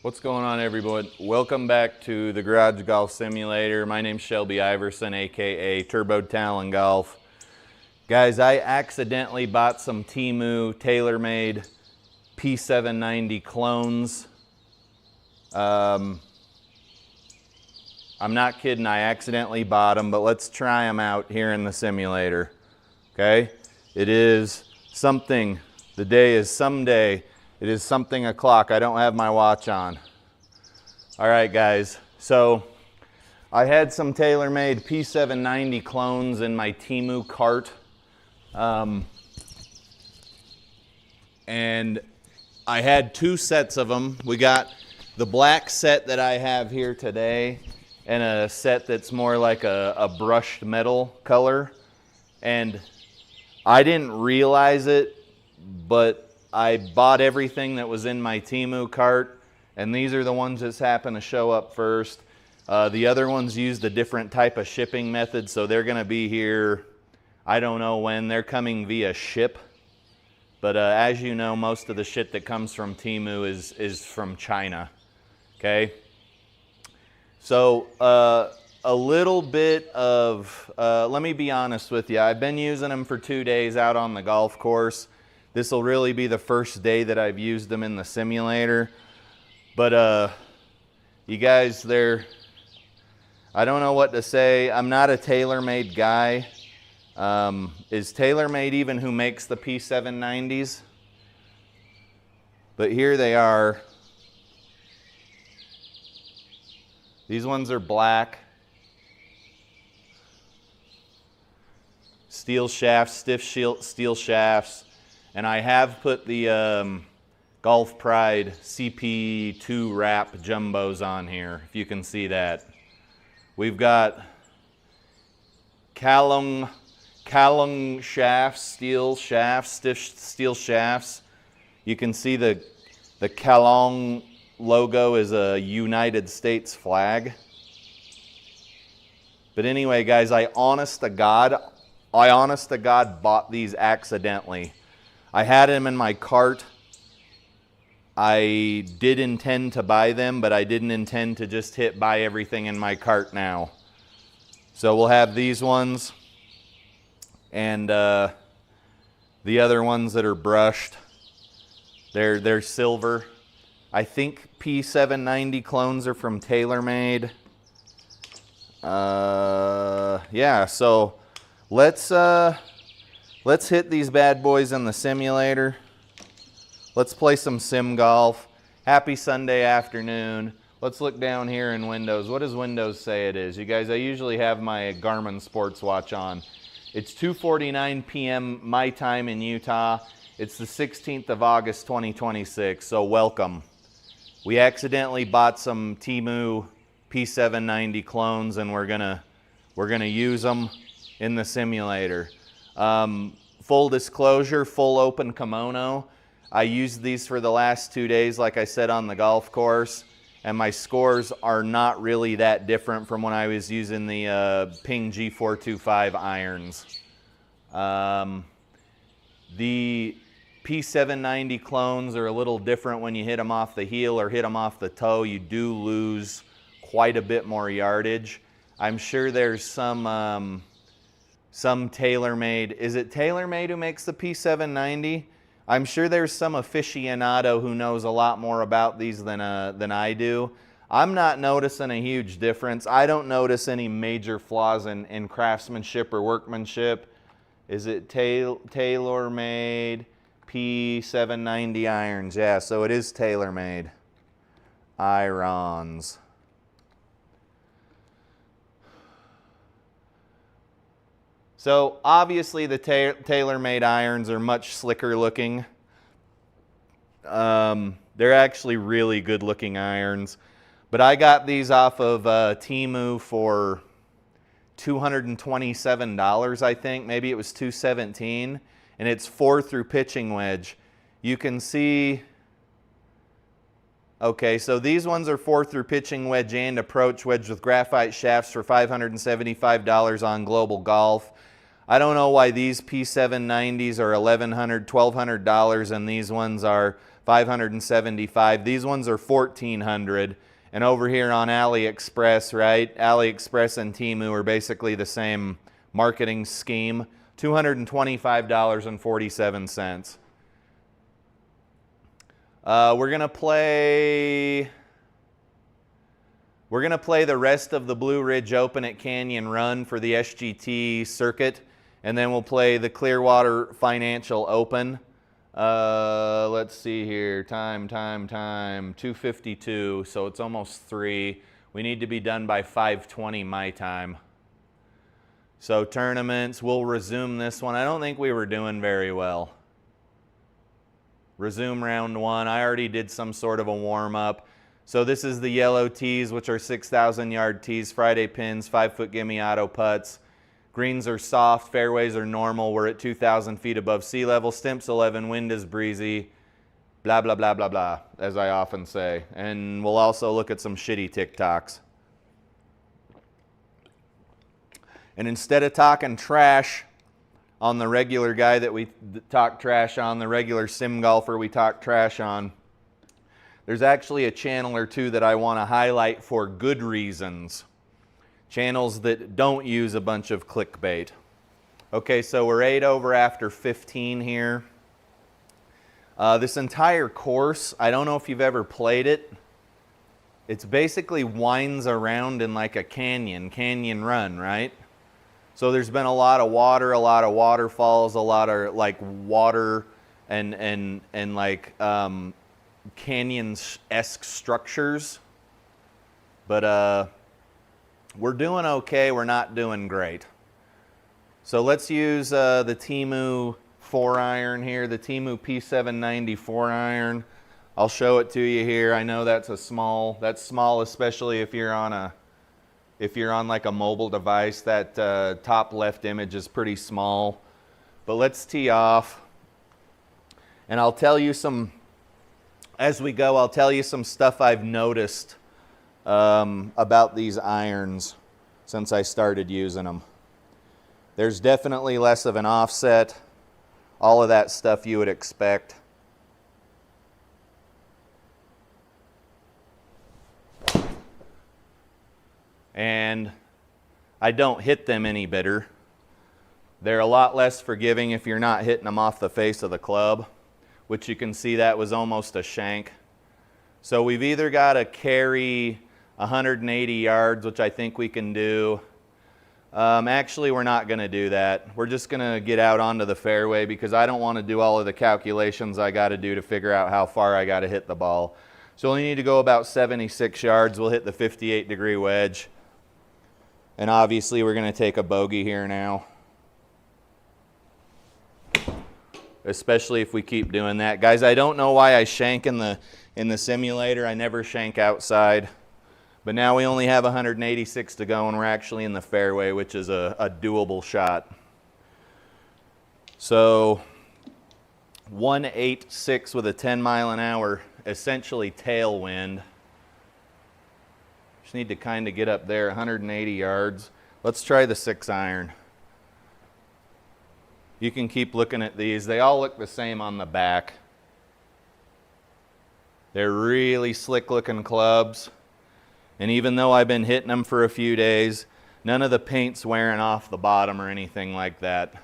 What's going on, everybody? Welcome back to the Garage Golf Simulator. My name's Shelby Iverson, aka Turbo Talon Golf. Guys, I accidentally bought some Temu TaylorMade P790 clones. I'm not kidding, I accidentally bought them, but let's try them out here in the simulator. Okay? It is something, the day is someday. It is something o'clock. I don't have my watch on. All right, guys. So I had some TaylorMade P790 clones in my Temu cart. And I had two sets of them. We got the black set that I have here today and a set that's more like a brushed metal color. And I didn't realize it, but I bought everything that was in my Temu cart, and these are the ones that happen to show up first. The other ones used a different type of shipping method, so they're going to be here, I don't know when. They're coming via ship. But as you know, most of the shit that comes from Temu is from China. Okay? So a little bit of, let me be honest with you. I've been using them for 2 days out on the golf course. This will really be the first day that I've used them in the simulator. But you guys, I don't know what to say. I'm not a TaylorMade guy. Is TaylorMade even who makes the P790s? But here they are. These ones are black. Steel shafts, stiff steel shafts. And I have put the Golf Pride CP2 wrap jumbos on here, if you can see that. We've got Calong shafts, stiff steel shafts. You can see the Calong logo is a United States flag. But anyway, guys, I honest to God bought these accidentally. I had them in my cart. I did intend to buy them, but I didn't intend to just hit buy everything in my cart now. So we'll have these ones and the other ones that are brushed. They're silver. I think P790 clones are from TaylorMade. Yeah, so let's hit these bad boys in the simulator. Let's play some sim golf. Happy Sunday afternoon. Let's look down here in Windows. What does Windows say it is? You guys, I usually have my Garmin sports watch on. It's 2:49 p.m. my time in Utah. It's the 16th of August 2026, so welcome. We accidentally bought some Temu P790 clones, and we're gonna use them in the simulator. Full disclosure, full open kimono. I used these for the last 2 days, like I said, on the golf course, and my scores are not really that different from when I was using the Ping G425 irons. The P790 clones are a little different when you hit them off the heel or hit them off the toe. You do lose quite a bit more yardage. I'm sure there's some TaylorMade. Is it TaylorMade who makes the P790? I'm sure there's some aficionado who knows a lot more about these than I do. I'm not noticing a huge difference. I don't notice any major flaws in craftsmanship or workmanship. Is it TaylorMade P790 irons? Yeah, so it is TaylorMade irons. So obviously the TaylorMade irons are much slicker looking. They're actually really good looking irons. But I got these off of Temu for $227, I think. Maybe it was $217. And it's 4 through pitching wedge. You can see, okay, so these ones are 4 through pitching wedge and approach wedge with graphite shafts for $575 on Global Golf. I don't know why these P790s are $1,100, $1,200 and these ones are 575. These ones are 1400. And over here on AliExpress, right? AliExpress and Temu are basically the same marketing scheme. $225.47. We're gonna play the rest of the Blue Ridge Open at Canyon Run for the SGT circuit, and then we'll play the Clearwater Financial Open. Let's see here, time, 2:52, so it's almost 3. We need to be done by 5:20 my time. So tournaments, we'll resume this one. I don't think we were doing very well. Resume round 1. I already did some sort of a warm-up. So this is the yellow tees, which are 6,000-yard tees, Friday pins, 5-foot gimme auto putts. Greens are soft, fairways are normal. We're at 2,000 feet above sea level. Stimps 11, wind is breezy, blah, blah, blah, blah, blah, as I often say. And we'll also look at some shitty TikToks. And instead of talking trash on the regular guy that we talk trash on, the regular sim golfer we talk trash on, there's actually a channel or two that I want to highlight for good reasons. Channels that don't use a bunch of clickbait. Okay, so we're 8 over after 15 here. This entire course, I don't know if you've ever played it. It's basically winds around in like a canyon run, right? So there's been a lot of water, a lot of waterfalls, a lot of like water and like canyon-esque structures. But we're doing okay, we're not doing great. So let's use the Temu 4-iron here, the Temu P790 4-iron. I'll show it to you here. I know that's small, especially if you're on like a mobile device. That top left image is pretty small. But let's tee off. And I'll tell you as we go, I'll tell you some stuff I've noticed about these irons since I started using them. There's definitely less of an offset. All of that stuff you would expect. And I don't hit them any better. They're a lot less forgiving if you're not hitting them off the face of the club, which you can see that was almost a shank. So we've either got to carry 180 yards, which I think we can do. Actually, we're not going to do that. We're just going to get out onto the fairway because I don't want to do all of the calculations I got to do to figure out how far I got to hit the ball. So we need to go about 76 yards. We'll hit the 58-degree wedge. And obviously, we're going to take a bogey here now. Especially if we keep doing that. Guys, I don't know why I shank in the simulator. I never shank outside. But now we only have 186 to go, and we're actually in the fairway, which is a doable shot. So 186 with a 10-mile-an-hour, essentially tailwind. Just need to kind of get up there, 180 yards. Let's try the 6-iron. You can keep looking at these. They all look the same on the back. They're really slick-looking clubs. And even though I've been hitting them for a few days, none of the paint's wearing off the bottom or anything like that.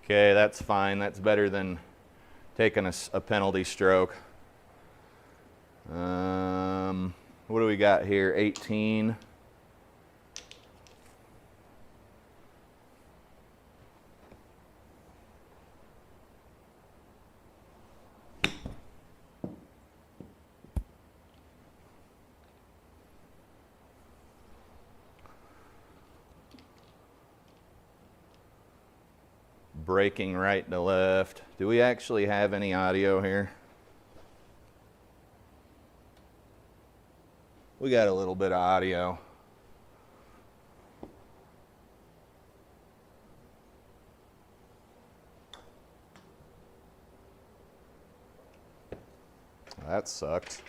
Okay, that's fine. That's better than taking a penalty stroke. What do we got here? 18. Braking right to left. Do we actually have any audio here? We got a little bit of audio. That sucks.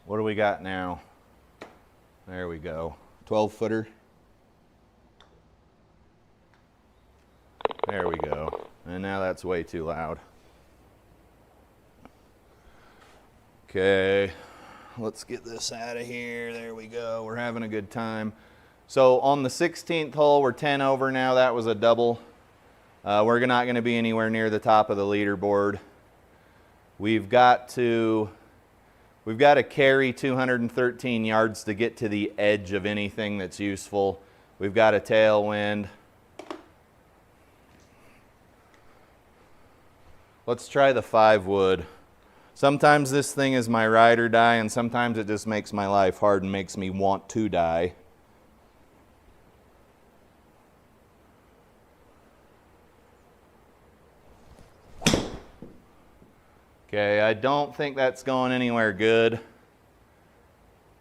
What do we got now? There we go. 12 footer. There we go. And now that's way too loud. Okay, let's get this out of here. There we go. We're having a good time. So on the 16th hole, we're 10 over now. That was a double. We're not going to be anywhere near the top of the leaderboard. We've got to carry 213 yards to get to the edge of anything that's useful. We've got a tailwind. Let's try the 5 wood. Sometimes this thing is my ride or die, and sometimes it just makes my life hard and makes me want to die. Okay, I don't think that's going anywhere good.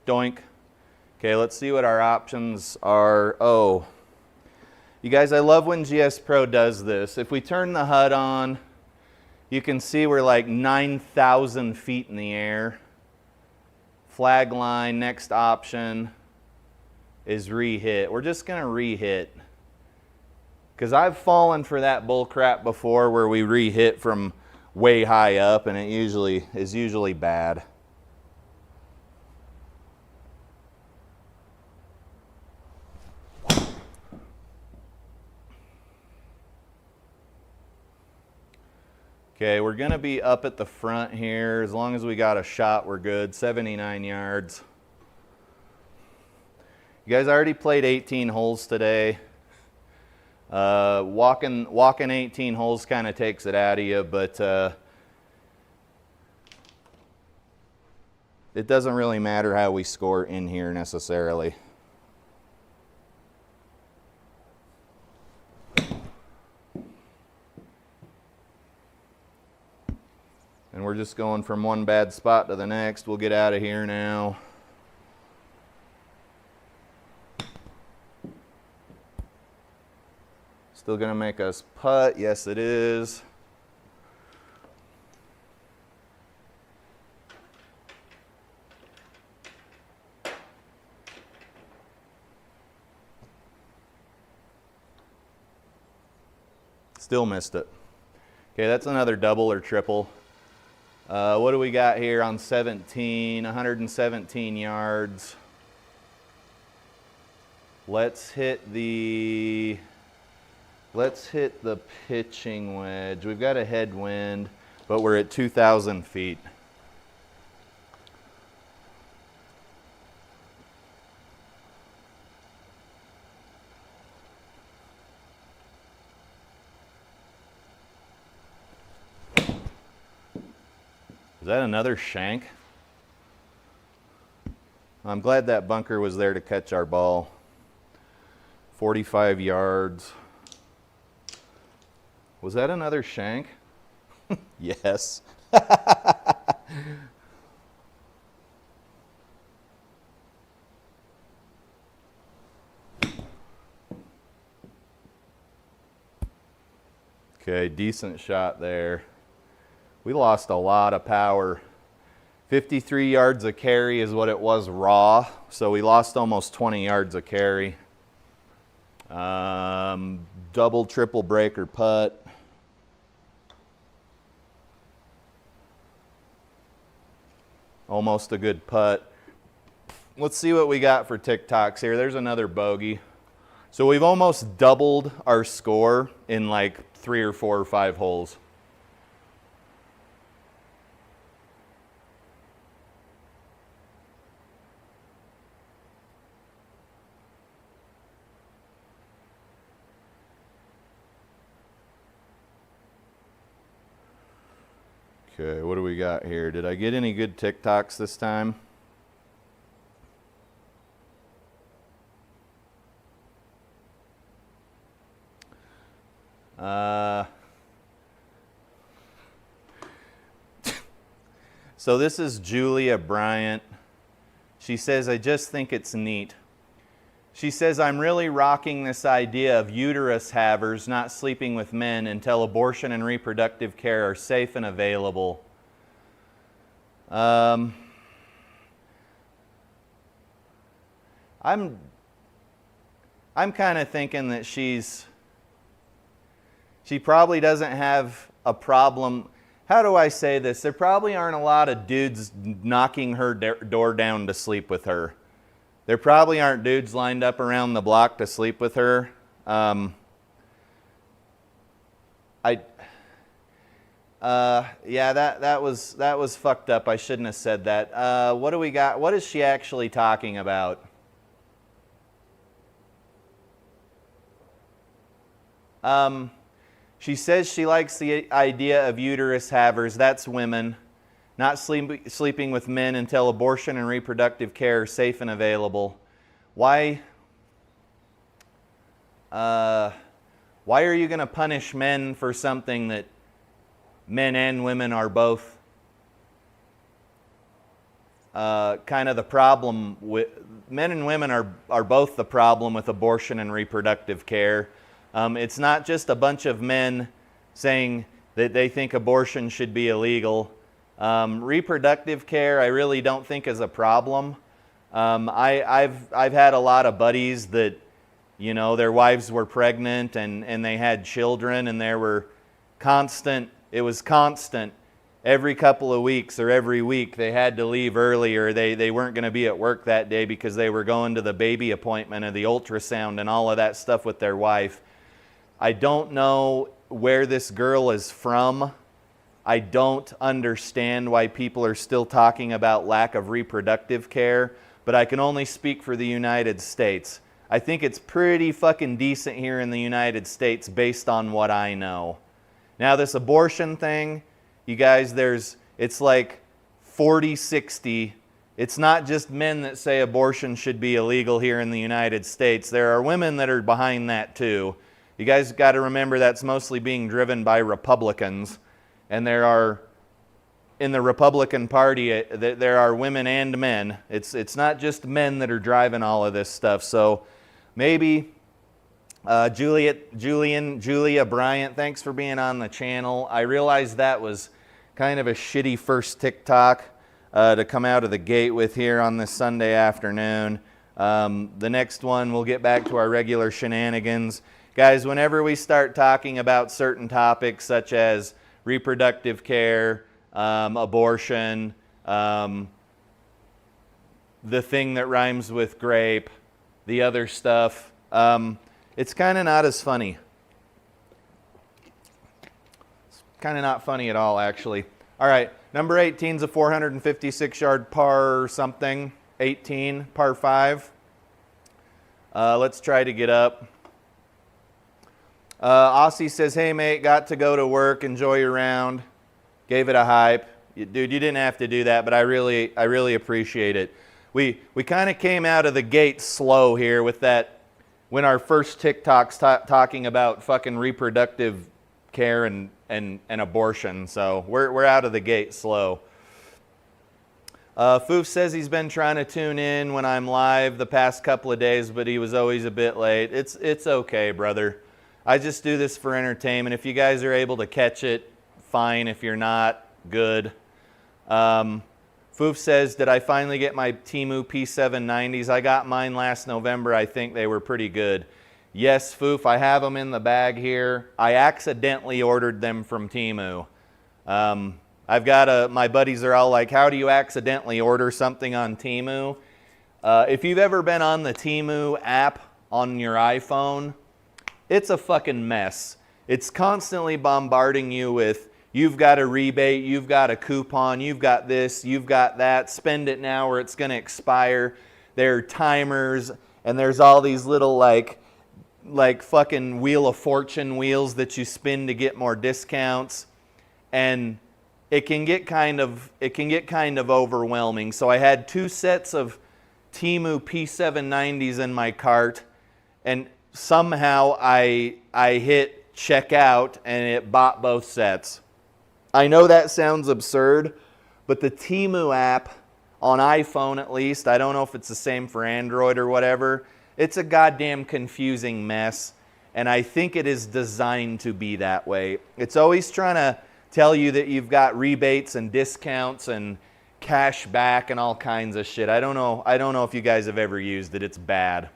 Doink. Okay, let's see what our options are. Oh, you guys, I love when SIGPRO does this. If we turn the HUD on, you can see we're like 9,000 feet in the air. Flag line, next option is re-hit. We're just gonna re-hit. Because I've fallen for that bull crap before where we re-hit from way high up, and it is usually bad. Okay, we're gonna be up at the front here. As long as we got a shot, we're good. 79 yards. You guys already played 18 holes today. Walking 18 holes kind of takes it out of you, but it doesn't really matter how we score in here necessarily. And we're just going from one bad spot to the next. We'll get out of here now. Still gonna make us putt. Yes, it is. Still missed it. Okay, that's another double or triple. What do we got here on 17? 117 yards. Let's hit the pitching wedge. We've got a headwind, but we're at 2,000 feet. Is that another shank? I'm glad that bunker was there to catch our ball. 45 yards. Was that another shank? Yes. Okay, decent shot there. We lost a lot of power. 53 yards of carry is what it was raw, so we lost almost 20 yards of carry. Double, triple breaker putt. Almost a good putt. Let's see what we got for TikToks here. There's another bogey. So we've almost doubled our score in like 3 or 4 or 5 holes. Okay, what do we got here? Did I get any good TikToks this time? So this is Julia Bryant. She says, I just think it's neat. She says, I'm really rocking this idea of uterus havers not sleeping with men until abortion and reproductive care are safe and available. I'm kind of thinking that she probably doesn't have a problem. How do I say this? There probably aren't a lot of dudes knocking her door down to sleep with her. There probably aren't dudes lined up around the block to sleep with her. Yeah, that was fucked up. I shouldn't have said that. What do we got? What is she actually talking about? She says she likes the idea of uterus havers. That's women. Not sleeping with men until abortion and reproductive care are safe and available. Why are you going to punish men for something that men and women are both kind of the problem with? Men and women are both the problem with abortion and reproductive care. It's not just a bunch of men saying that they think abortion should be illegal. Reproductive care, I really don't think is a problem. I've had a lot of buddies that, you know, their wives were pregnant and they had children, and it was constant. Every couple of weeks or every week they had to leave early, or they weren't going to be at work that day because they were going to the baby appointment or the ultrasound and all of that stuff with their wife. I don't know where this girl is from. I don't understand why people are still talking about lack of reproductive care, but I can only speak for the United States. I think it's pretty fucking decent here in the United States based on what I know. Now this abortion thing, you guys, it's like 40-60. It's not just men that say abortion should be illegal here in the United States. There are women that are behind that too. You guys got to remember that's mostly being driven by Republicans. And there are, in the Republican Party, there are women and men. It's not just men that are driving all of this stuff. So maybe, Julia Bryant, thanks for being on the channel. I realized that was kind of a shitty first TikTok to come out of the gate with here on this Sunday afternoon. The next one, we'll get back to our regular shenanigans. Guys, whenever we start talking about certain topics such as reproductive care, abortion, the thing that rhymes with grape, the other stuff, it's kind of not as funny. It's kind of not funny at all, actually. All right, number 18 is a 456-yard par something, 18, par 5. Let's try to get up. Aussie says, hey mate, got to go to work, enjoy your round. Gave it a hype. Dude, you didn't have to do that, but I really appreciate it. We kind of came out of the gate slow here with that, when our first TikTok's talking about fucking reproductive care and abortion. So we're out of the gate slow. Foof says he's been trying to tune in when I'm live the past couple of days, but he was always a bit late. It's okay, brother. I just do this for entertainment. If you guys are able to catch it, fine. If you're not, good. Foof says, did I finally get my Temu P790s? I got mine last November. I think they were pretty good. Yes, Foof, I have them in the bag here. I accidentally ordered them from Temu. I've got my buddies are all like, how do you accidentally order something on Temu? If you've ever been on the Temu app on your iPhone, it's a fucking mess. It's constantly bombarding you with, you've got a rebate, you've got a coupon, you've got this, you've got that, spend it now or it's going to expire. There are timers, and there's all these little like fucking Wheel of Fortune wheels that you spin to get more discounts. And it can get kind of overwhelming. So I had 2 sets of Temu P790s in my cart, and somehow I hit checkout and it bought both sets. I know that sounds absurd, but the Temu app on iPhone, at least, I don't know if it's the same for Android or whatever, It's a goddamn confusing mess, and I think it is designed to be that way. It's always trying to tell you that you've got rebates and discounts and cash back and all kinds of shit. I don't know if you guys have ever used it. It's bad.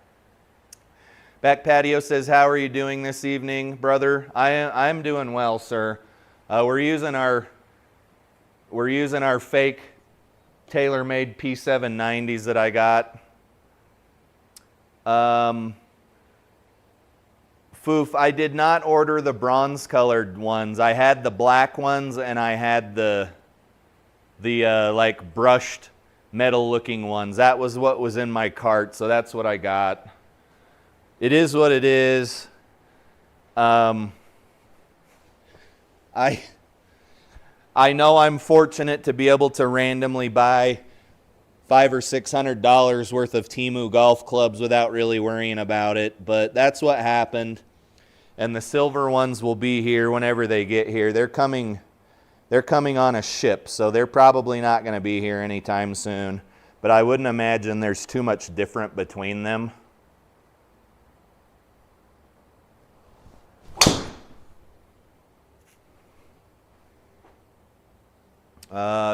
Back Patio says, how are you doing this evening, brother? I'm doing well, sir. We're using our fake tailor-made P790s that I got. Foof, I did not order the bronze-colored ones. I had the black ones, and I had the like brushed metal-looking ones. That was what was in my cart, so that's what I got. It is what it is. I know I'm fortunate to be able to randomly buy $500 or $600 worth of Temu golf clubs without really worrying about it, but that's what happened. And the silver ones will be here whenever they get here. They're coming on a ship, so they're probably not going to be here anytime soon. But I wouldn't imagine there's too much different between them.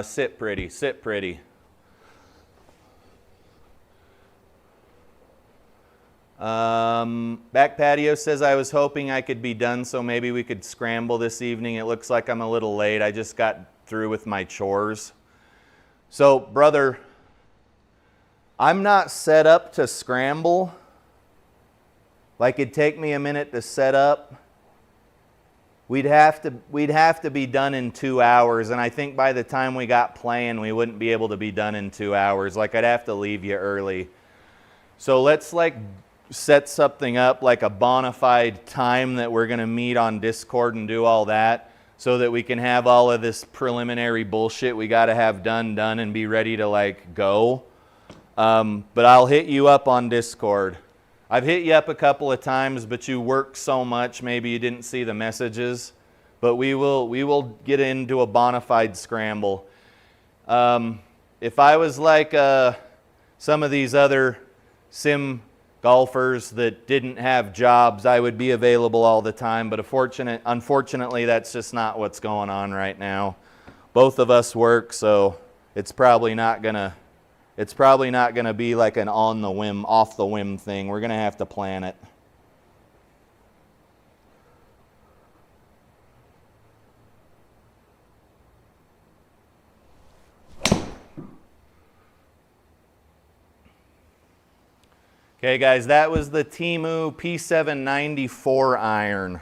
Sit pretty, sit pretty. Back Patio says, I was hoping I could be done so maybe we could scramble this evening. It looks like I'm a little late. I just got through with my chores. So, brother, I'm not set up to scramble. Like, it'd take me a minute to set up. We'd have to be done in 2 hours, and I think by the time we got playing, we wouldn't be able to be done in 2 hours. Like, I'd have to leave you early. So let's like set something up, like a bona fide time that we're going to meet on Discord and do all that, so that we can have all of this preliminary bullshit we got to have done and be ready to like go. But I'll hit you up on Discord. I've hit you up a couple of times, but you work so much, maybe you didn't see the messages. But we will get into a bona fide scramble. If I was like some of these other sim golfers that didn't have jobs, I would be available all the time. But unfortunately, that's just not what's going on right now. Both of us work, so it's probably not gonna be like an on the whim, off the whim thing. We're gonna have to plan it. Okay, guys, that was the Temu P790 4-iron.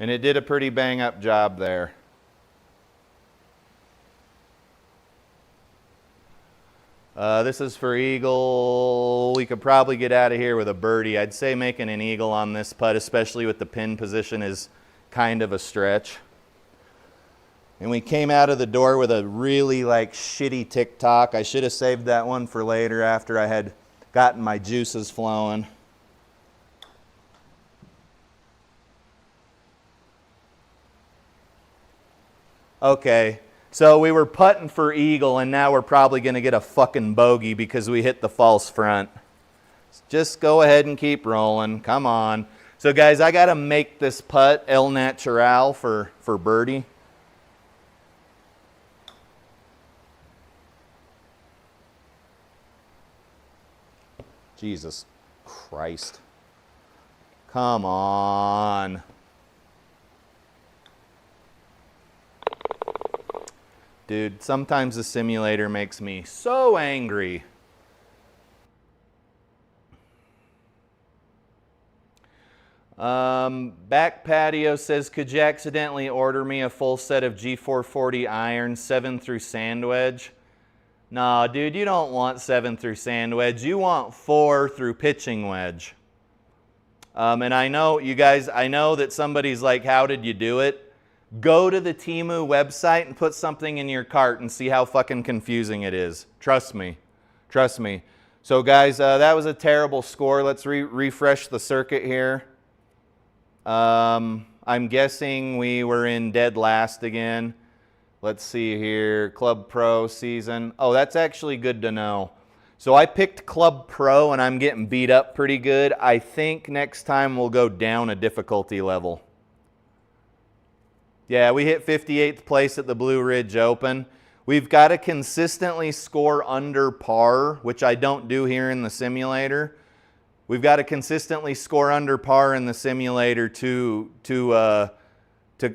And it did a pretty bang-up job there. This is for eagle. We could probably get out of here with a birdie. I'd say making an eagle on this putt, especially with the pin position, is kind of a stretch. And we came out of the door with a really like shitty TikTok. I should have saved that one for later after I had gotten my juices flowing. Okay, so we were putting for eagle, and now we're probably going to get a fucking bogey because we hit the false front. Just go ahead and keep rolling. Come on. So guys, I got to make this putt El Natural for birdie. Jesus Christ. Come on. Dude, sometimes the simulator makes me so angry. Back Patio says, could you accidentally order me a full set of G440 irons, 7 through sand wedge? Nah, dude, you don't want 7 through sand wedge. You want 4 through pitching wedge. And I know, you guys, I know that somebody's like, how did you do it? Go to the Temu website and put something in your cart and see how fucking confusing it is. Trust me. Trust me. So guys, that was a terrible score. Let's refresh the circuit here. I'm guessing we were in dead last again. Let's see here, Club Pro season. Oh, that's actually good to know. So I picked Club Pro and I'm getting beat up pretty good. I think next time we'll go down a difficulty level. Yeah, we hit 58th place at the Blue Ridge Open. We've got to consistently score under par, which I don't do here in the simulator. We've got to consistently score under par in the simulator to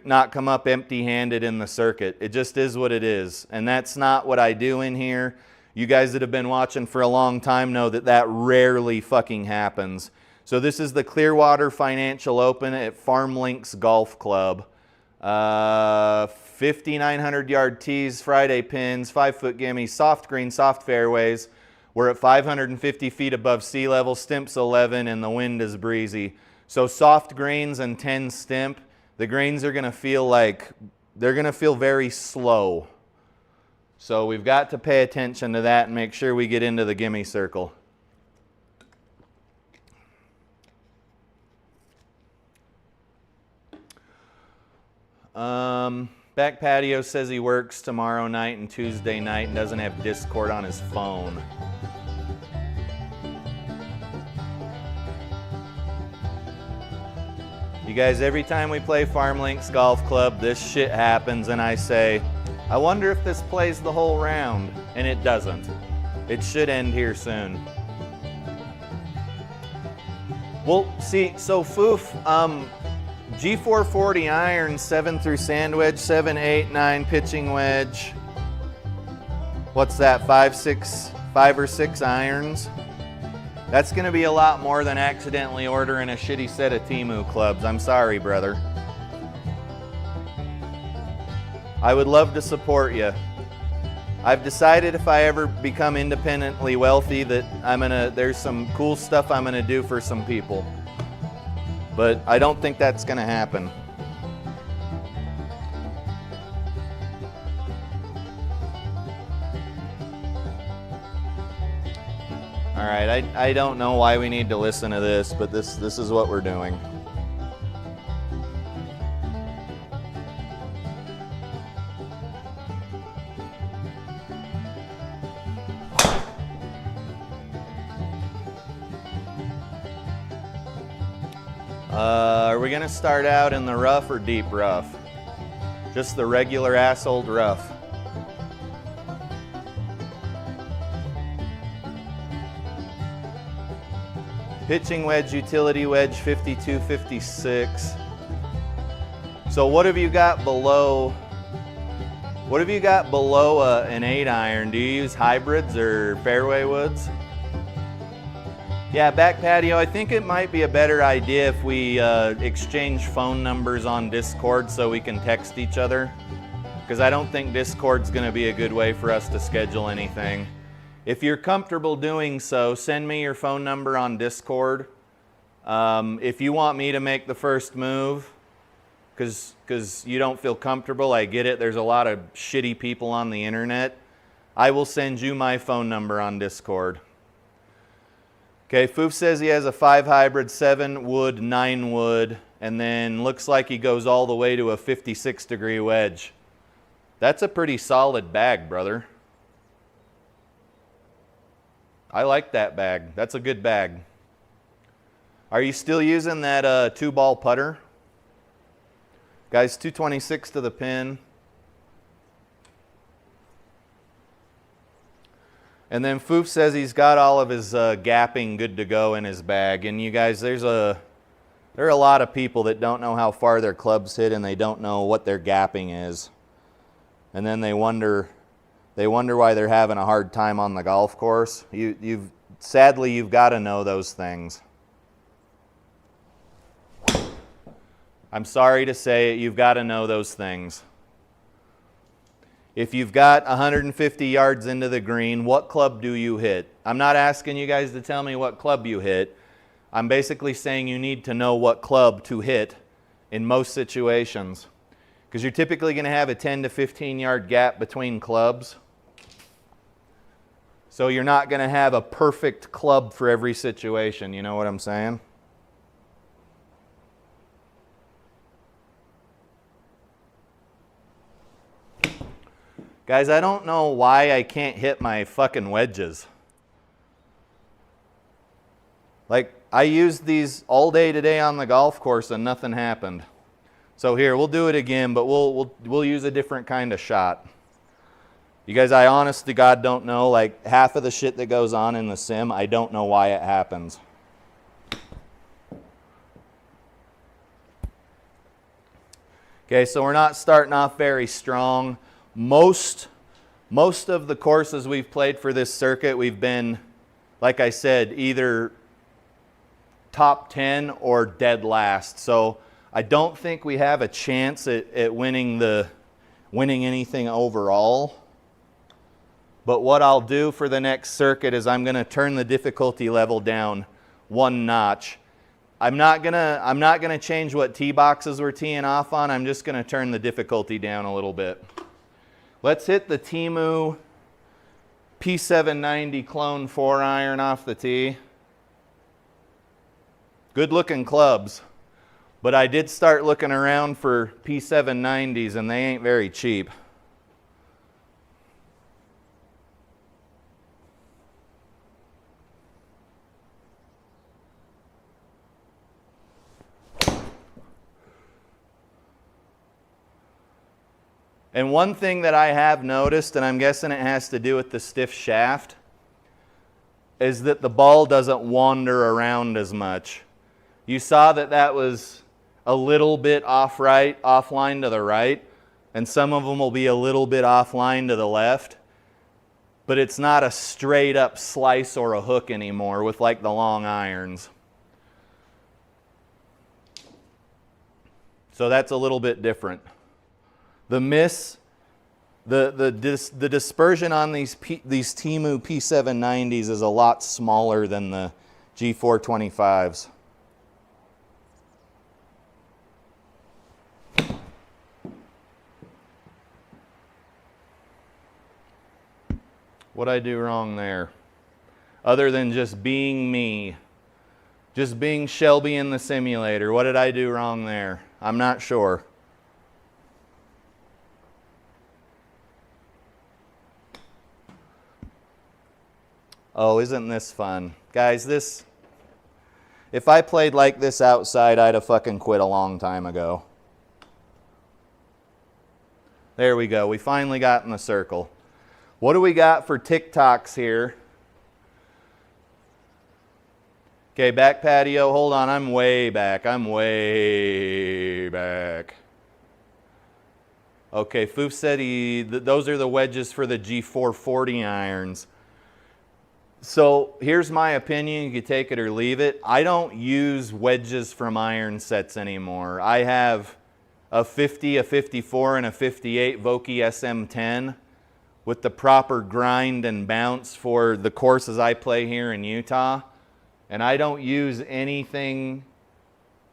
not come up empty-handed in the circuit. It just is what it is. And that's not what I do in here. You guys that have been watching for a long time know that that rarely fucking happens. So this is the Clearwater Financial Open at Farm Links Golf Club. 5,900 yard tees, Friday pins, 5-foot gimmies, soft green, soft fairways. We're at 550 feet above sea level, Stimp's 11, and the wind is breezy. So soft greens and 10 Stimp, the greens are gonna feel like, they're gonna feel very slow. So we've got to pay attention to that and make sure we get into the gimme circle. Back Patio says he works tomorrow night and Tuesday night and doesn't have Discord on his phone. You guys, every time we play Farm Links Golf Club, this shit happens and I say, I wonder if this plays the whole round, and it doesn't. It should end here soon. Well, see, so Foof, G440 iron, 7 through sand wedge, 7, 8, 9 pitching wedge. What's that, 5 or 6 irons? That's gonna be a lot more than accidentally ordering a shitty set of Temu clubs. I'm sorry, brother. I would love to support you. I've decided if I ever become independently wealthy that there's some cool stuff I'm gonna do for some people. But I don't think that's gonna happen. All right, I don't know why we need to listen to this, but this is what we're doing. Are we gonna start out in the rough or deep rough? Just the regular ass old rough. Pitching wedge, utility wedge, 52, 56. So what have you got below? What have you got below an 8 iron? Do you use hybrids or fairway woods? Yeah, back patio, I think it might be a better idea if we exchange phone numbers on Discord so we can text each other. Because I don't think Discord's gonna be a good way for us to schedule anything. If you're comfortable doing so, send me your phone number on Discord. If you want me to make the first move, because you don't feel comfortable, I get it, there's a lot of shitty people on the internet. I will send you my phone number on Discord. Okay, Foof says he has a 5 hybrid, 7 wood, 9 wood, and then looks like he goes all the way to a 56-degree wedge. That's a pretty solid bag, brother. I like that bag. That's a good bag. Are you still using that 2-ball putter? Guys, 226 to the pin. And then Foof says he's got all of his gapping good to go in his bag. And you guys, there are a lot of people that don't know how far their clubs hit and they don't know what their gapping is. And then they wonder why they're having a hard time on the golf course. Sadly, you've got to know those things. I'm sorry to say it, you've got to know those things. If you've got 150 yards into the green, what club do you hit? I'm not asking you guys to tell me what club you hit. I'm basically saying you need to know what club to hit in most situations. Because you're typically going to have a 10 to 15 yard gap between clubs. So you're not going to have a perfect club for every situation. You know what I'm saying? Guys, I don't know why I can't hit my fucking wedges. Like, I used these all day today on the golf course and nothing happened. So here, we'll do it again, but we'll use a different kind of shot. You guys, I honest to God don't know, like half of the shit that goes on in the sim, I don't know why it happens. Okay, so we're not starting off very strong. Most of the courses we've played for this circuit, we've been, like I said, either top 10 or dead last. So I don't think we have a chance at winning anything overall. But what I'll do for the next circuit is I'm going to turn the difficulty level down one notch. I'm not gonna change what tee boxes we're teeing off on. I'm just gonna turn the difficulty down a little bit. Let's hit the Temu P790 clone 4-iron off the tee. Good looking clubs, but I did start looking around for P790s and they ain't very cheap. And one thing that I have noticed, and I'm guessing it has to do with the stiff shaft, is that the ball doesn't wander around as much. You saw that was a little bit offline to the right, and some of them will be a little bit offline to the left, but it's not a straight up slice or a hook anymore with like the long irons. So that's a little bit different. The miss, the dispersion on these Temu P790s is a lot smaller than the G425s. What'd I do wrong there? Other than just being me, just being Shelby in the simulator, what did I do wrong there? I'm not sure. Oh, isn't this fun? Guys, if I played like this outside, I'd have fucking quit a long time ago. There we go. We finally got in the circle. What do we got for TikToks here? Okay, back patio. Hold on. I'm way back. I'm way back. Okay, Foof said those are the wedges for the G440 irons. So here's my opinion, you can take it or leave it. I don't use wedges from iron sets anymore. I have a 50, a 54, and a 58 Vokey SM10 with the proper grind and bounce for the courses I play here in Utah. And I don't use anything,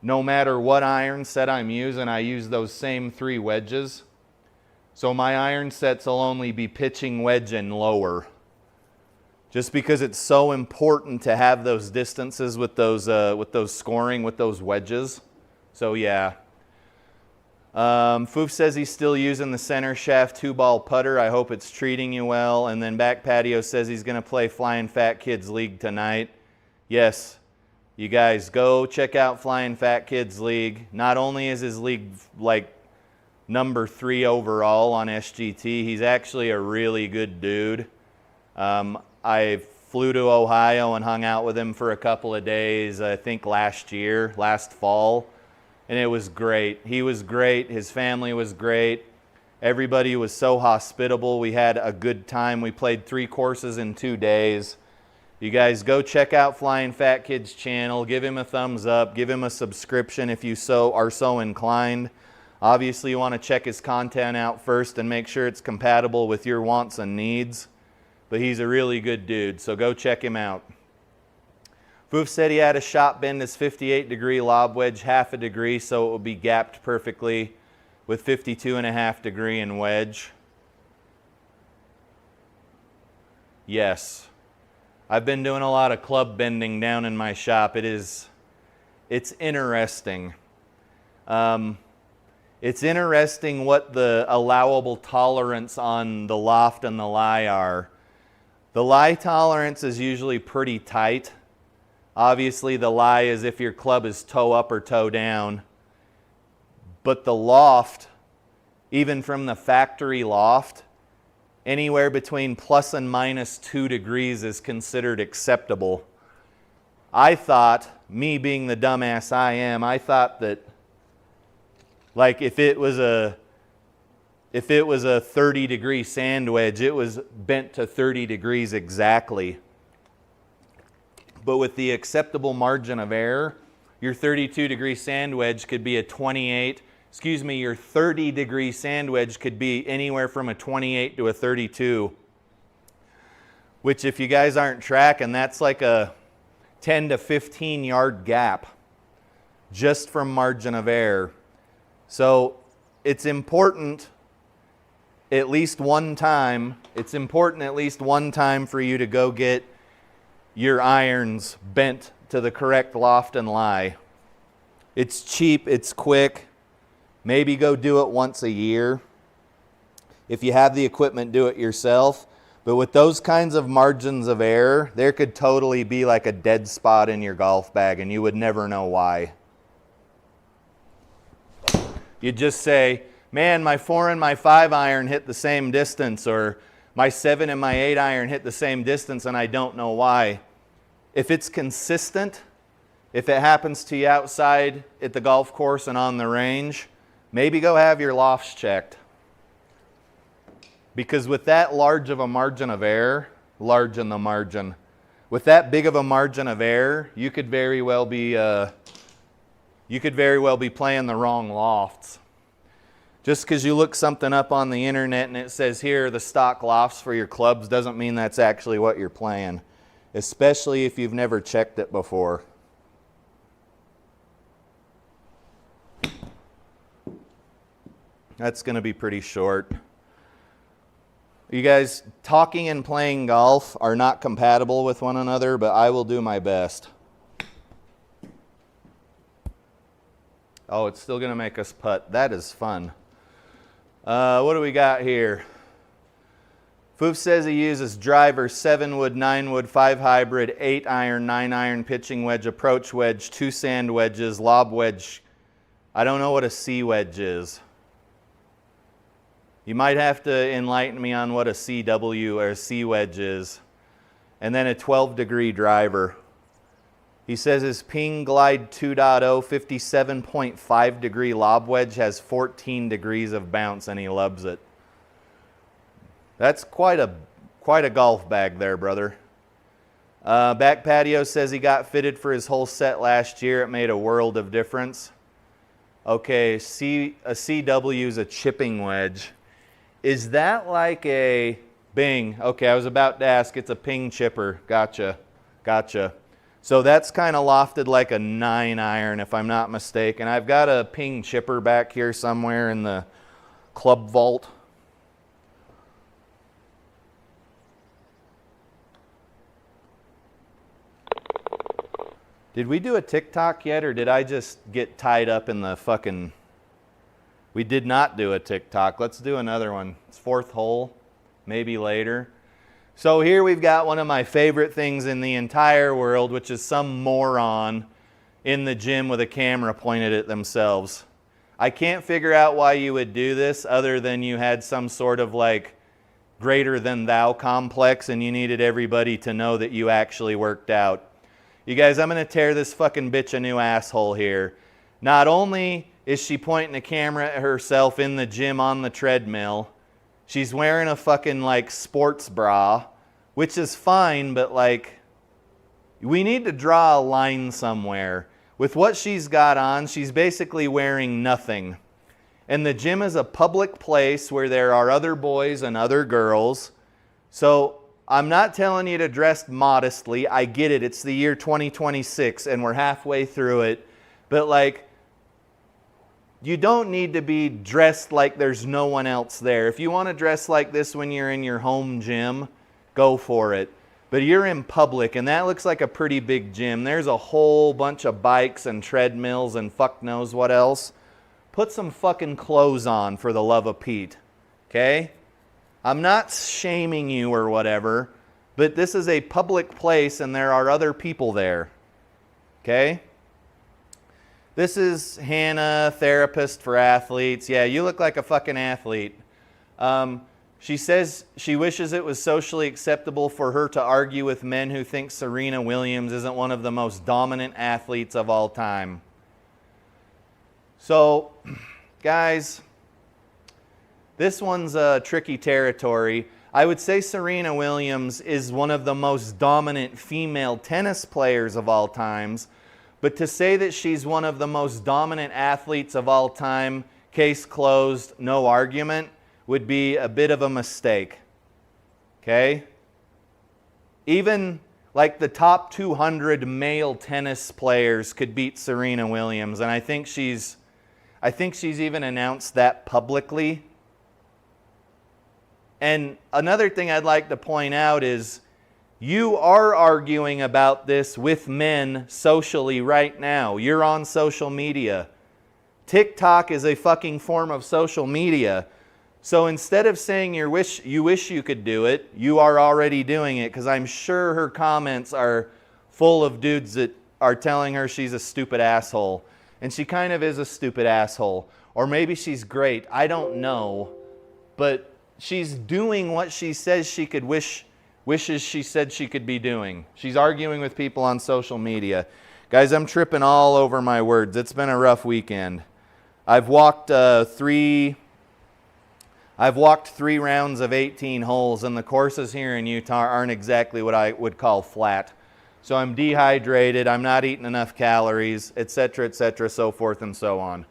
no matter what iron set I'm using, I use those same 3 wedges. So my iron sets will only be pitching wedge and lower. Just because it's so important to have those distances with those scoring with those wedges. So yeah. Foof says he's still using the center shaft 2-ball putter. I hope it's treating you well. And then Back Patio says he's going to play Flying Fat Kids League tonight. Yes, you guys go check out Flying Fat Kids League. Not only is his league like number 3 overall on SGT, he's actually a really good dude. I flew to Ohio and hung out with him for a couple of days, I think last fall, and it was great. He was great. His family was great. Everybody was so hospitable. We had a good time. We played 3 courses in 2 days. You guys go check out Flying Fat Kid's channel. Give him a thumbs up. Give him a subscription if you are so inclined. Obviously, you want to check his content out first and make sure it's compatible with your wants and needs. But he's a really good dude, so go check him out. Foof said he had a shot bend his 58-degree lob wedge 1/2 degree, so it will be gapped perfectly with 52.5 degree in wedge. Yes. I've been doing a lot of club bending down in my shop. It's interesting. It's interesting what the allowable tolerance on the loft and the lie are. The lie tolerance is usually pretty tight. Obviously the lie is if your club is toe up or toe down. But the loft, even from the factory loft, anywhere between plus and minus 2 degrees is considered acceptable. I thought, me being the dumbass I am, I thought that like if it was a 30-degree sand wedge, it was bent to 30 degrees exactly. But with the acceptable margin of error, your 32-degree sand wedge could be a 28. Excuse me, your 30-degree sand wedge could be anywhere from a 28 to a 32. Which, if you guys aren't tracking, that's like a 10 to 15 yard gap just from margin of error. So it's important at least one time, for you to go get your irons bent to the correct loft and lie. It's cheap, it's quick. Maybe go do it once a year. If you have the equipment, do it yourself. But with those kinds of margins of error, there could totally be like a dead spot in your golf bag and you would never know why. You'd just say, man, my 4 and my 5 iron hit the same distance, or my 7 and my 8 iron hit the same distance and I don't know why. If it's consistent, if it happens to you outside at the golf course and on the range, maybe go have your lofts checked. Because with that large of a margin of error, large in the margin, with that big of a margin of error, you could very well be playing the wrong lofts. Just because you look something up on the internet and it says here are the stock lofts for your clubs doesn't mean that's actually what you're playing, especially if you've never checked it before. That's going to be pretty short. You guys, talking and playing golf are not compatible with one another, but I will do my best. Oh, it's still going to make us putt. That is fun. What do we got here? Foof says he uses driver, 7-wood, 9-wood, 5 hybrid, 8 iron, 9 iron pitching wedge, approach wedge, 2 sand wedges, lob wedge. I don't know what a C wedge is. You might have to enlighten me on what a CW or a C wedge is. And then a 12-degree driver. He says his Ping Glide 2.0 57.5 degree lob wedge has 14 degrees of bounce and he loves it. That's quite a golf bag there, brother. Back Patio says he got fitted for his whole set last year. It made a world of difference. Okay, a CW is a chipping wedge. Is that like a Bing? Okay, I was about to ask. It's a ping chipper. Gotcha. So that's kind of lofted like a 9 iron, if I'm not mistaken. I've got a ping chipper back here somewhere in the club vault. Did we do a TikTok yet, or did I just get tied up in the fucking... We did not do a TikTok. Let's do another one. It's 4th hole, maybe later. So here we've got one of my favorite things in the entire world, which is some moron in the gym with a camera pointed at themselves. I can't figure out why you would do this other than you had some sort of like greater than thou complex and you needed everybody to know that you actually worked out. You guys, I'm going to tear this fucking bitch a new asshole here. Not only is she pointing a camera at herself in the gym on the treadmill, she's wearing a fucking like sports bra, which is fine, but like we need to draw a line somewhere. With what she's got on, she's basically wearing nothing. And the gym is a public place where there are other boys and other girls. So I'm not telling you to dress modestly. I get it. It's the year 2026 and we're halfway through it. But like, you don't need to be dressed like there's no one else there. If you want to dress like this when you're in your home gym, go for it. But you're in public, and that looks like a pretty big gym. There's a whole bunch of bikes and treadmills and fuck knows what else. Put some fucking clothes on, for the love of Pete. Okay? I'm not shaming you or whatever, but this is a public place and there are other people there. Okay? This is Hannah, therapist for athletes. Yeah, you look like a fucking athlete. She says she wishes it was socially acceptable for her to argue with men who think Serena Williams isn't one of the most dominant athletes of all time. So, guys, this one's tricky territory. I would say Serena Williams is one of the most dominant female tennis players of all times, but to say that she's one of the most dominant athletes of all time, case closed, no argument, would be a bit of a mistake. Okay? Even like the top 200 male tennis players could beat Serena Williams, and I think she's even announced that publicly. And another thing I'd like to point out is you are arguing about this with men socially right now. You're on social media. TikTok is a fucking form of social media. So instead of saying you wish you could do it, you are already doing it, because I'm sure her comments are full of dudes that are telling her she's a stupid asshole. And she kind of is a stupid asshole. Or maybe she's great. I don't know. But she's doing what she says she could wishes she said she could be doing. She's arguing with people on social media. Guys, I'm tripping all over my words. It's been a rough weekend. I've walked 3 rounds of 18 holes, and the courses here in Utah aren't exactly what I would call flat. So I'm dehydrated, I'm not eating enough calories, etc., so forth and so on.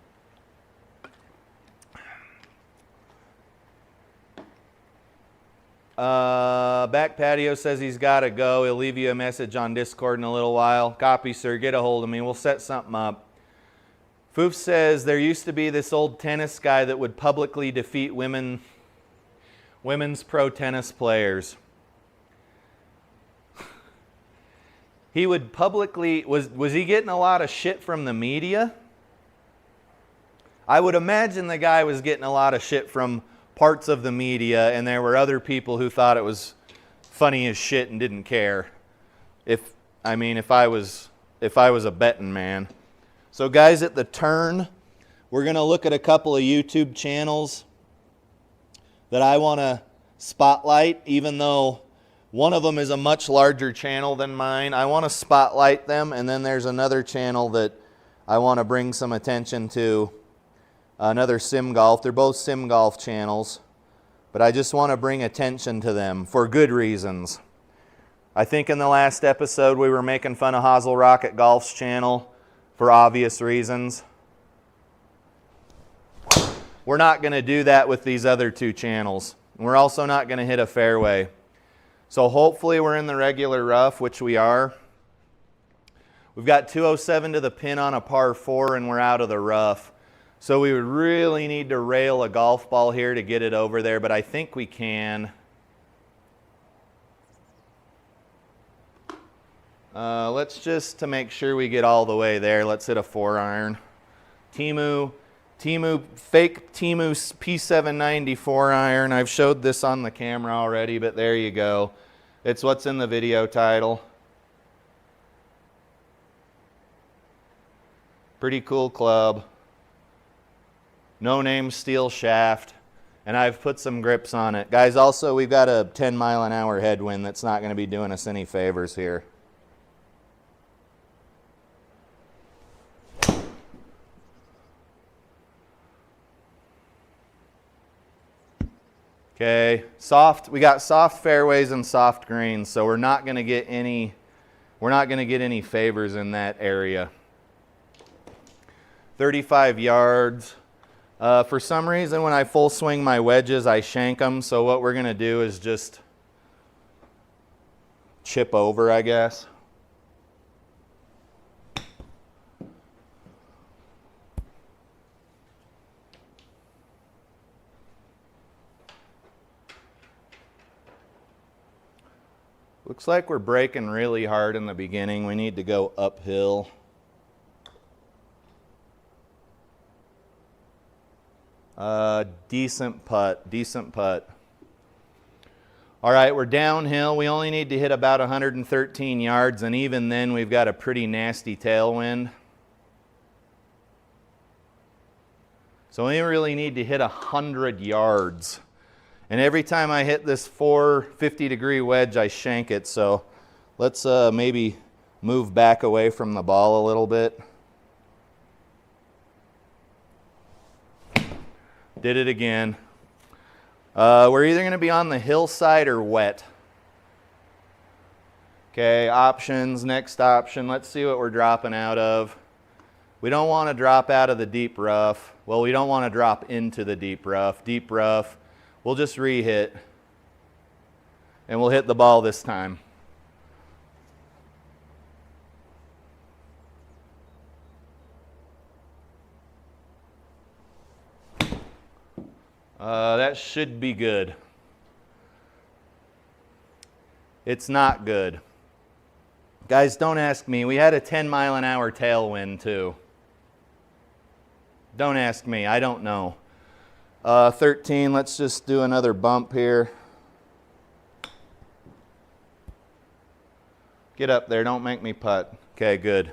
Back Patio says he's got to go. He'll leave you a message on Discord in a little while. Copy, sir. Get a hold of me. We'll set something up. Foof says there used to be this old tennis guy that would publicly defeat women's pro tennis players. He would publicly, was he getting a lot of shit from the media? I would imagine the guy was getting a lot of shit from parts of the media, and there were other people who thought it was funny as shit and didn't care. If I was a betting man. So guys, at the turn, we're going to look at a couple of YouTube channels that I want to spotlight, even though one of them is a much larger channel than mine. I want to spotlight them, and then there's another channel that I want to bring some attention to, another Sim Golf. They're both Sim Golf channels, but I just want to bring attention to them for good reasons. I think in the last episode we were making fun of Hazel Rocket Golf's channel for obvious reasons. We're not going to do that with these other two channels. We're also not going to hit a fairway. So hopefully we're in the regular rough, which we are. We've got 207 to the pin on a par 4, and we're out of the rough. So we would really need to rail a golf ball here to get it over there, but I think we can. Let's just, to make sure we get all the way there, let's hit a 4-iron. Temu, fake Temu P790 4-iron. I've showed this on the camera already, but there you go. It's what's in the video title. Pretty cool club. No name steel shaft. And I've put some grips on it. Guys, also we've got a 10-mile-an-hour headwind that's not going to be doing us any favors here. Okay, we got soft fairways and soft greens, so we're not going to get any favors in that area. 35 yards. For some reason, when I full swing my wedges, I shank them, so what we're going to do is just chip over, I guess. Looks like we're braking really hard in the beginning. We need to go uphill. Decent putt. All right, we're downhill. We only need to hit about 113 yards, and even then we've got a pretty nasty tailwind. So we really need to hit 100 yards. And every time I hit this 450-degree wedge, I shank it. So let's maybe move back away from the ball a little bit. Did it again. We're either going to be on the hillside or wet. Okay, options, next option. Let's see what we're dropping out of. We don't want to drop out of the deep rough. Well, we don't want to drop into the deep rough. Deep rough, we'll just re-hit. And we'll hit the ball this time. That should be good. It's not good. Guys, don't ask me. We had a 10-mile-an-hour tailwind too. Don't ask me. I don't know. 13, let's just do another bump here. Get up there. Don't make me putt. Okay, good.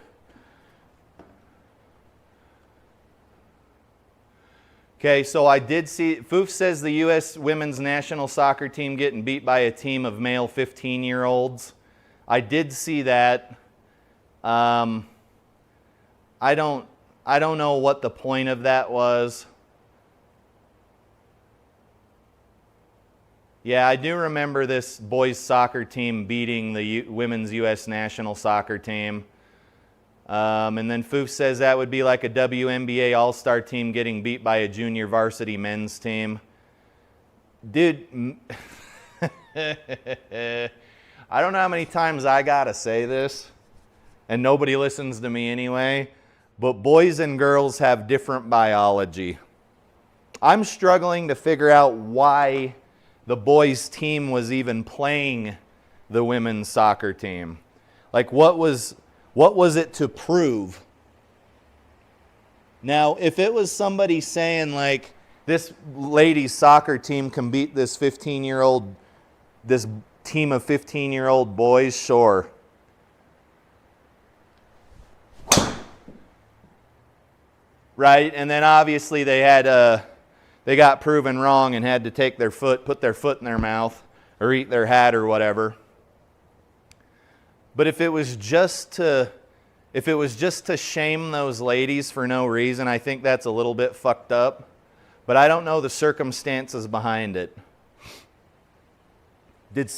Okay, so I did see, Foof says the U.S. women's national soccer team getting beat by a team of male 15-year-olds. I did see that. I don't know what the point of that was. Yeah, I do remember this boys soccer team beating the women's U.S. national soccer team. And then Foof says that would be like a WNBA All-Star team getting beat by a junior varsity men's team. Dude, I don't know how many times I gotta say this, and nobody listens to me anyway, but boys and girls have different biology. I'm struggling to figure out why the boys' team was even playing the women's soccer team. Like, what was it to prove? Now, if it was somebody saying, like, this ladies' soccer team can beat this team of 15-year-old boys, sure. Right? And then obviously they got proven wrong and had to take their foot, put their foot in their mouth, or eat their hat or whatever. But if it was just to shame those ladies for no reason, I think that's a little bit fucked up. But I don't know the circumstances behind it. Did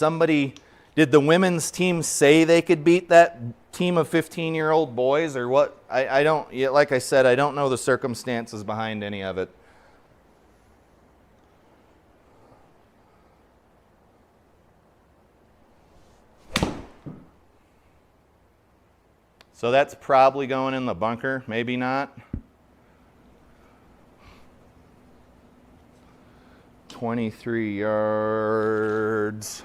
the women's team say they could beat that team of 15-year-old boys or what? I don't, like I said, I don't know the circumstances behind any of it. So that's probably going in the bunker, maybe not. 23 yards.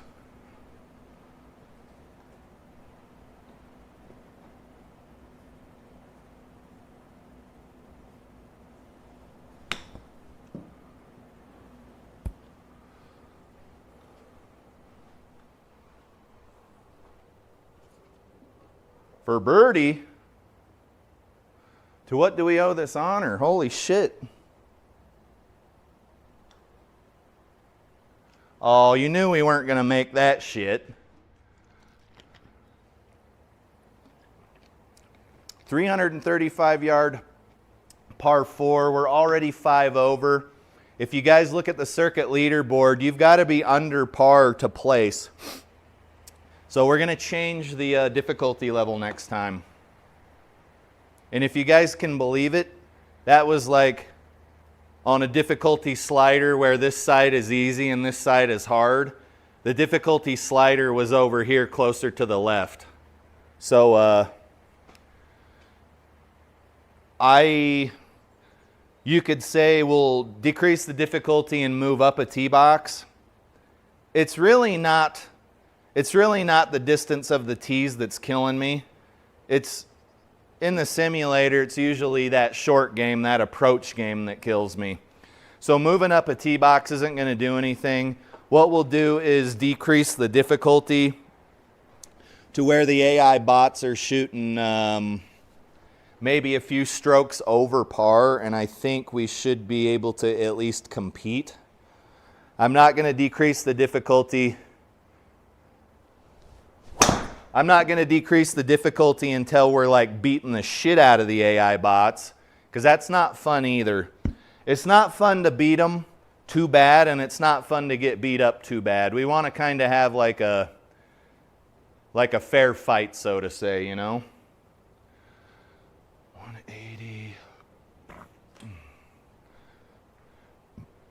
For birdie, to what do we owe this honor? Holy shit. Oh, you knew we weren't going to make that shit. 335-yard par 4. We're already 5 over. If you guys look at the circuit leaderboard, you've got to be under par to place. So we're going to change the difficulty level next time. And if you guys can believe it, that was like on a difficulty slider where this side is easy and this side is hard. The difficulty slider was over here closer to the left. So you could say we'll decrease the difficulty and move up a tee box. It's really not the distance of the tees that's killing me. It's in the simulator, it's usually that short game, that approach game that kills me. So moving up a tee box isn't going to do anything. what we'll do is decrease the difficulty to where the AI bots are shooting maybe a few strokes over par, and I think we should be able to at least compete. I'm not going to decrease the difficulty. I'm not going to decrease the difficulty until we're like beating the shit out of the AI bots, because that's not fun either. It's not fun to beat them too bad, and it's not fun to get beat up too bad. We want to kind of have like a fair fight, so to say, you know. 180.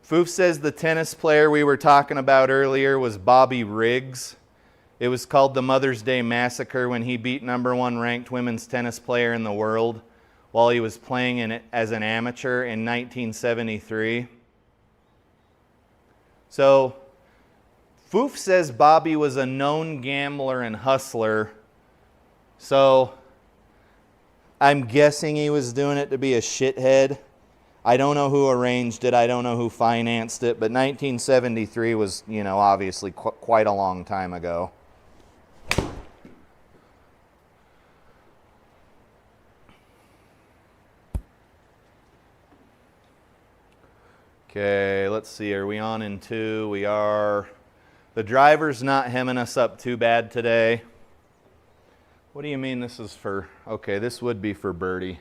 Foof says the tennis player we were talking about earlier was Bobby Riggs. It was called the Mother's Day Massacre when he beat #1 ranked women's tennis player in the world while he was playing as an amateur in 1973. So, Foof says Bobby was a known gambler and hustler. So, I'm guessing he was doing it to be a shithead. I don't know who arranged it. I don't know who financed it. But 1973 was, you know, obviously quite a long time ago. Okay, let's see. Are we on in 2? We are. The driver's not hemming us up too bad today. What do you mean this is for? Okay, this would be for birdie.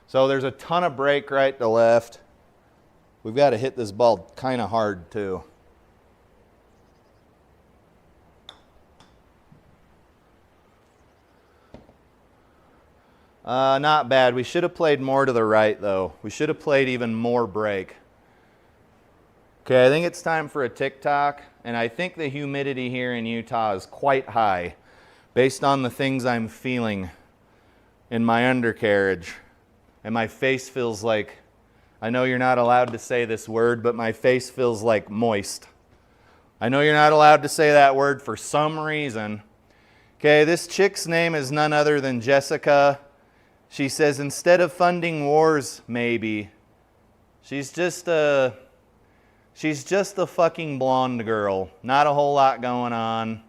So there's a ton of break right to left. We've got to hit this ball kind of hard too. Not bad. We should have played more to the right though. We should have played even more break. Okay, I think it's time for a TikTok, and I think the humidity here in Utah is quite high based on the things I'm feeling in my undercarriage. And my face feels like, I know you're not allowed to say this word, but my face feels like moist. I know you're not allowed to say that word for some reason. Okay, this chick's name is none other than Jessica. She says, instead of funding wars, maybe. She's just a fucking blonde girl. Not a whole lot going on.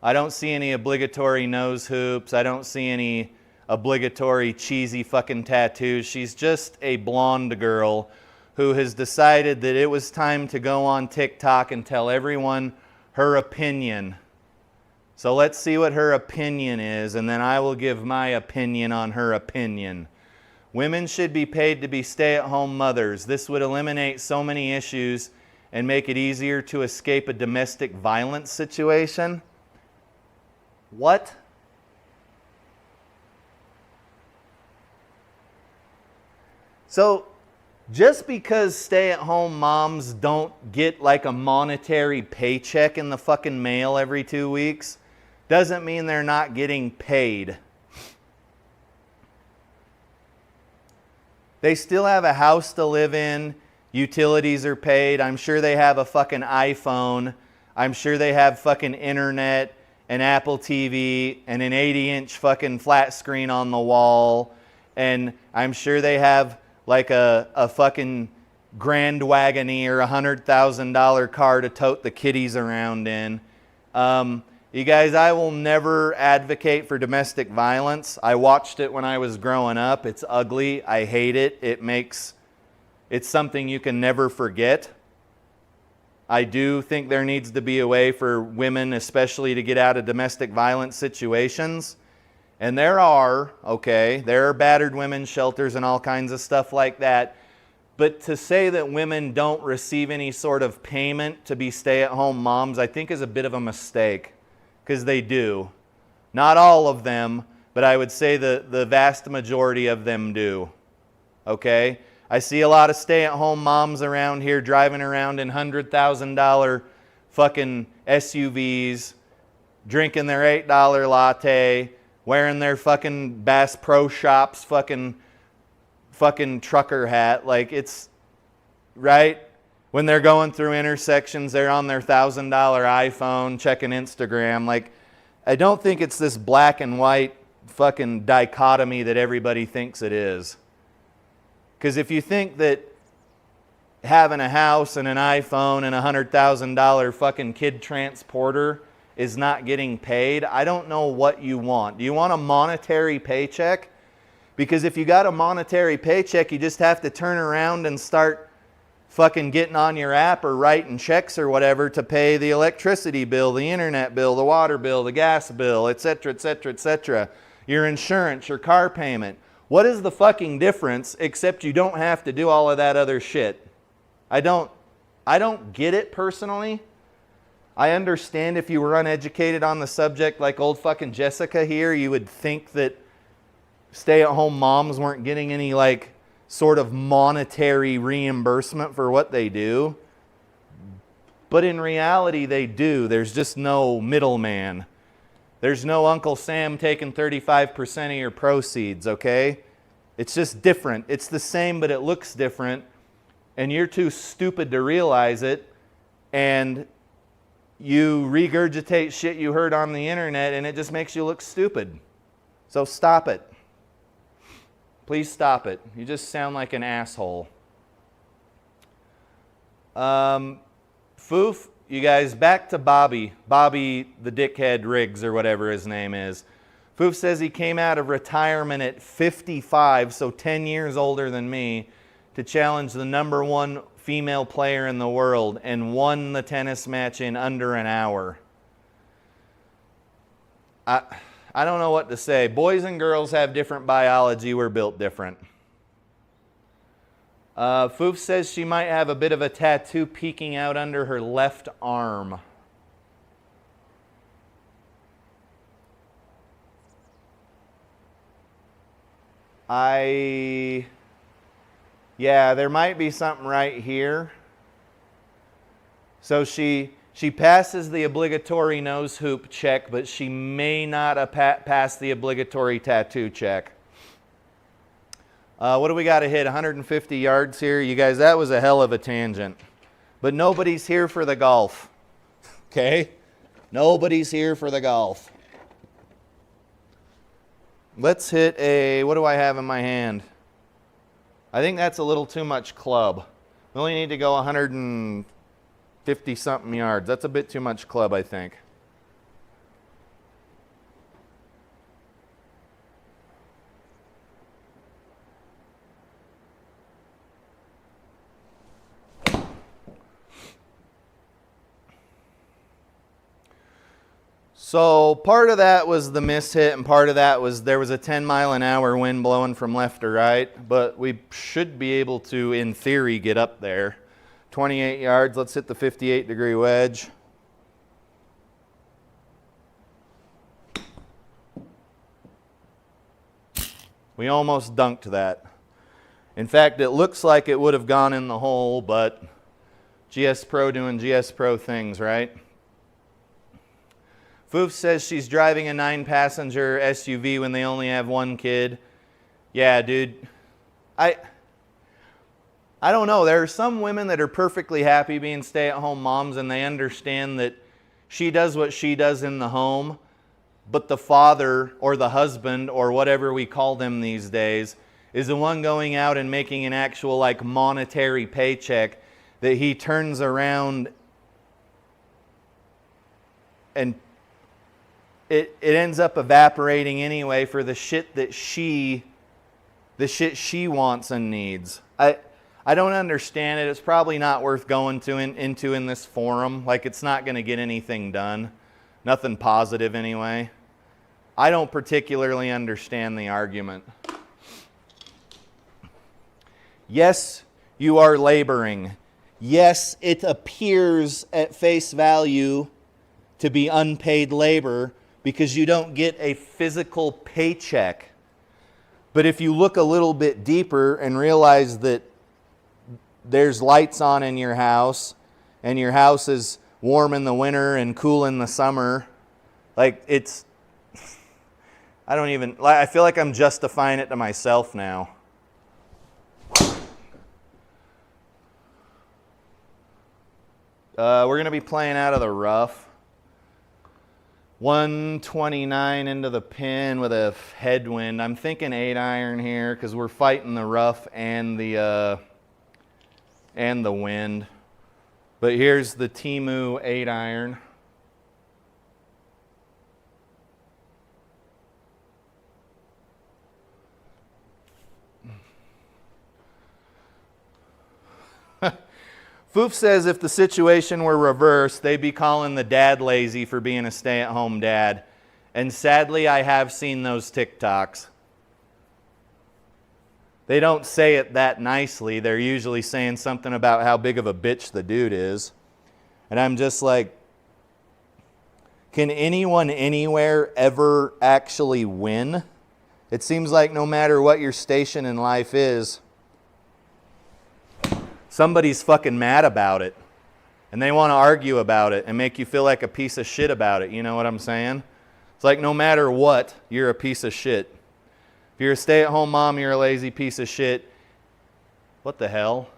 I don't see any obligatory nose hoops. I don't see any obligatory cheesy fucking tattoos. She's just a blonde girl who has decided that it was time to go on TikTok and tell everyone her opinion. So let's see what her opinion is, and then I will give my opinion on her opinion. Women should be paid to be stay-at-home mothers. This would eliminate so many issues and make it easier to escape a domestic violence situation. What? So, just because stay-at-home moms don't get like a monetary paycheck in the fucking mail every 2 weeks doesn't mean they're not getting paid. They still have a house to live in. Utilities are paid. I'm sure they have a fucking iPhone. I'm sure they have fucking internet, an Apple TV, and an 80-inch fucking flat screen on the wall. And I'm sure they have like a fucking Grand Wagoneer, $100,000 car to tote the kiddies around in. You guys, I will never advocate for domestic violence. I watched it when I was growing up. It's ugly. I hate it. It's something you can never forget. I do think there needs to be a way for women, especially, to get out of domestic violence situations. And there are battered women's shelters and all kinds of stuff like that. But to say that women don't receive any sort of payment to be stay-at-home moms, I think is a bit of a mistake. Because they do. Not all of them, but I would say the vast majority of them do. Okay? I see a lot of stay-at-home moms around here driving around in $100,000 fucking SUVs, drinking their $8 latte, wearing their fucking Bass Pro Shops fucking trucker hat. Like, it's, right? When they're going through intersections, they're on their $1,000 iPhone checking Instagram. Like, I don't think it's this black and white fucking dichotomy that everybody thinks it is. Because if you think that having a house and an iPhone and $100,000 fucking kid transporter is not getting paid. I don't know what you want. Do you want a monetary paycheck? Because if you got a monetary paycheck, you just have to turn around and start fucking getting on your app or writing checks or whatever to pay the electricity bill, the internet bill, the water bill, the gas bill, etc., etc., etc., your insurance, your car payment. What is the fucking difference except you don't have to do all of that other shit? I don't get it personally. I understand if you were uneducated on the subject like old fucking Jessica here, you would think that stay-at-home moms weren't getting any like sort of monetary reimbursement for what they do. But in reality, they do. There's just no middleman. There's no Uncle Sam taking 35% of your proceeds, okay? It's just different. It's the same, but it looks different. And you're too stupid to realize it. And you regurgitate shit you heard on the internet, and it just makes you look stupid. So stop it. Please stop it. You just sound like an asshole. Foof, you guys, back to Bobby. Bobby the dickhead Riggs or whatever his name is. Foof says he came out of retirement at 55, so 10 years older than me, to challenge the #1 female player in the world and won the tennis match in under an hour. I don't know what to say. Boys and girls have different biology. We're built different. Foof says she might have a bit of a tattoo peeking out under her left arm. Yeah, there might be something right here. So she passes the obligatory nose hoop check, but she may not have passed the obligatory tattoo check. What do we got to hit? 150 yards here? You guys, that was a hell of a tangent. But nobody's here for the golf. Okay? Nobody's here for the golf. Let's hit a, what do I have in my hand? I think that's a little too much club. We only need to go 150 something yards. That's a bit too much club, I think. So part of that was the miss hit, and part of that was there was a 10-mile-an-hour wind blowing from left to right, but we should be able to, in theory, get up there. 28 yards, let's hit the 58-degree wedge. We almost dunked that. In fact, it looks like it would have gone in the hole, but GS-Pro doing GS-Pro things, right? Foof says she's driving a 9-passenger SUV when they only have one kid. Yeah, dude. I don't know. There are some women that are perfectly happy being stay-at-home moms, and they understand that she does what she does in the home, but the father or the husband or whatever we call them these days is the one going out and making an actual like monetary paycheck that he turns around and it ends up evaporating anyway for the shit that she wants and needs. I don't understand it. It's probably not worth going into in this forum. Like, it's not going to get anything done. Nothing positive anyway. I don't particularly understand the argument. Yes, you are laboring. Yes, it appears at face value to be unpaid labor because you don't get a physical paycheck. But if you look a little bit deeper and realize that there's lights on in your house and your house is warm in the winter and cool in the summer, like it's, I feel like I'm justifying it to myself now. We're going to be playing out of the rough. 129 into the pin with a headwind. I'm thinking 8-iron here because we're fighting the rough and the and the wind. But here's the Temu 8-iron. Foof says if the situation were reversed, they'd be calling the dad lazy for being a stay-at-home dad. And sadly, I have seen those TikToks. They don't say it that nicely. They're usually saying something about how big of a bitch the dude is. And I'm just like, can anyone anywhere ever actually win? It seems like no matter what your station in life is, somebody's fucking mad about it. And they want to argue about it and make you feel like a piece of shit about it. You know what I'm saying? It's like no matter what, you're a piece of shit. If you're a stay-at-home mom, you're a lazy piece of shit. What the hell?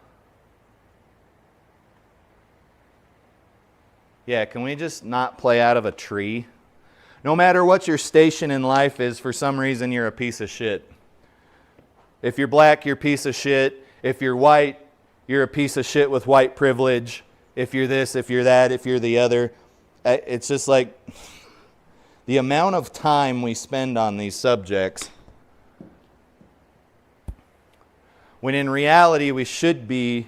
Yeah, can we just not play out of a tree? No matter what your station in life is, for some reason you're a piece of shit. If you're black, you're a piece of shit. If you're white, you're a piece of shit with white privilege. If you're this, if you're that, if you're the other. It's just like the amount of time we spend on these subjects, when in reality we should be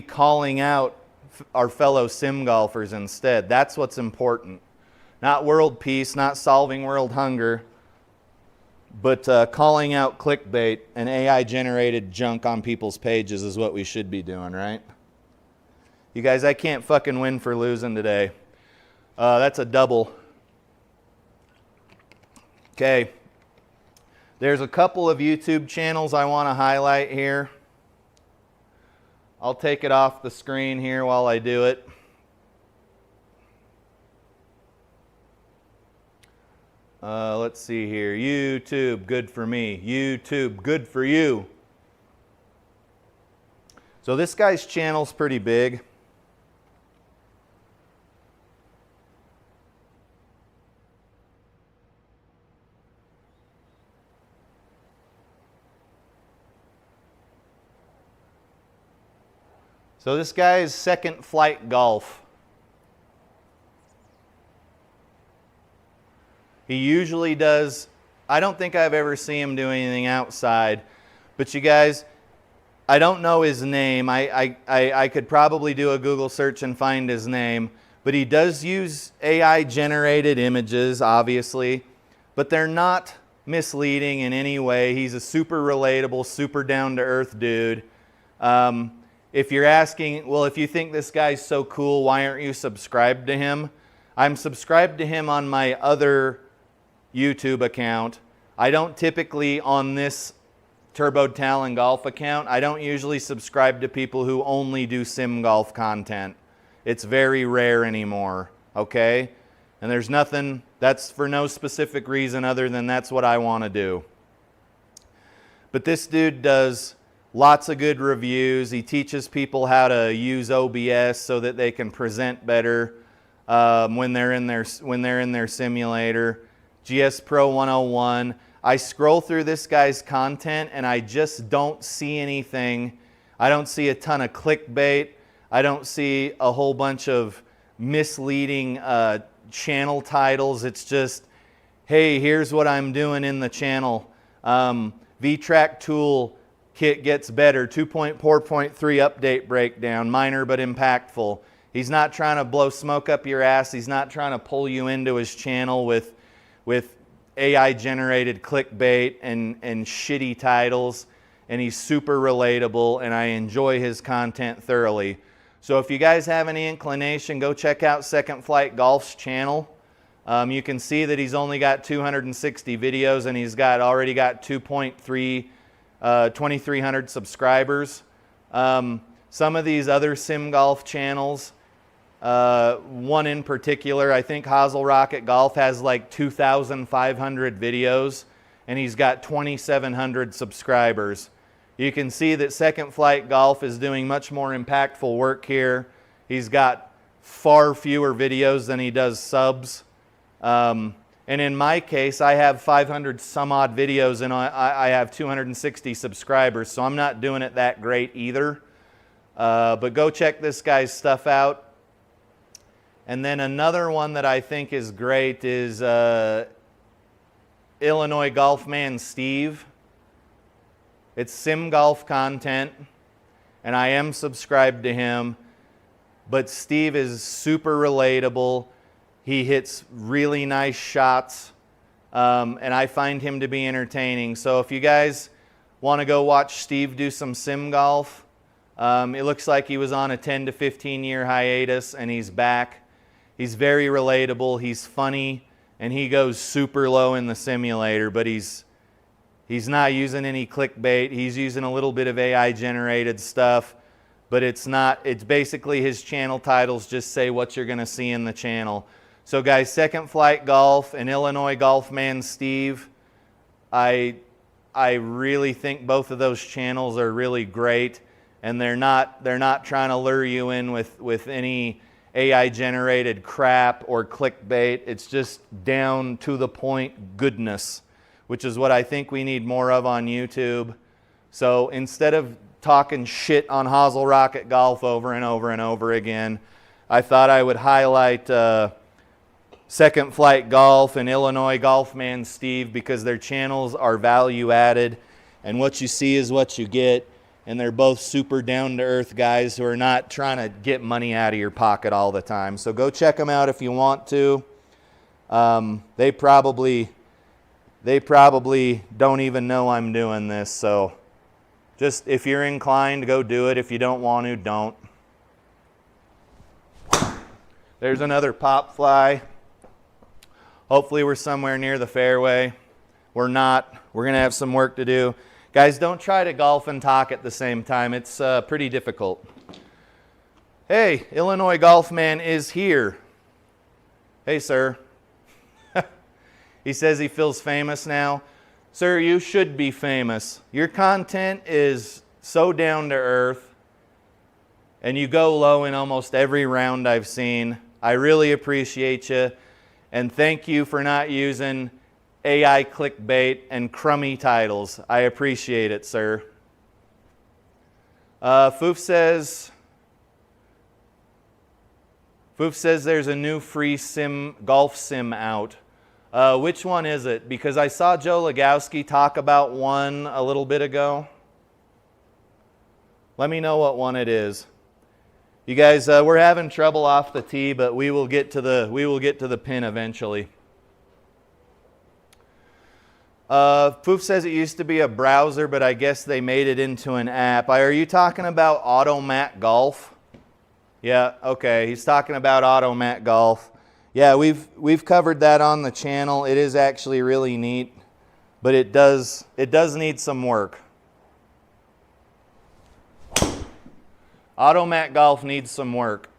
calling out our fellow sim golfers instead. That's what's important. Not world peace, not solving world hunger, but calling out clickbait and AI-generated junk on people's pages is what we should be doing, right? You guys, I can't fucking win for losing today. That's a double. Okay. There's a couple of YouTube channels I want to highlight here. I'll take it off the screen here while I do it. Let's see here. YouTube, good for me. YouTube, good for you. So this guy's channel's pretty big. So this guy is Second Flight Golf. He usually does, I don't think I've ever seen him do anything outside, but you guys, I don't know his name. I could probably do a Google search and find his name, but he does use AI generated images, obviously, but they're not misleading in any way. He's a super relatable, super down to earth dude. If you're asking, well, if you think this guy's so cool, why aren't you subscribed to him? I'm subscribed to him on my other YouTube account. I don't typically, on this Turbo Talon Golf account, I don't usually subscribe to people who only do sim golf content. It's very rare anymore, okay? And there's nothing, that's for no specific reason other than that's what I want to do. But this dude does lots of good reviews. He teaches people how to use OBS so that they can present better when they're in their simulator. GS Pro 101. I scroll through this guy's content and I just don't see anything. I don't see a ton of clickbait. I don't see a whole bunch of misleading channel titles. It's just, hey, here's what I'm doing in the channel. V-Track tool kit gets better. 2.4.3 update breakdown. Minor but impactful. He's not trying to blow smoke up your ass. He's not trying to pull you into his channel with AI-generated clickbait and shitty titles. And he's super relatable, and I enjoy his content thoroughly. So if you guys have any inclination, go check out Second Flight Golf's channel. You can see that he's only got 260 videos, and he's already got 2,300 subscribers. Some of these other sim golf channels, one in particular, I think Hazel Rocket Golf has like 2,500 videos, and he's got 2,700 subscribers. You can see that Second Flight Golf is doing much more impactful work here. He's got far fewer videos than he does subs. And in my case, I have 500 some odd videos and I have 260 subscribers, so I'm not doing it that great either. But go check this guy's stuff out. And then another one that I think is great is Illinois Golf Man Steve. It's sim golf content, and I am subscribed to him. But Steve is super relatable. He hits really nice shots, and I find him to be entertaining. So if you guys want to go watch Steve do some sim golf, it looks like he was on a 10 to 15 year hiatus, and he's back. He's very relatable, he's funny, and he goes super low in the simulator, but he's not using any clickbait. He's using a little bit of AI generated stuff, but it's basically his channel titles just say what you're gonna see in the channel. So guys, Second Flight Golf and Illinois Golf Man Steve, I really think both of those channels are really great, and they're not trying to lure you in with any AI generated crap or clickbait. It's just down to the point goodness, which is what I think we need more of on YouTube. So instead of talking shit on Hosel Rocket Golf over and over and over again, I thought I would highlight Second Flight Golf and Illinois Golf Man Steve, because their channels are value added, and what you see is what you get. And they're both super down-to-earth guys who are not trying to get money out of your pocket all the time. So go check them out if you want to. They probably don't even know I'm doing this. So just if you're inclined, go do it. If you don't want to, don't. There's another pop fly. Hopefully we're somewhere near the fairway. We're not. We're going to have some work to do. Guys, don't try to golf and talk at the same time. It's pretty difficult. Hey, Illinois Golf Man is here. Hey, sir. He says he feels famous now. Sir, you should be famous. Your content is so down to earth, and you go low in almost every round I've seen. I really appreciate you, and thank you for not using AI clickbait and crummy titles. I appreciate it, sir. Foof says there's a new free golf sim out. Which one is it? Because I saw Joe Legowski talk about one a little bit ago. Let me know what one it is. You guys, we're having trouble off the tee, but we will get to the pin eventually. Foof says it used to be a browser, but I guess they made it into an app. Are you talking about Automat Golf? Yeah, okay. He's talking about Automat Golf. Yeah, we've covered that on the channel. It is actually really neat, but it does need some work. Automat Golf needs some work.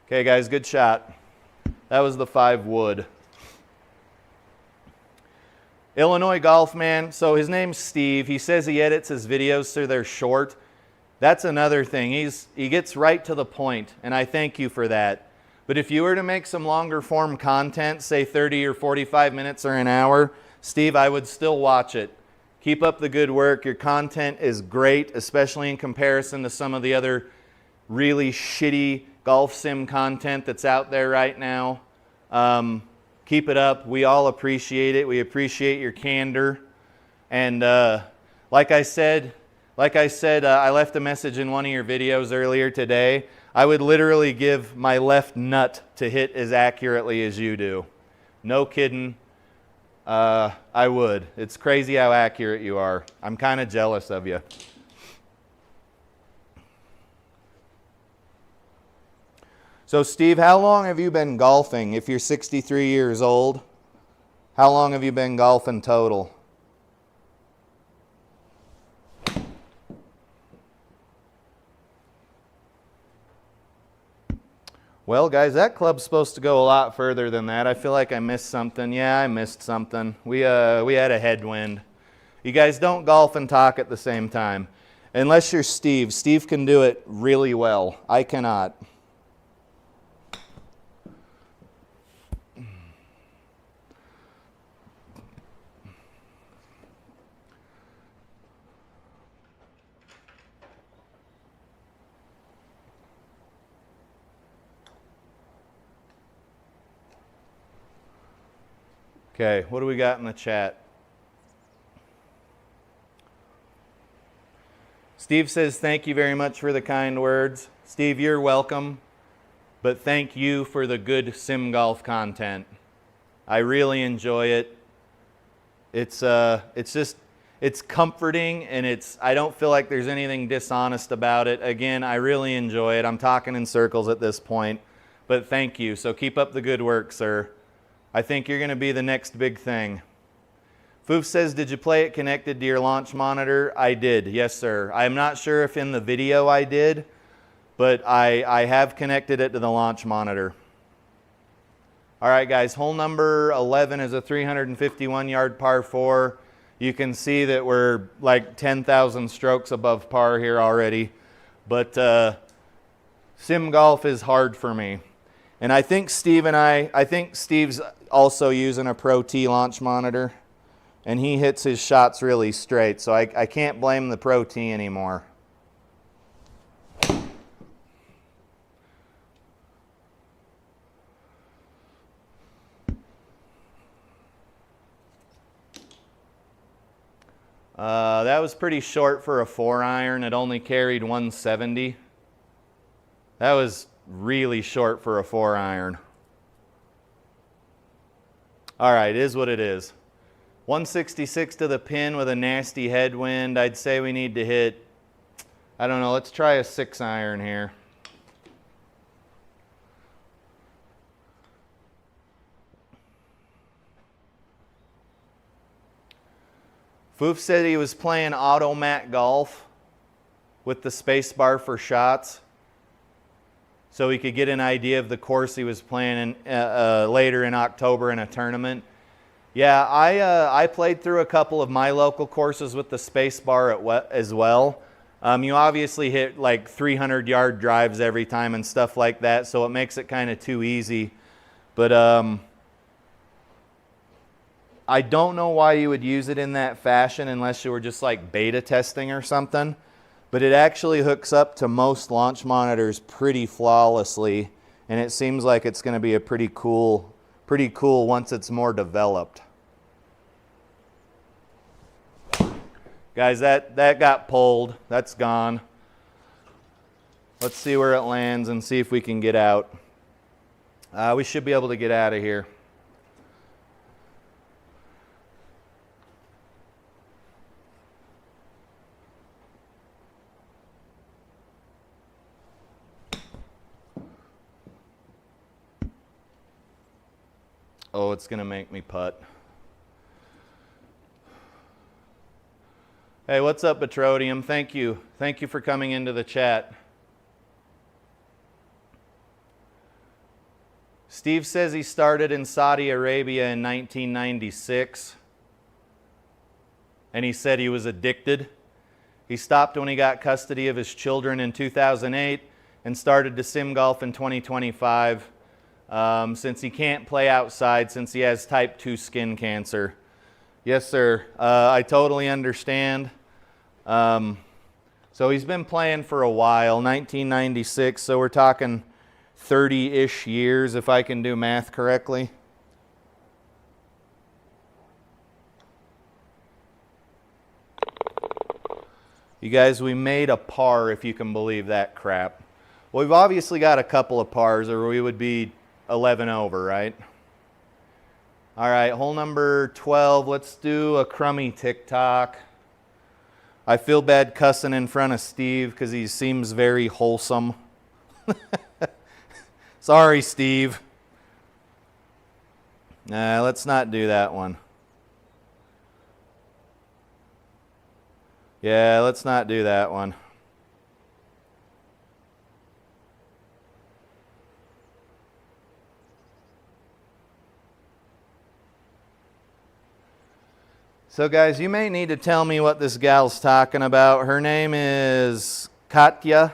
Okay, guys, good shot. That was the 5 wood. Illinois Golf Man, so his name's Steve. He says he edits his videos so they're short. That's another thing. He gets right to the point, and I thank you for that. But if you were to make some longer form content, say 30 or 45 minutes or an hour, Steve, I would still watch it. Keep up the good work. Your content is great, especially in comparison to some of the other really shitty golf sim content that's out there right now. Keep it up. We all appreciate it. We appreciate your candor. And like I said, I left a message in one of your videos earlier today. I would literally give my left nut to hit as accurately as you do. No kidding. I would. It's crazy how accurate you are. I'm kind of jealous of you. So Steve, how long have you been golfing? If you're 63 years old, how long have you been golfing total? Well, guys, that club's supposed to go a lot further than that. I feel like I missed something. Yeah, I missed something. We had a headwind. You guys don't golf and talk at the same time. Unless you're Steve. Steve can do it really well. I cannot. Okay, what do we got in the chat? Steve says, thank you very much for the kind words. Steve, you're welcome, but thank you for the good sim golf content. I really enjoy it. It's comforting, and I don't feel like there's anything dishonest about it. Again, I really enjoy it. I'm talking in circles at this point, but thank you. So keep up the good work, sir. I think you're going to be the next big thing. Foof says, did you play it connected to your launch monitor? I did, yes sir. I'm not sure if in the video I did, but I have connected it to the launch monitor. All right guys, hole number 11 is a 351 yard par 4. You can see that we're like 10,000 strokes above par here already, but sim golf is hard for me. And I think Steve's also using a ProTee launch monitor, and he hits his shots really straight, so I can't blame the ProTee anymore. That was pretty short for a 4-iron. It only carried 170. That was really short for a 4-iron. All right, it is what it is. 166 to the pin with a nasty headwind. I'd say we need to hit, I don't know, let's try a 6-iron here. Foof said he was playing automat golf with the space bar for shots, so he could get an idea of the course he was playing later in October in a tournament. Yeah, I played through a couple of my local courses with the space bar as well. You obviously hit like 300-yard drives every time and stuff like that, so it makes it kind of too easy. But I don't know why you would use it in that fashion unless you were just like beta testing or something. But it actually hooks up to most launch monitors pretty flawlessly, and it seems like it's going to be a pretty cool once it's more developed. Guys, that got pulled. That's gone. Let's see where it lands and see if we can get out. We should be able to get out of here. Oh, it's going to make me putt. Hey, what's up, Petroleum? Thank you. Thank you for coming into the chat. Steve says he started in Saudi Arabia in 1996, and he said he was addicted. He stopped when he got custody of his children in 2008 and started to sim golf in 2025. Since he can't play outside since he has type 2 skin cancer. Yes, sir. I totally understand. So he's been playing for a while, 1996, so we're talking 30-ish years if I can do math correctly. You guys, we made a par, if you can believe that crap. Well, we've obviously got a couple of pars or we would be 11 over, right? All right, hole number 12. Let's do a crummy TikTok. I feel bad cussing in front of Steve because he seems very wholesome. Sorry, Steve. Nah, let's not do that one. Yeah, let's not do that one. So guys, you may need to tell me what this gal's talking about. Her name is Katya.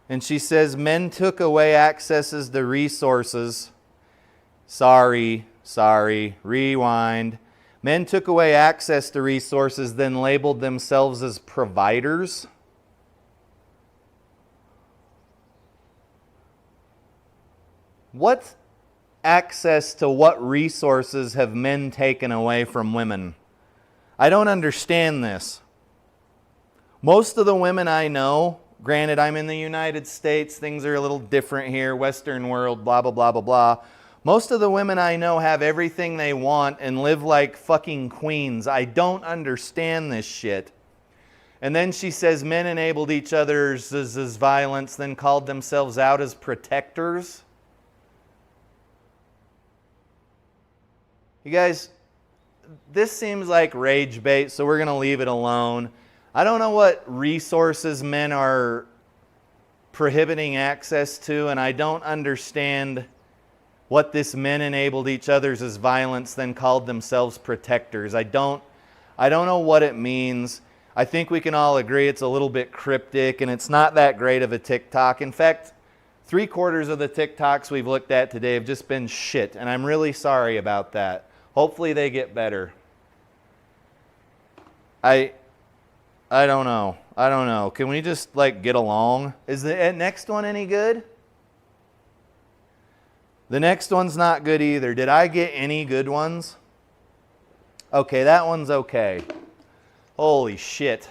And she says, men took away accesses to resources. Sorry, rewind. Men took away access to resources, then labeled themselves as providers. What access to what resources have men taken away from women? I don't understand this. Most of the women I know, granted I'm in the United States, things are a little different here, Western world, blah, blah, blah, blah, blah. Most of the women I know have everything they want and live like fucking queens. I don't understand this shit. And then she says men enabled each other's violence, then called themselves out as protectors. You guys, this seems like rage bait, so we're going to leave it alone. I don't know what resources men are prohibiting access to, and I don't understand what this men enabled each other's as violence, then called themselves protectors. I don't know what it means. I think we can all agree it's a little bit cryptic, and it's not that great of a TikTok. In fact, 3/4 of the TikToks we've looked at today have just been shit, and I'm really sorry about that. Hopefully they get better. I don't know. I don't know. Can we just like get along? Is the next one any good? The next one's not good either. Did I get any good ones? Okay, that one's okay. Holy shit.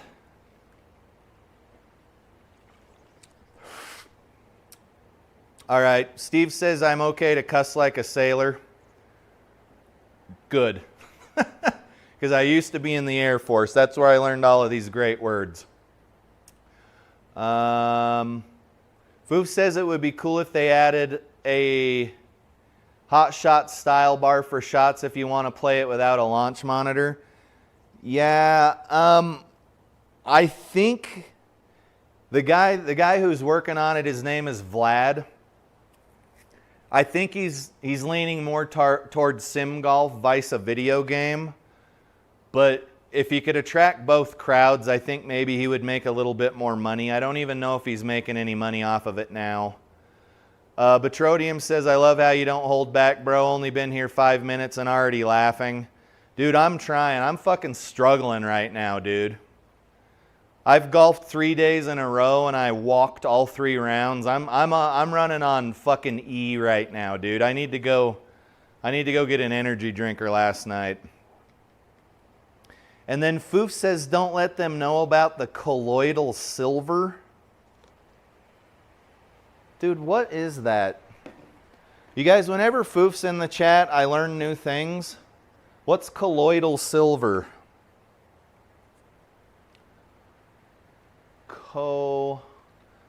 All right, Steve says I'm okay to cuss like a sailor. Good. Because I used to be in the Air Force. That's where I learned all of these great words. Foof says it would be cool if they added a hot shot style bar for shots if you want to play it without a launch monitor. Yeah, I think the guy who's working on it, his name is Vlad. I think he's leaning more towards sim golf, vice a video game. But if he could attract both crowds, I think maybe he would make a little bit more money. I don't even know if he's making any money off of it now. Petroleum says, I love how you don't hold back, bro. Only been here 5 minutes and already laughing. Dude, I'm trying. I'm fucking struggling right now, dude. I've golfed 3 days in a row and I walked all 3 rounds. I'm running on fucking E right now, dude. I need to go get an energy drinker last night. And then Foof says, don't let them know about the colloidal silver. Dude, what is that? You guys, whenever Foof's in the chat, I learn new things. What's colloidal silver?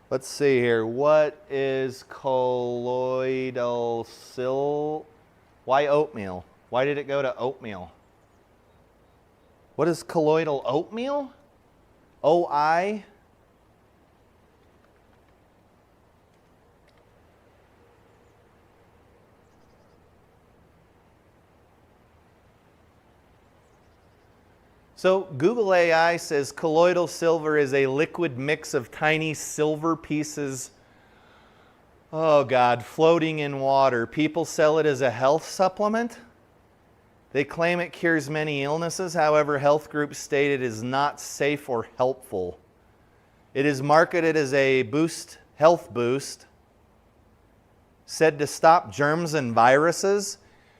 Let's see here. What is colloidal silver? Why oatmeal? Why did it go to oatmeal? What is colloidal oatmeal? OI? So Google AI says colloidal silver is a liquid mix of tiny silver pieces, oh God, floating in water. People sell it as a health supplement. They claim it cures many illnesses. However, health groups state it is not safe or helpful. It is marketed as a health boost, said to stop germs and viruses,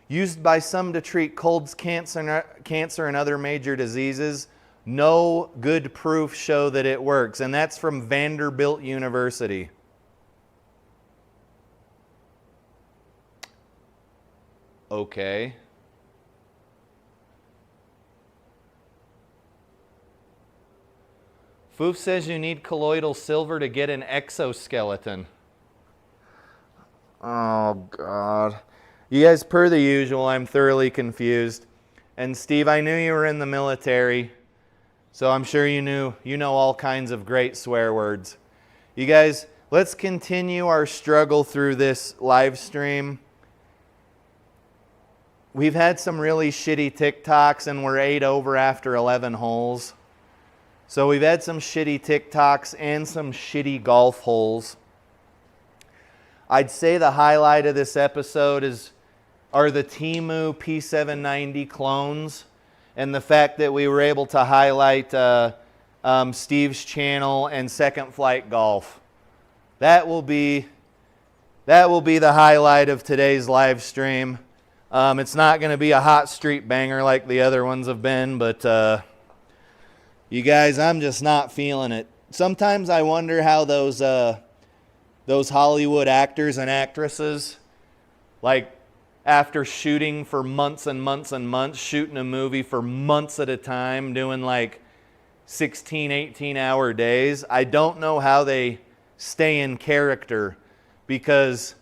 used by some to treat colds, cancer, and other major diseases. No good proof show that it works. And that's from Vanderbilt University. Okay. Foof says you need colloidal silver to get an exoskeleton. Oh, God. You guys, per the usual, I'm thoroughly confused. And Steve, I knew you were in the military, so I'm sure you know all kinds of great swear words. You guys, let's continue our struggle through this live stream. We've had some really shitty TikToks, and we're 8 over after 11 holes. So we've had some shitty TikToks and some shitty golf holes. I'd say the highlight of this episode are the Temu P790 clones, and the fact that we were able to highlight Steve's channel and Second Flight Golf. That will be that will be the highlight of today's live stream. It's not going to be a hot street banger like the other ones have been, but you guys, I'm just not feeling it. Sometimes I wonder how those Hollywood actors and actresses, like after shooting for months and months and months, shooting a movie for months at a time, doing like 16, 18-hour days, I don't know how they stay in character, because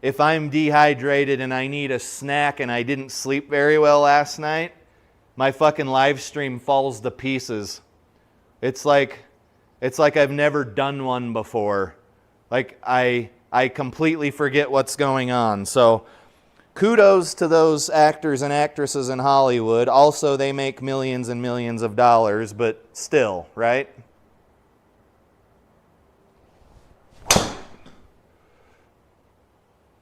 if I'm dehydrated and I need a snack and I didn't sleep very well last night, my fucking live stream falls to pieces. It's like I've never done one before. Like I completely forget what's going on. So kudos to those actors and actresses in Hollywood. Also, they make millions and millions of dollars, but still, right?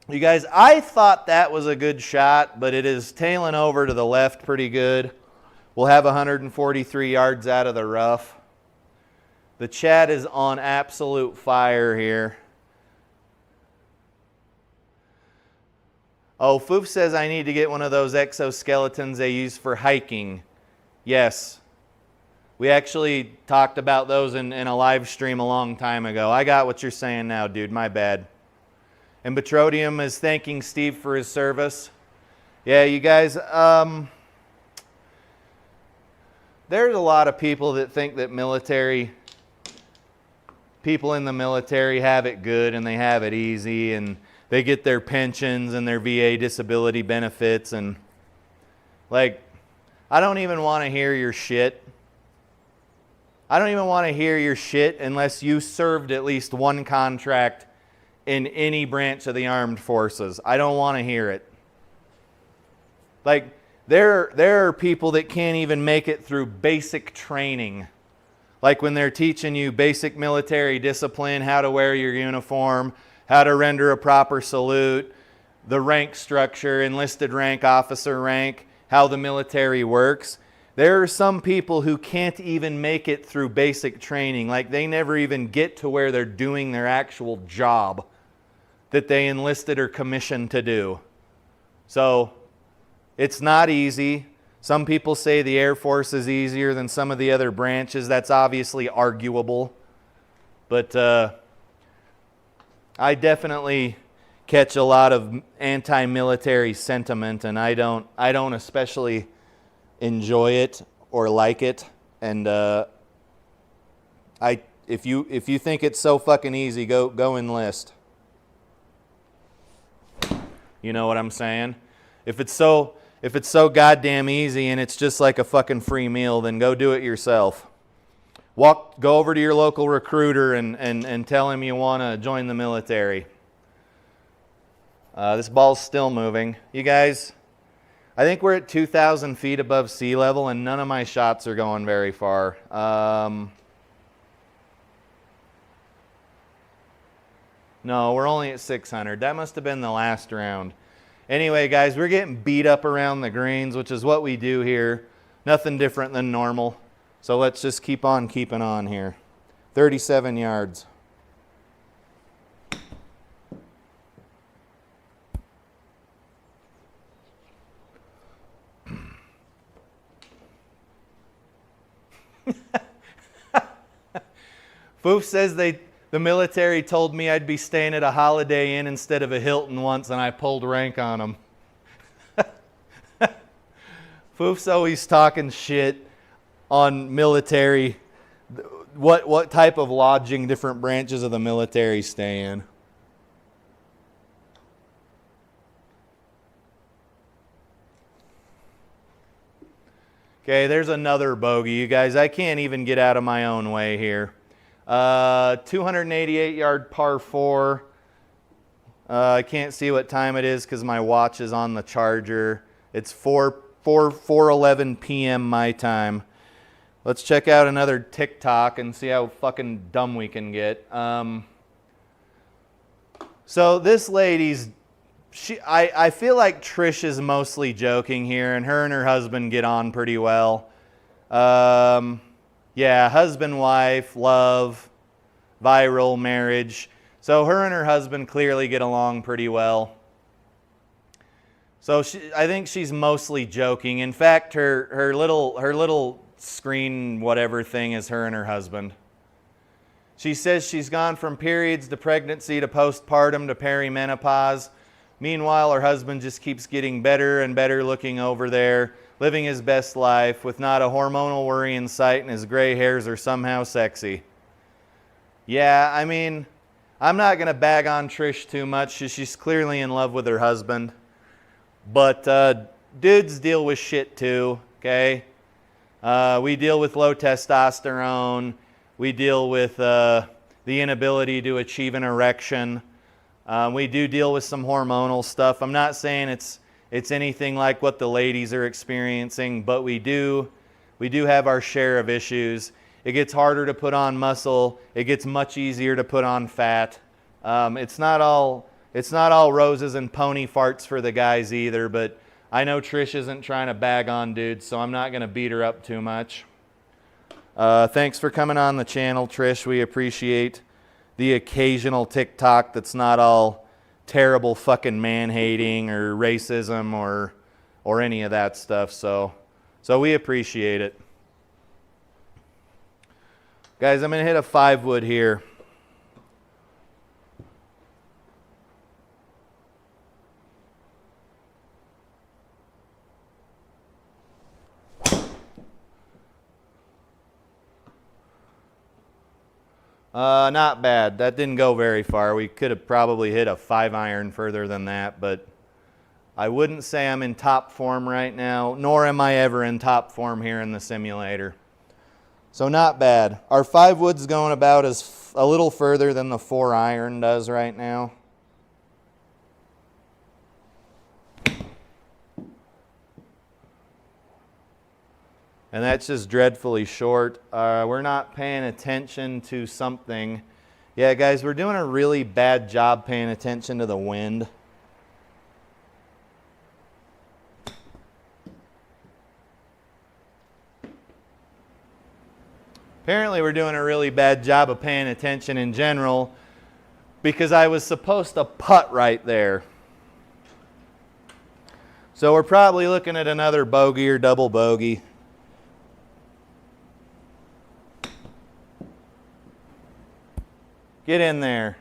You guys, I thought that was a good shot, but it is tailing over to the left pretty good. We'll have 143 yards out of the rough. The chat is on absolute fire here. Oh, Foof says I need to get one of those exoskeletons they use for hiking. Yes. We actually talked about those in a live stream a long time ago. I got what you're saying now, dude. My bad. And Petroleum is thanking Steve for his service. Yeah, you guys, there's a lot of people that think that people in the military have it good and they have it easy and they get their pensions and their VA disability benefits, and like, I don't even want to hear your shit. I don't even want to hear your shit unless you served at least one contract in any branch of the armed forces. I don't want to hear it. Like, there are people that can't even make it through basic training. Like when they're teaching you basic military discipline, how to wear your uniform, how to render a proper salute, the rank structure, enlisted rank, officer rank, how the military works. There are some people who can't even make it through basic training. Like they never even get to where they're doing their actual job that they enlisted or commissioned to do. So it's not easy. Some people say the Air Force is easier than some of the other branches. That's obviously arguable. But I definitely catch a lot of anti-military sentiment, and I don't especially enjoy it or like it. And if you think it's so fucking easy, go enlist. You know what I'm saying? If it's so goddamn easy and it's just like a fucking free meal, then go do it yourself. Go over to your local recruiter and tell him you want to join the military. This ball's still moving. You guys, I think we're at 2,000 feet above sea level and none of my shots are going very far. No, we're only at 600. That must have been the last round. Anyway, guys, we're getting beat up around the greens, which is what we do here. Nothing different than normal. So let's just keep on keeping on here. 37 yards. Foof says the military told me I'd be staying at a Holiday Inn instead of a Hilton once, and I pulled rank on them. Foof's always talking shit on military, what type of lodging different branches of the military stay in. Okay, there's another bogey, you guys. I can't even get out of my own way here. 288 yard par 4. I can't see what time it is because my watch is on the charger. It's 4:11 p.m. my time. Let's check out another TikTok and see how fucking dumb we can get. So this lady's, I feel like Trish is mostly joking here, and her husband get on pretty well. Yeah, husband, wife, love, viral marriage. So her and her husband clearly get along pretty well. So I think she's mostly joking. In fact, her little screen whatever thing is her and her husband. She says she's gone from periods to pregnancy to postpartum to perimenopause. Meanwhile, her husband just keeps getting better and better looking over there, living his best life with not a hormonal worry in sight, and his gray hairs are somehow sexy. Yeah, I mean, I'm not going to bag on Trish too much. She's clearly in love with her husband. But dudes deal with shit too, okay? We deal with low testosterone. We deal with the inability to achieve an erection. We do deal with some hormonal stuff. I'm not saying it's anything like what the ladies are experiencing, but we do have our share of issues. It gets harder to put on muscle. It gets much easier to put on fat. It's not all roses and pony farts for the guys either, but I know Trish isn't trying to bag on dudes, so I'm not going to beat her up too much. Thanks for coming on the channel, Trish. We appreciate the occasional TikTok that's not all terrible fucking man-hating or racism or any of that stuff. So we appreciate it. Guys, I'm going to hit a 5 wood here. Not bad. That didn't go very far. We could have probably hit a 5 iron further than that, but I wouldn't say I'm in top form right now, nor am I ever in top form here in the simulator. So not bad. Our 5 wood's going about a little further than the 4 iron does right now. And that's just dreadfully short. We're not paying attention to something. Yeah, guys, we're doing a really bad job paying attention to the wind. Apparently, we're doing a really bad job of paying attention in general because I was supposed to putt right there. So we're probably looking at another bogey or double bogey. Get in there.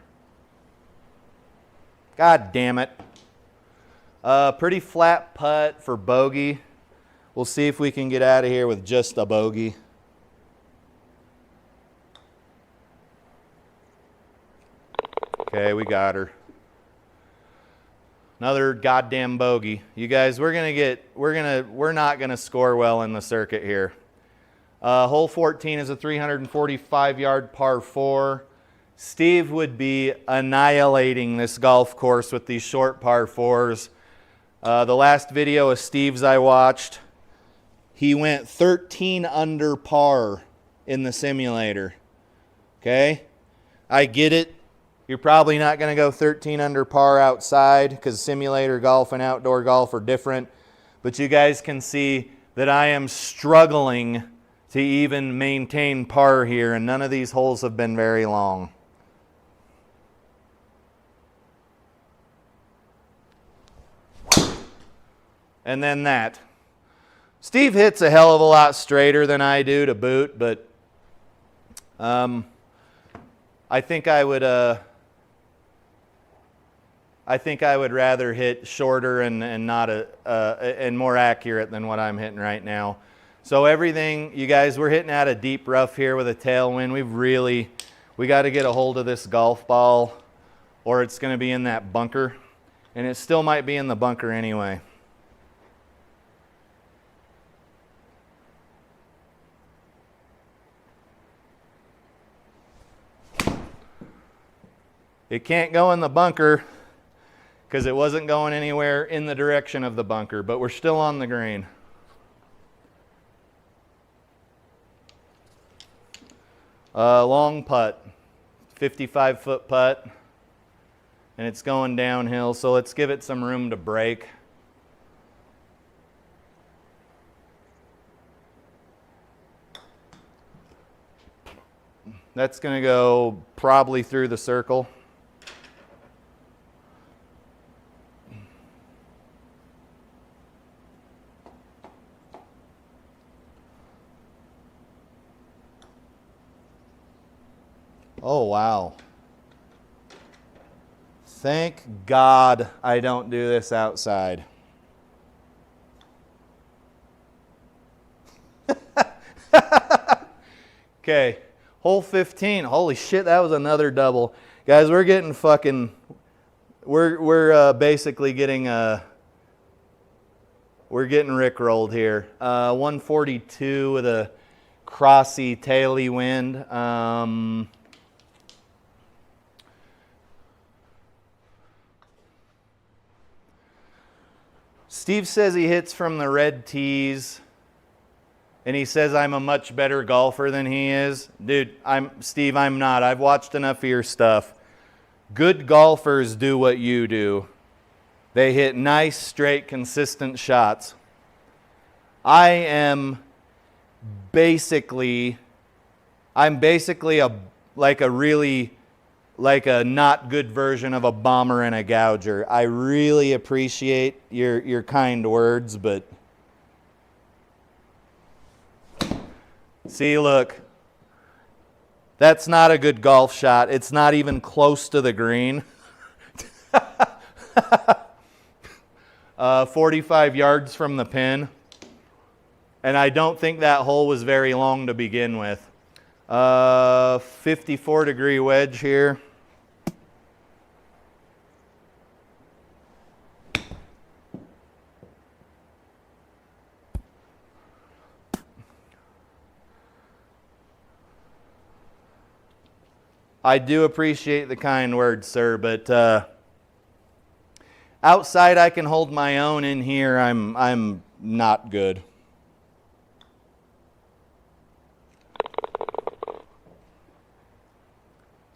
God damn it. Pretty flat putt for bogey. We'll see if we can get out of here with just a bogey. Okay, we got her. Another goddamn bogey. You guys, we're not gonna score well in the circuit here. Hole 14 is a 345-yard par 4. Steve would be annihilating this golf course with these short par 4s. The last video of Steve's I watched, he went 13 under par in the simulator. Okay? I get it. You're probably not going to go 13 under par outside because simulator golf and outdoor golf are different. But you guys can see that I am struggling to even maintain par here, and none of these holes have been very long. And then that. Steve hits a hell of a lot straighter than I do to boot, but I think I would rather hit shorter and not and more accurate than what I'm hitting right now. So everything, you guys, we're hitting out a deep rough here with a tailwind. We got to get a hold of this golf ball, or it's going to be in that bunker, and it still might be in the bunker anyway. It can't go in the bunker because it wasn't going anywhere in the direction of the bunker, but we're still on the green. Long putt, 55-foot putt, and it's going downhill, so let's give it some room to break. That's going to go probably through the circle. Oh, wow. Thank God I don't do this outside. Okay, hole 15. Holy shit, that was another double. Guys, we're getting fucking, we're basically getting, we're getting rickrolled here. 142 with a crossy, taily wind. Steve says he hits from the red tees. And he says I'm a much better golfer than he is. Dude, Steve, I'm not. I've watched enough of your stuff. Good golfers do what you do. They hit nice, straight, consistent shots. I'm basically like a not good version of a bomber and a gouger. I really appreciate your kind words, but see, look, that's not a good golf shot. It's not even close to the green. 45 yards from the pin. And I don't think that hole was very long to begin with. 54-degree wedge here. I do appreciate the kind words, sir, but outside I can hold my own. In here, I'm not good.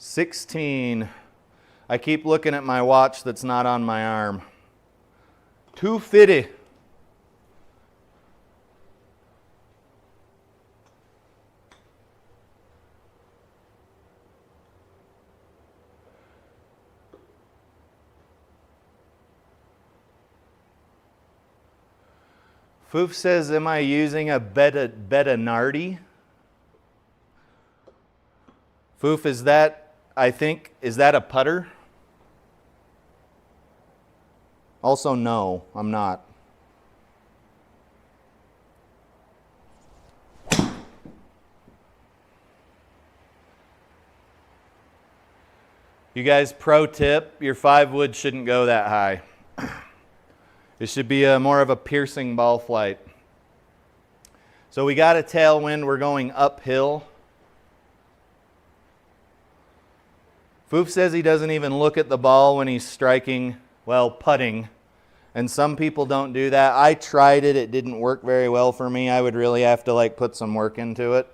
$16. I keep looking at my watch that's not on my arm. $250. Foof says, am I using a Bettinardi? Foof, is that, I think, is that a putter? Also, no, I'm not. You guys, pro tip, your 5-wood shouldn't go that high. It should be more of a piercing ball flight. So we got a tailwind. We're going uphill. Foof says he doesn't even look at the ball when he's striking, well, putting. And some people don't do that. I tried it. It didn't work very well for me. I would really have to put some work into it.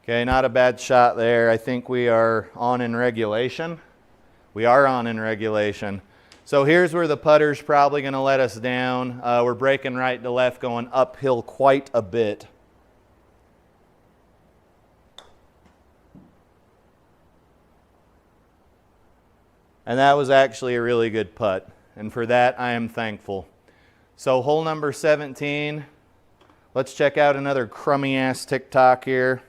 Okay, not a bad shot there. I think we are on in regulation. We are on in regulation. So here's where the putter's probably going to let us down. We're breaking right to left, going uphill quite a bit. And that was actually a really good putt. And for that, I am thankful. So hole number 17. Let's check out another crummy ass TikTok here.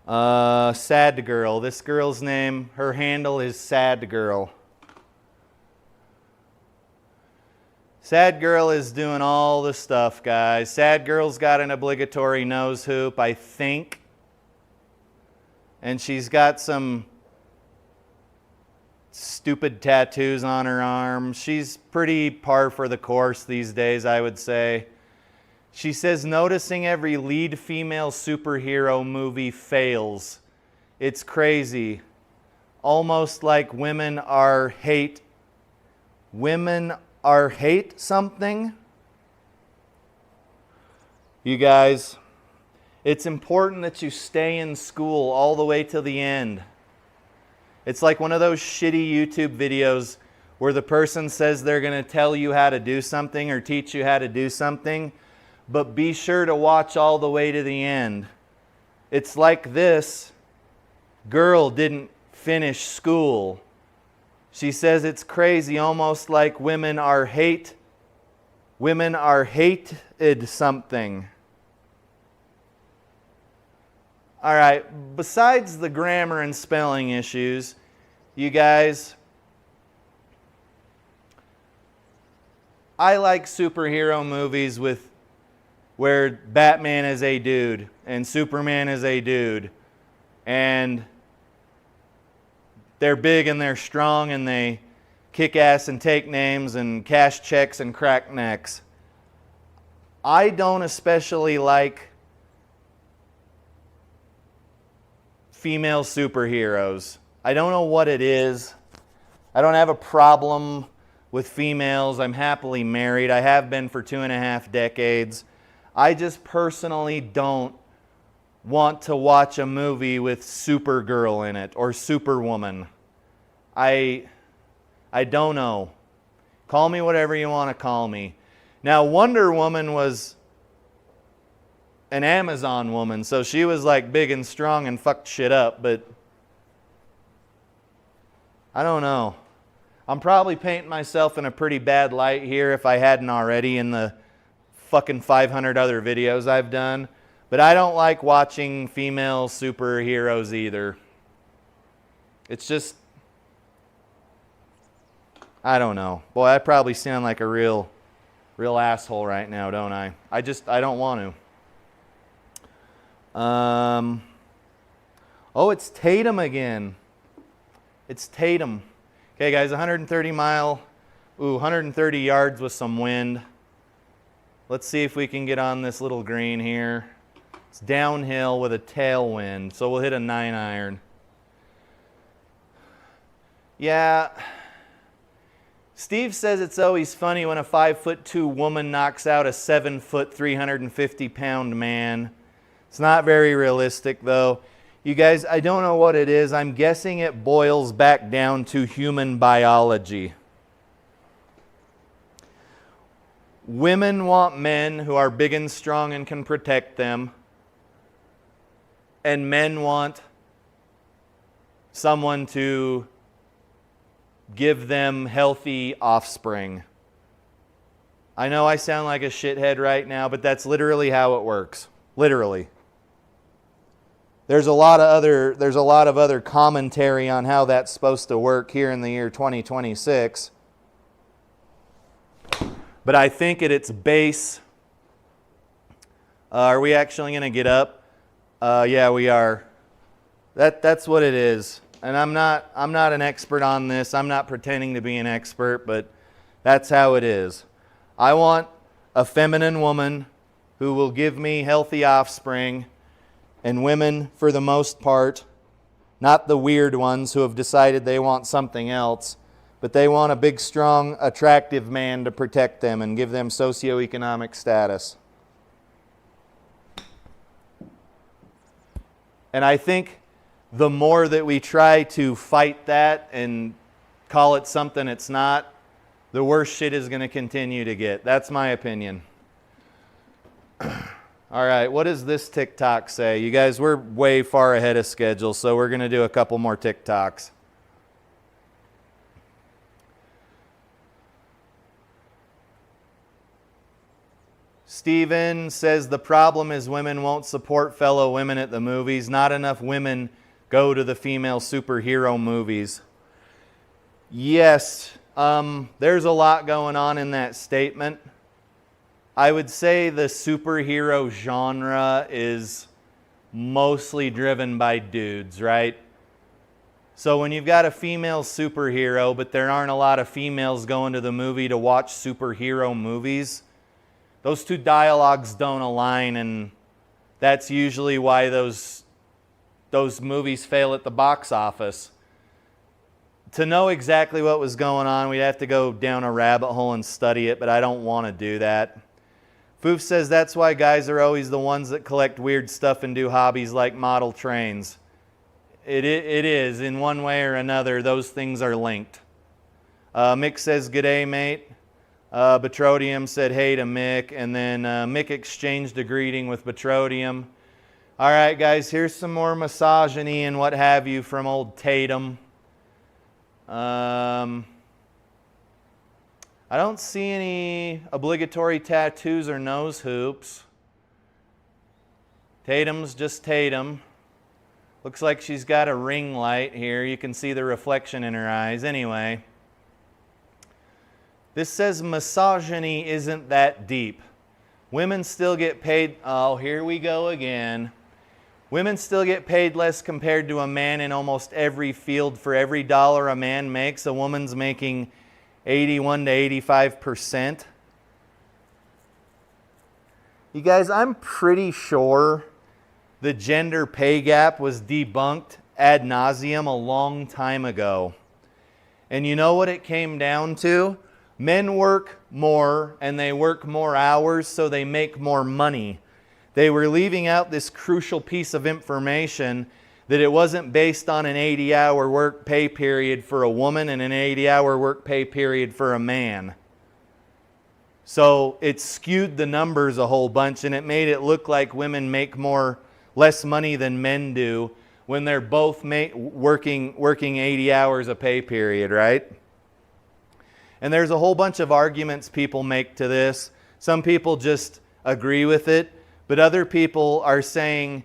Sad Girl. This girl's name, her handle is Sad Girl. Sad Girl is doing all the stuff, guys. Sad Girl's got an obligatory nose hoop, I think. And she's got some stupid tattoos on her arm. She's pretty par for the course these days, I would say. She says, noticing every lead female superhero movie fails. It's crazy. Almost like women are hate something. You guys, it's important that you stay in school all the way till the end. It's like one of those shitty YouTube videos where the person says they're going to tell you how to do something or teach you how to do something, but be sure to watch all the way to the end. It's like this girl didn't finish school. She says it's crazy, almost like women are hated something. All right, besides the grammar and spelling issues, you guys, I like superhero movies where Batman is a dude and Superman is a dude, and they're big and they're strong and they kick ass and take names and cash checks and crack necks. I don't especially like female superheroes. I don't know what it is. I don't have a problem with females. I'm happily married. I have been for 2.5 decades. I just personally don't want to watch a movie with Supergirl in it or Superwoman. I don't know. Call me whatever you want to call me. Now, Wonder Woman was an Amazon woman, so she was like big and strong and fucked shit up, but I don't know. I'm probably painting myself in a pretty bad light here if I hadn't already in the fucking 500 other videos I've done. But I don't like watching female superheroes either. It's just, I don't know. Boy, I probably sound like a real asshole right now, don't I? I don't want to. Oh, it's Tatum again. It's Tatum. Okay, guys, 130 yards with some wind. Let's see if we can get on this little green here. It's downhill with a tailwind, so we'll hit a 9-iron. Yeah. Steve says it's always funny when a 5'2" woman knocks out a 7', 350-pound man. It's not very realistic, though. You guys, I don't know what it is. I'm guessing it boils back down to human biology. Women want men who are big and strong and can protect them. And men want someone to give them healthy offspring. I know I sound like a shithead right now, but that's literally how it works. Literally. There's a lot of other commentary on how that's supposed to work here in the year 2026. But I think at its base, are we actually going to get up? Yeah, we are. That's what it is. And I'm not an expert on this. I'm not pretending to be an expert, but that's how it is. I want a feminine woman who will give me healthy offspring, and women, for the most part, not the weird ones who have decided they want something else, but they want a big, strong, attractive man to protect them and give them socioeconomic status. And I think the more that we try to fight that and call it something it's not, the worse shit is going to continue to get. That's my opinion. All right, what does this TikTok say? You guys, we're way far ahead of schedule, so we're going to do a couple more TikToks. Steven says the problem is women won't support fellow women at the movies. Not enough women go to the female superhero movies. Yes, there's a lot going on in that statement. I would say the superhero genre is mostly driven by dudes, right? So when you've got a female superhero, but there aren't a lot of females going to the movie to watch superhero movies, those two dialogues don't align, and that's usually why those movies fail at the box office. To know exactly what was going on, we'd have to go down a rabbit hole and study it, but I don't want to do that. Foof says that's why guys are always the ones that collect weird stuff and do hobbies like model trains. It is, in one way or another, those things are linked. Mick says, "G'day, mate." Petroleum said hey to Mick, and then Mick exchanged a greeting with Petroleum. All right, guys, here's some more misogyny and what have you from old Tatum. I don't see any obligatory tattoos or nose hoops. Tatum's just Tatum. Looks like she's got a ring light here. You can see the reflection in her eyes. Anyway, this says misogyny isn't that deep. Women still get paid. Oh, here we go again. Women still get paid less compared to a man in almost every field. For every dollar a man makes, a woman's making 81 to 85%. You guys, I'm pretty sure the gender pay gap was debunked ad nauseum a long time ago. And you know what it came down to? Men work more and they work more hours, so they make more money. They were leaving out this crucial piece of information, that it wasn't based on an 80-hour work pay period for a woman and an 80-hour work pay period for a man. So it skewed the numbers a whole bunch, and it made it look like women make less money than men do when they're both working 80 hours a pay period, right? And there's a whole bunch of arguments people make to this. Some people just agree with it, but other people are saying,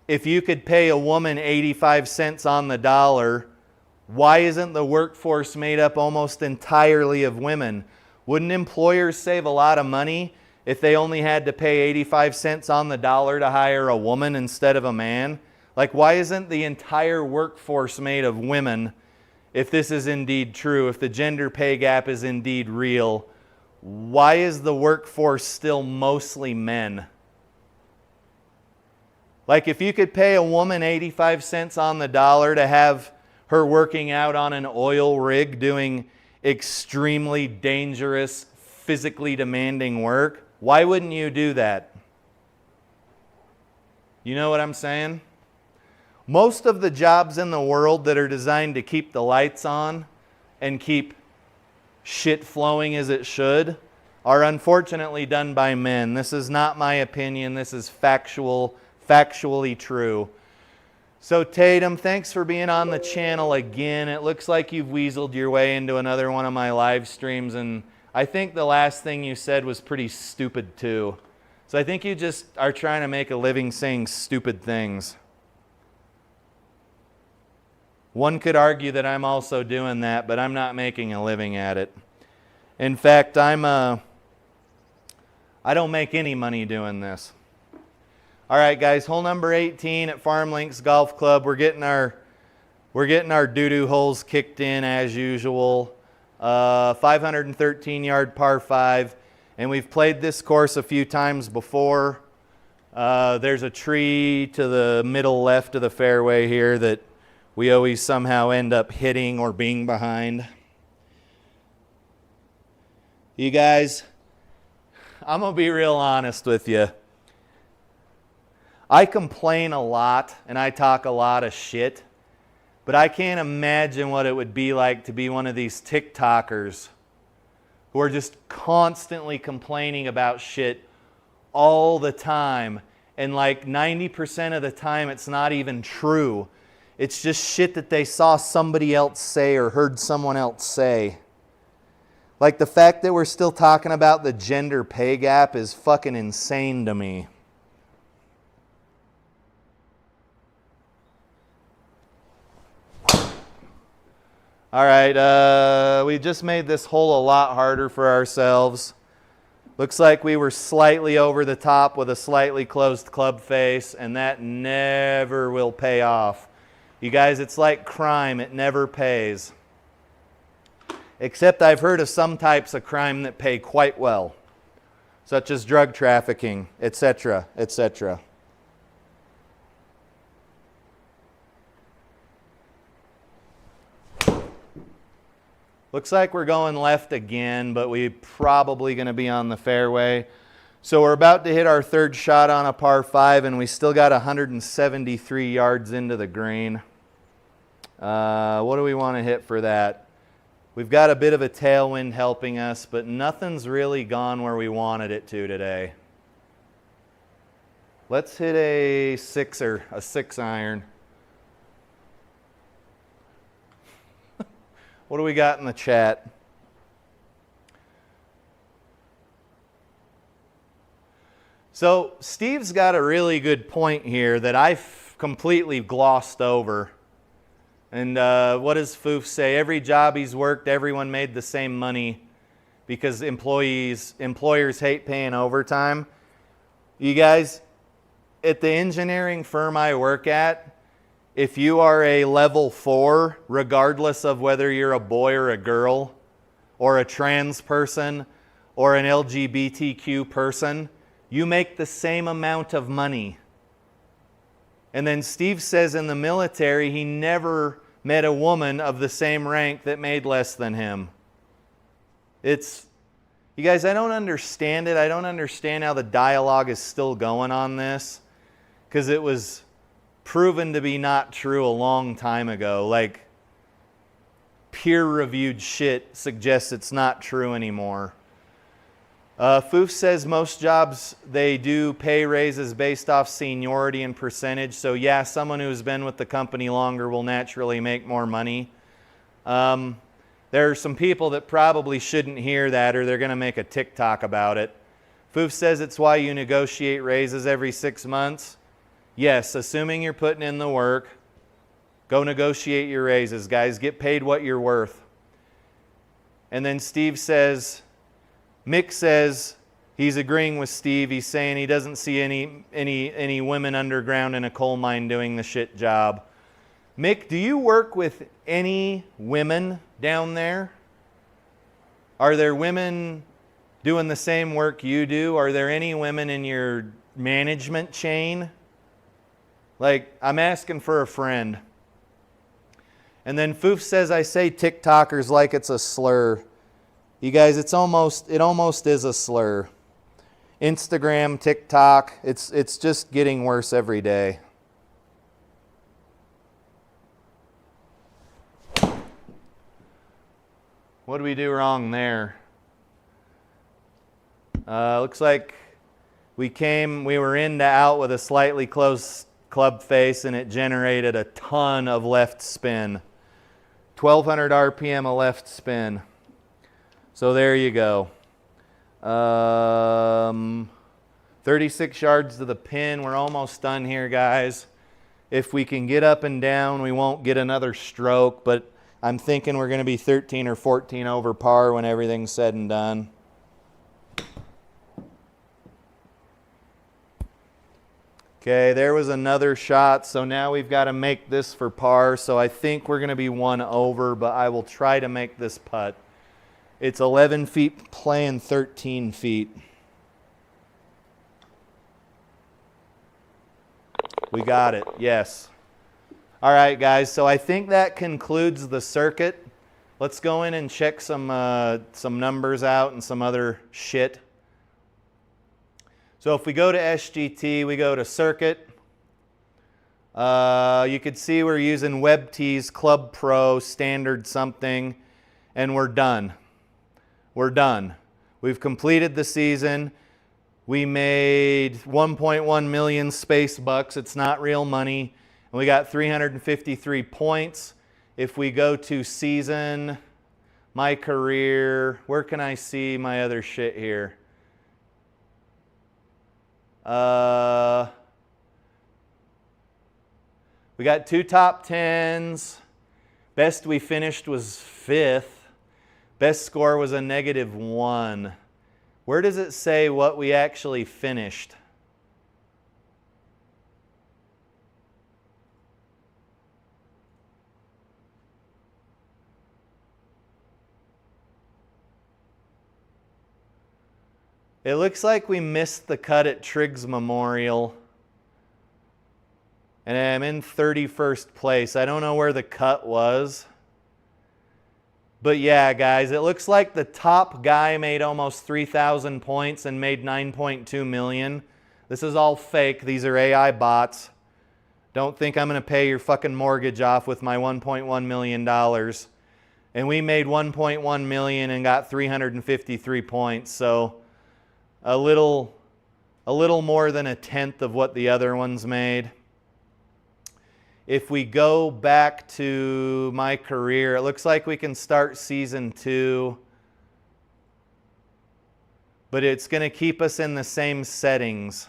if you could pay a woman 85 cents on the dollar, why isn't the workforce made up almost entirely of women? Wouldn't employers save a lot of money if they only had to pay 85 cents on the dollar to hire a woman instead of a man? Like, why isn't the entire workforce made of women if this is indeed true? If the gender pay gap is indeed real, why is the workforce still mostly men? Like, if you could pay a woman 85 cents on the dollar to have her working out on an oil rig doing extremely dangerous, physically demanding work, why wouldn't you do that? You know what I'm saying? Most of the jobs in the world that are designed to keep the lights on and keep shit flowing as it should are unfortunately done by men. This is not my opinion. This is factually true. So Tatum, thanks for being on the channel again. It looks like you've weaseled your way into another one of my live streams, and I think the last thing you said was pretty stupid too. So I think you just are trying to make a living saying stupid things. One could argue that I'm also doing that, but I'm not making a living at it. In fact, I don't make any money doing this. All right, guys, hole number 18 at Farm Links Golf Club. We're getting our doo-doo holes kicked in as usual. 513-yard par 5, and we've played this course a few times before. There's a tree to the middle left of the fairway here that we always somehow end up hitting or being behind. You guys, I'm going to be real honest with you. I complain a lot and I talk a lot of shit, but I can't imagine what it would be like to be one of these TikTokers who are just constantly complaining about shit all the time. And like 90% of the time it's not even true. It's just shit that they saw somebody else say or heard someone else say. Like the fact that we're still talking about the gender pay gap is fucking insane to me. All right, we just made this hole a lot harder for ourselves. Looks like we were slightly over the top with a slightly closed club face, and that never will pay off. You guys, it's like crime. It never pays. Except I've heard of some types of crime that pay quite well, such as drug trafficking, etc., etc. Looks like we're going left again, but we're probably going to be on the fairway. So we're about to hit our third shot on a par 5, and we still got 173 yards into the green. What do we want to hit for that? We've got a bit of a tailwind helping us, but nothing's really gone where we wanted it to today. Let's hit a 6 iron. What do we got in the chat? So Steve's got a really good point here that I've completely glossed over. And what does Foof say? Every job he's worked, everyone made the same money because employers hate paying overtime. You guys, at the engineering firm I work at, if you are a level 4, regardless of whether you're a boy or a girl, or a trans person, or an LGBTQ person, you make the same amount of money. And then Steve says in the military, he never met a woman of the same rank that made less than him. You guys, I don't understand it. I don't understand how the dialogue is still going on this, because it was proven to be not true a long time ago. Like, peer-reviewed shit suggests it's not true anymore. Foof says most jobs, they do pay raises based off seniority and percentage. So yeah, someone who's been with the company longer will naturally make more money. There are some people that probably shouldn't hear that, or they're going to make a TikTok about it. Foof says it's why you negotiate raises every 6 months. Yes, assuming you're putting in the work, go negotiate your raises, guys. Get paid what you're worth. And then Steve says, Mick says he's agreeing with Steve. He's saying he doesn't see any women underground in a coal mine doing the shit job. Mick, do you work with any women down there? Are there women doing the same work you do? Are there any women in your management chain? Like, I'm asking for a friend. And then Foof says I say TikTokers like it's a slur. You guys, it almost is a slur. Instagram, TikTok, it's just getting worse every day. What did we do wrong there? Looks like we were in to out with a slightly closed club face, and it generated a ton of left spin. 1200 RPM a left spin. So there you go. 36 yards to the pin. We're almost done here, guys. If we can get up and down, we won't get another stroke, but I'm thinking we're going to be 13 or 14 over par when everything's said and done. Okay, there was another shot, so now we've got to make this for par. So I think we're going to be 1 over, but I will try to make this putt. It's 11 feet playing 13 feet. We got it, yes. All right, guys, so I think that concludes the circuit. Let's go in and check some numbers out and some other shit. So if we go to SGT, we go to circuit. You can see we're using WebTees Club Pro standard something, and we're done. We're done. We've completed the season. We made 1.1 million space bucks. It's not real money. And we got 353 points. If we go to season, my career, where can I see my other shit here? We got 2 top 10s. Best we finished was 5th. Best score was a -1. Where does it say what we actually finished? It looks like we missed the cut at Triggs Memorial. And I'm in 31st place. I don't know where the cut was. But yeah, guys, it looks like the top guy made almost 3,000 points and made 9.2 million. This is all fake. These are AI bots. Don't think I'm going to pay your fucking mortgage off with my $1.1 million. And we made 1.1 million and got 353 points. So a little more than 1/10 of what the other ones made. if we go back to my career, it looks like we can start season 2. But it's going to keep us in the same settings.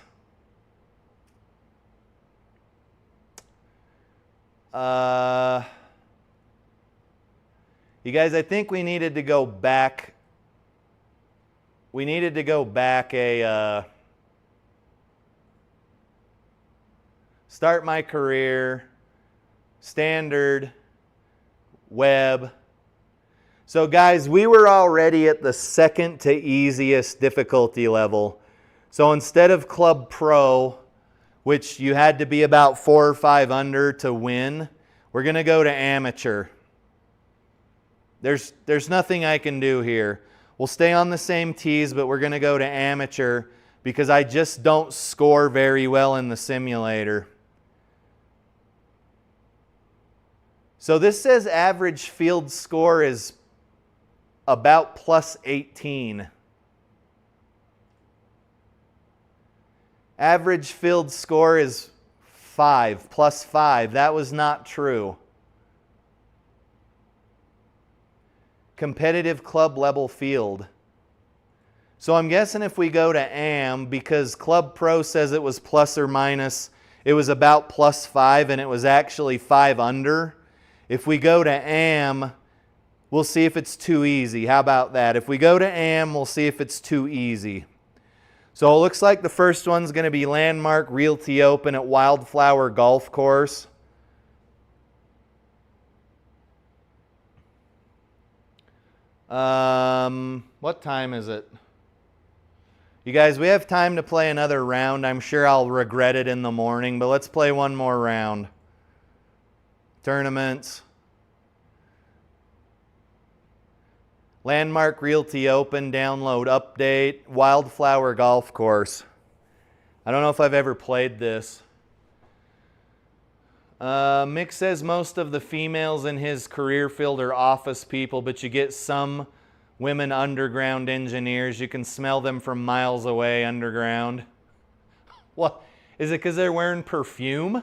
You guys, I think we needed to go back. We needed to go back start my career, standard, web. So guys, we were already at the second to easiest difficulty level. So instead of Club Pro, which you had to be about 4 or 5 under to win, we're going to go to amateur. There's nothing I can do here. We'll stay on the same tees, but we're going to go to amateur because I just don't score very well in the simulator. So this says average field score is about plus 18. Average field score is 5, plus 5. That was not true. Competitive club level field. So I'm guessing if we go to AM, because Club Pro says it was plus or minus, it was about plus 5 and it was actually 5 under. If we go to AM, we'll see if it's too easy. How about that? If we go to AM, we'll see if it's too easy. So it looks like the first one's going to be Landmark Realty Open at Wildflower Golf Course. What time is it? You guys, we have time to play another round. I'm sure I'll regret it in the morning, but let's play one more round. Tournaments. Landmark Realty Open, download, update, Wildflower Golf Course. I don't know if I've ever played this. Mick says most of the females in his career field are office people, but you get some women underground engineers. You can smell them from miles away underground. What? Is it because they're wearing perfume?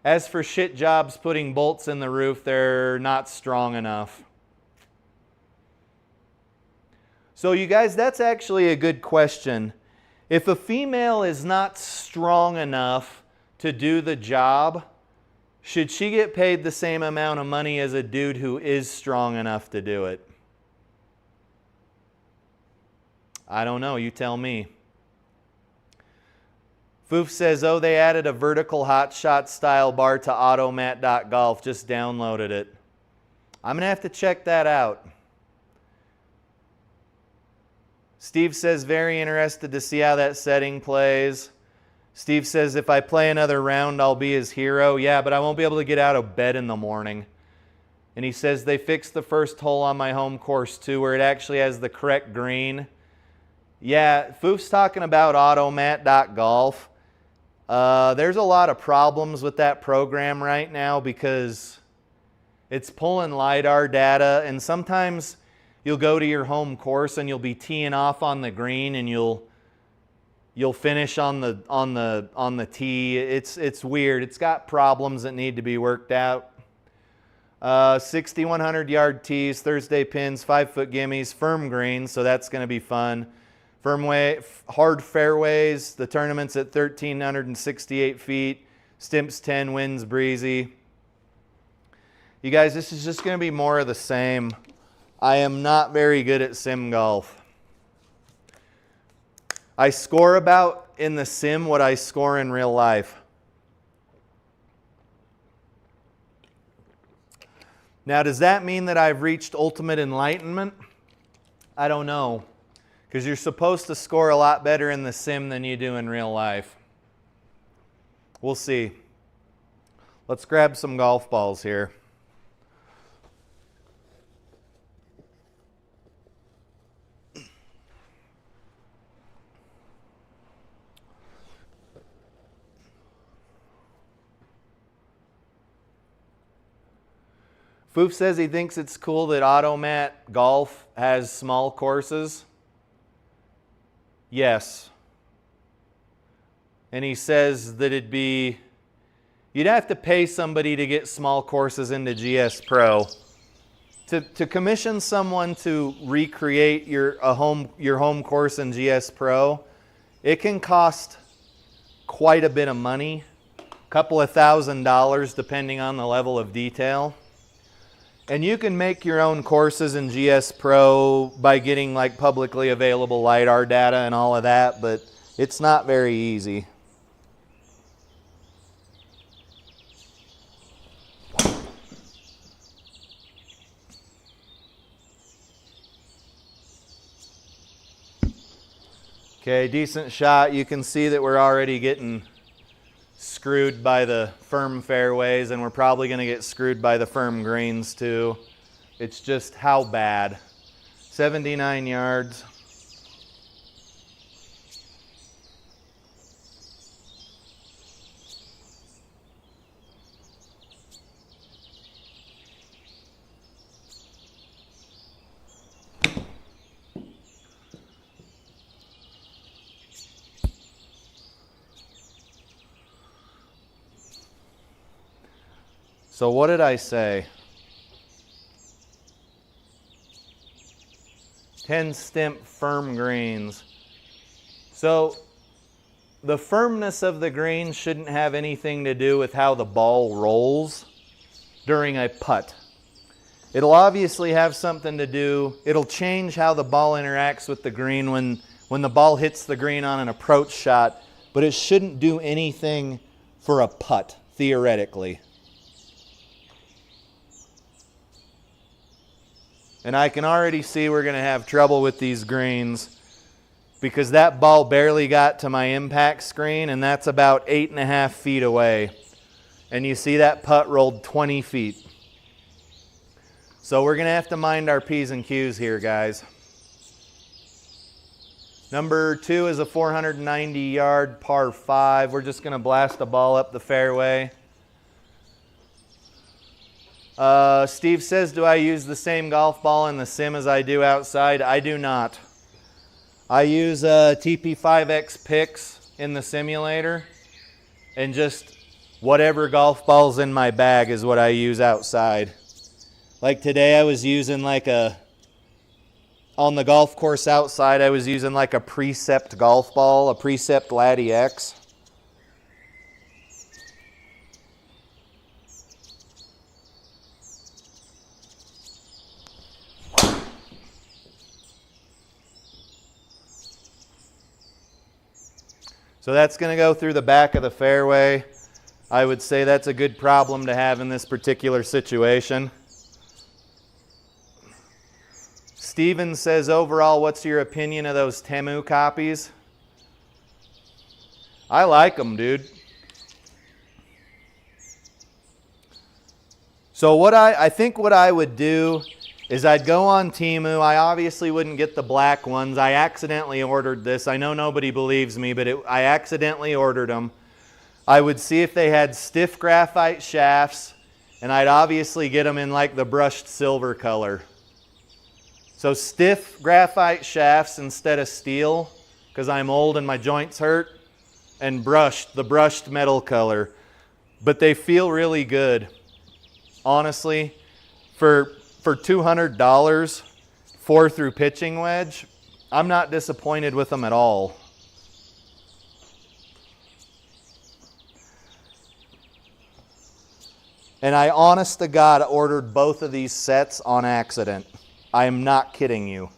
As for shit jobs putting bolts in the roof, they're not strong enough. So you guys, that's actually a good question. If a female is not strong enough to do the job, should she get paid the same amount of money as a dude who is strong enough to do it? I don't know. You tell me. Foof says, oh, they added a vertical hotshot style bar to automat.golf. Just downloaded it. I'm going to have to check that out. Steve says, very interested to see how that setting plays. Steve says, if I play another round, I'll be his hero. Yeah, but I won't be able to get out of bed in the morning. And he says, they fixed the first hole on my home course too, where it actually has the correct green. Yeah, Foof's talking about automat.golf. There's a lot of problems with that program right now because it's pulling LiDAR data, and sometimes you'll go to your home course and you'll be teeing off on the green and you'll finish on the tee. It's weird. It's got problems that need to be worked out. 6,100 yard tees, Thursday pins, 5-foot gimmies, firm greens, so that's going to be fun. Hard fairways. The tournament's at 1,368 feet. Stimps 10, winds breezy. You guys, this is just going to be more of the same. I am not very good at sim golf. I score about in the sim what I score in real life. Now, does that mean that I've reached ultimate enlightenment? I don't know. Because you're supposed to score a lot better in the sim than you do in real life. We'll see. Let's grab some golf balls here. Foof says he thinks it's cool that Automat Golf has small courses. Yes. And he says that it'd be You'd have to pay somebody to get small courses into GS Pro. To commission someone to recreate your home course in GS Pro, it can cost quite a bit of money, a couple of $1,000 depending on the level of detail. And you can make your own courses in GS Pro by getting like publicly available LiDAR data and all of that, but it's not very easy. Okay, decent shot. You can see that we're already getting screwed by the firm fairways, and we're probably going to get screwed by the firm greens too. It's just how bad. 79 yards. So what did I say? 10 stimp firm greens. So the firmness of the green shouldn't have anything to do with how the ball rolls during a putt. It'll obviously have something to do, it'll change how the ball interacts with the green when the ball hits the green on an approach shot, but it shouldn't do anything for a putt, theoretically. And I can already see we're going to have trouble with these greens because that ball barely got to my impact screen, and that's about 8.5 feet away. And you see that putt rolled 20 feet. So we're going to have to mind our P's and Q's here, guys. Number 2 is a 490-yard par 5. We're just going to blast the ball up the fairway. Steve says, do I use the same golf ball in the sim as I do outside? I do not. I use TP5X picks in the simulator, and just whatever golf ball's in my bag is what I use outside. Like today I was using like on the golf course outside, I was using like a Precept golf ball, a Precept Laddie X. So that's going to go through the back of the fairway. I would say that's a good problem to have in this particular situation. Steven says, overall, what's your opinion of those Temu copies? I like them, dude. So I think what I would do is I'd go on Temu. I obviously wouldn't get the black ones. I accidentally ordered this. I know nobody believes me, but I accidentally ordered them. I would see if they had stiff graphite shafts, and I'd obviously get them in like the brushed silver color. So stiff graphite shafts instead of steel, because I'm old and my joints hurt, and the brushed metal color. But they feel really good. Honestly, for $200, 4-through pitching wedge, I'm not disappointed with them at all. And I, honest to God, ordered both of these sets on accident. I am not kidding you.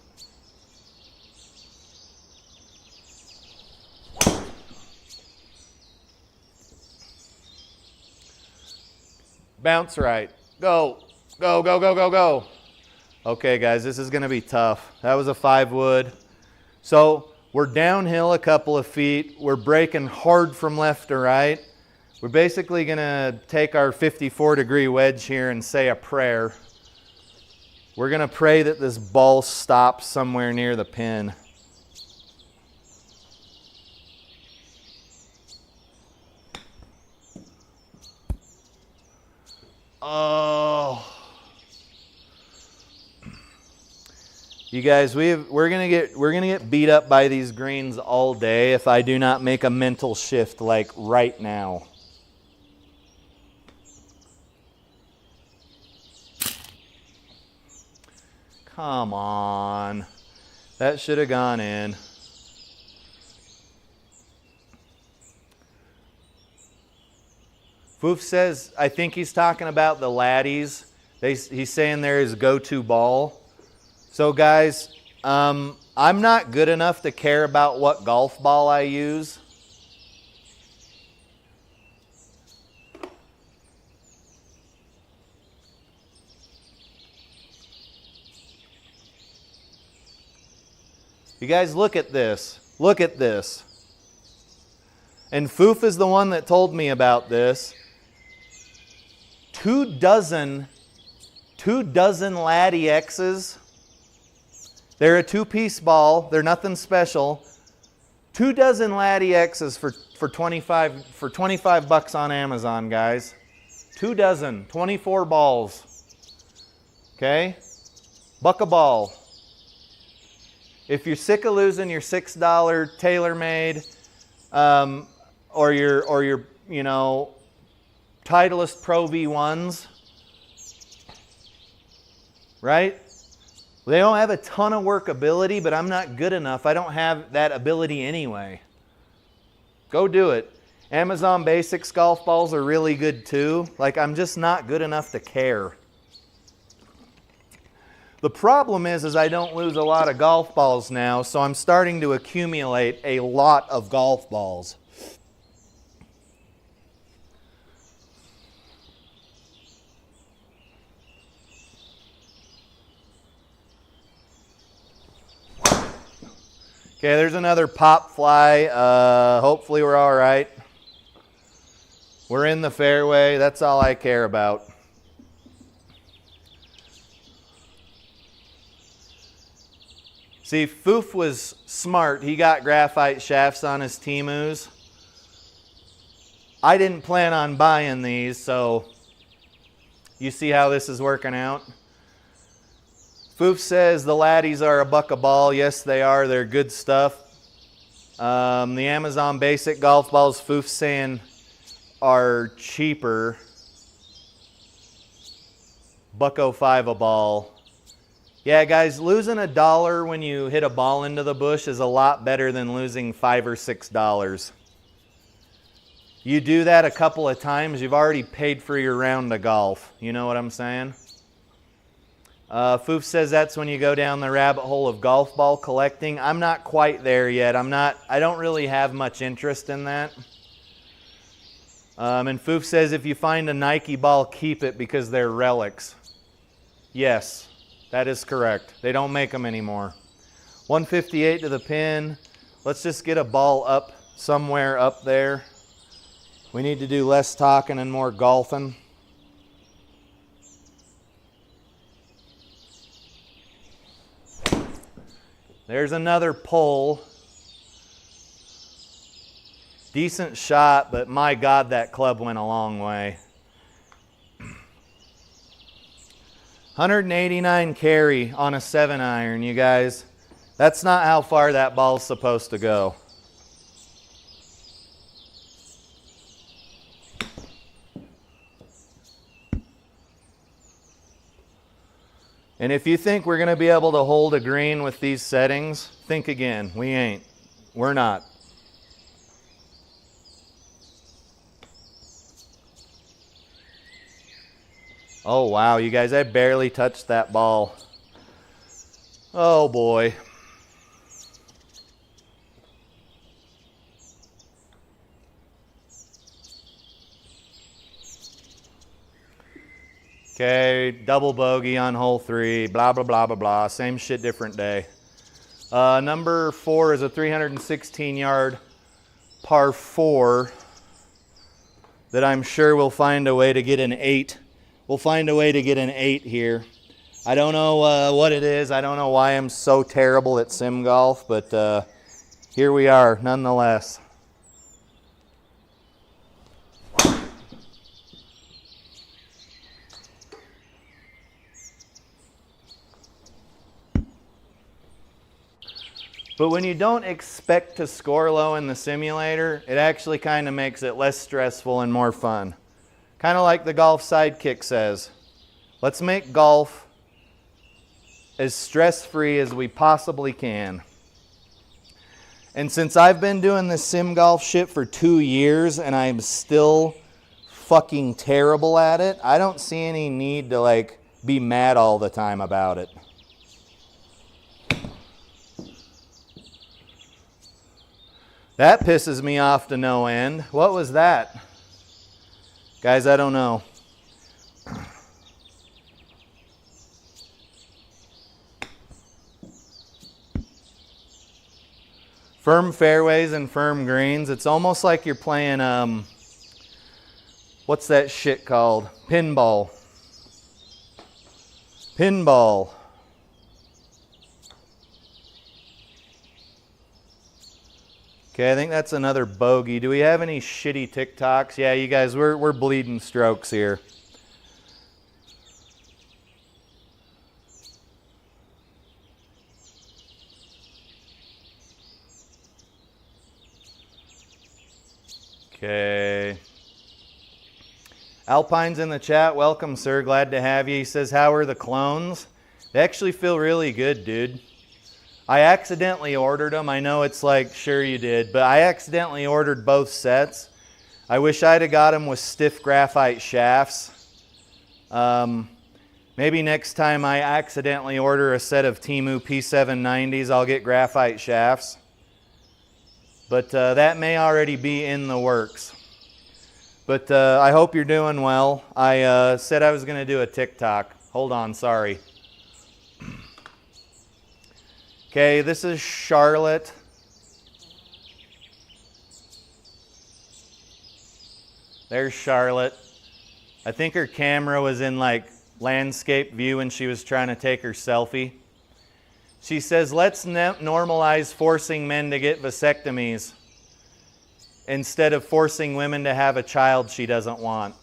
Bounce right. Go. Go, go, go, go, go. Okay, guys, this is going to be tough. That was a 5-wood. So we're downhill a couple of feet. We're braking hard from left to right. We're basically going to take our 54-degree wedge here and say a prayer. We're going to pray that this ball stops somewhere near the pin. Oh. You guys, we're gonna get beat up by these greens all day if I do not make a mental shift like right now. Come on. That should have gone in. Foof says, I think he's talking about the laddies. He's saying they're his go-to ball. So guys, I'm not good enough to care about what golf ball I use. You guys look at this. Look at this. And Foof is the one that told me about this. 24 Laddie X's. They're a two-piece ball. They're nothing special. 24 Laddie X's for 25 bucks on Amazon, guys. 24 balls. Okay? Buck a ball. If you're sick of losing your $6 TaylorMade or your you know, Titleist Pro V1s, right? They don't have a ton of workability, but I'm not good enough. I don't have that ability anyway. Go do it. Amazon Basics golf balls are really good too. Like, I'm just not good enough to care. The problem is I don't lose a lot of golf balls now, so I'm starting to accumulate a lot of golf balls. Okay, there's another pop fly. Hopefully we're all right. We're in the fairway. That's all I care about. See, Foof was smart. He got graphite shafts on his Temus. I didn't plan on buying these, so you see how this is working out. Foof says the laddies are a buck a ball. Yes, they are. They're good stuff. The Amazon Basic golf balls, Foof's saying, are cheaper. $1.05 a ball. Yeah, guys, losing $1 when you hit a ball into the bush is a lot better than losing $5 or $6. You do that a couple of times, you've already paid for your round of golf. You know what I'm saying? Foof says that's when you go down the rabbit hole of golf ball collecting. I'm not quite there yet. I don't really have much interest in that. And Foof says if you find a Nike ball, keep it because they're relics. Yes. That is correct. They don't make them anymore. 158 to the pin. Let's just get a ball up somewhere up there. We need to do less talking and more golfing. There's another pull. Decent shot, but my God, that club went a long way. 189 carry on a 7-iron, you guys. That's not how far that ball's supposed to go. And if you think we're going to be able to hold a green with these settings, think again. We ain't. We're not. Oh, wow, you guys, I barely touched that ball. Oh, boy. Okay, double bogey on hole 3, blah, blah, blah, blah, blah. Same shit, different day. Number 4 is a 316-yard par 4 that I'm sure we'll find a way to get an 8. We'll find a way to get an 8 here. I don't know what it is. I don't know why I'm so terrible at sim golf, but here we are nonetheless. But when you don't expect to score low in the simulator, it actually kind of makes it less stressful and more fun. Kind of like the golf sidekick says, let's make golf as stress-free as we possibly can. And since I've been doing this sim golf shit for 2 years and I'm still fucking terrible at it, I don't see any need to like be mad all the time about it. That pisses me off to no end. What was that? Guys, I don't know. Firm fairways and firm greens. It's almost like you're playing, what's that shit called? Pinball. Pinball. Okay, I think that's another bogey. Do we have any shitty TikToks? Yeah, you guys, we're bleeding strokes here. Okay. Alpine's in the chat. Welcome, sir. Glad to have you. He says, how are the clones? They actually feel really good, dude. I accidentally ordered them. I know it's like, sure you did, but I accidentally ordered both sets. I wish I'd have got them with stiff graphite shafts. Maybe next time I accidentally order a set of Temu P790s, I'll get graphite shafts. But that may already be in the works. But I hope you're doing well. I said I was going to do a TikTok. Hold on, sorry. Okay, this is Charlotte. There's Charlotte. I think her camera was in like landscape view when she was trying to take her selfie. She says, let's normalize forcing men to get vasectomies instead of forcing women to have a child she doesn't want.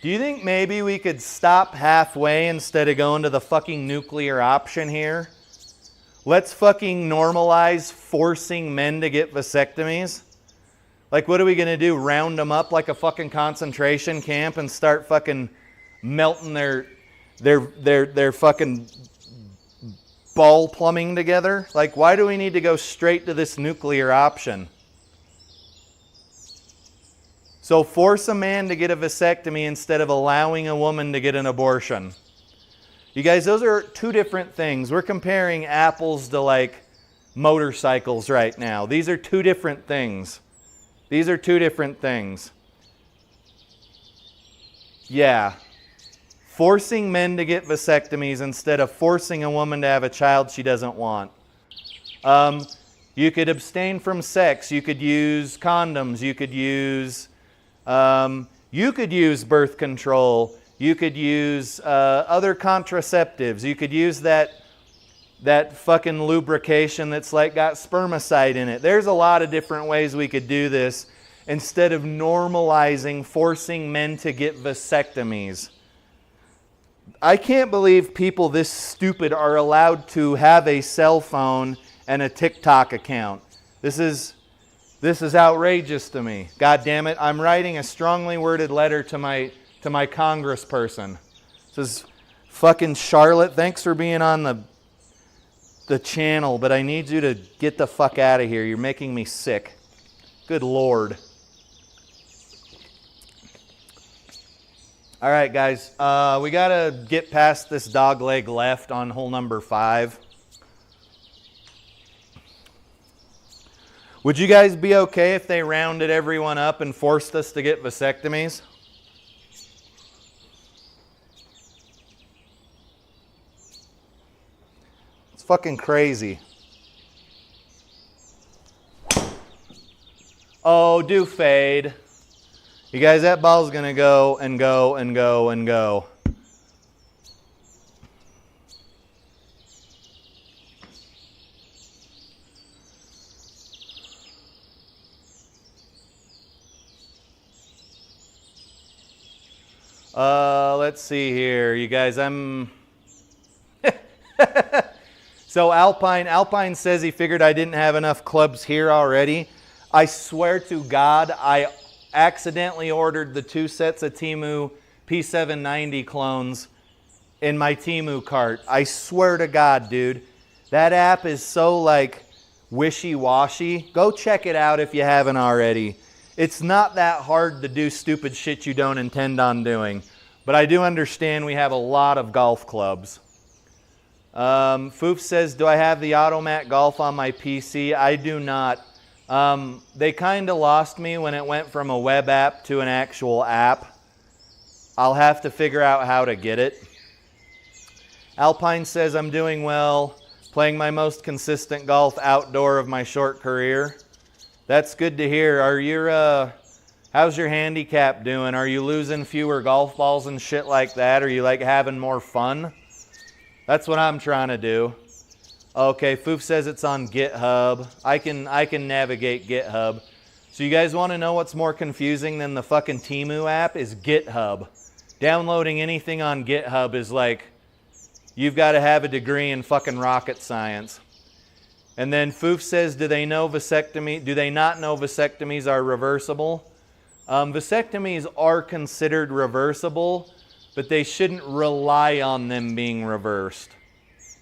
Do you think maybe we could stop halfway instead of going to the fucking nuclear option here? Let's fucking normalize forcing men to get vasectomies? Like, what are we going to do? Round them up like a fucking concentration camp and start fucking melting their fucking ball plumbing together? Like, why do we need to go straight to this nuclear option? So force a man to get a vasectomy instead of allowing a woman to get an abortion. You guys, those are two different things. We're comparing apples to like motorcycles right now. These are two different things. These are two different things. Yeah. Forcing men to get vasectomies instead of forcing a woman to have a child she doesn't want. You could abstain from sex. You could use condoms. You could use birth control. You could use other contraceptives. You could use that fucking lubrication that's like got spermicide in it. There's a lot of different ways we could do this instead of normalizing forcing men to get vasectomies. I can't believe people this stupid are allowed to have a cell phone and a TikTok account. This is outrageous to me. God damn it. I'm writing a strongly worded letter to my congressperson. This is fucking Charlotte. Thanks for being on the channel, but I need you to get the fuck out of here. You're making me sick. Good Lord. All right, guys. We got to get past this dog leg left on hole number 5. Would you guys be okay if they rounded everyone up and forced us to get vasectomies? It's fucking crazy. Oh, do fade. You guys, that ball's going to go and go and go and go. Let's see here. You guys, So Alpine says he figured I didn't have enough clubs here already. I swear to God, I accidentally ordered the 2 sets of Temu P790 clones in my Temu cart. I swear to God, dude. That app is so like wishy-washy. Go check it out if you haven't already. It's not that hard to do stupid shit you don't intend on doing. But I do understand we have a lot of golf clubs. Foof says, do I have the Automat Golf on my PC? I do not. They kind of lost me when it went from a web app to an actual app. I'll have to figure out how to get it. Alpine says, I'm doing well. Playing my most consistent golf outdoor of my short career. That's good to hear. Are you, how's your handicap doing? Are you losing fewer golf balls and shit like that? Are you like having more fun? That's what I'm trying to do. Okay, Foof says it's on GitHub. I can navigate GitHub. So you guys want to know what's more confusing than the fucking Temu app? Is GitHub. Downloading anything on GitHub is like, you've got to have a degree in fucking rocket science. And then Foof says, do they not know vasectomies are reversible? Vasectomies are considered reversible, but they shouldn't rely on them being reversed.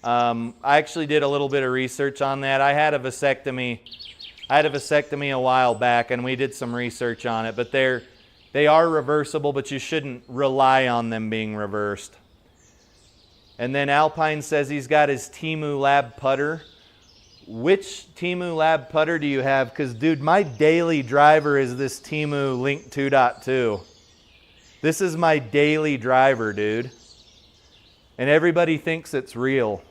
I actually did a little bit of research on that. I had a vasectomy a while back, and we did some research on it. But they are reversible, but you shouldn't rely on them being reversed. And then Alpine says he's got his Temu Lab putter. Which Temu Lab putter do you have? Because, dude, my daily driver is this Temu Link 2.2. This is my daily driver, dude. And everybody thinks it's real.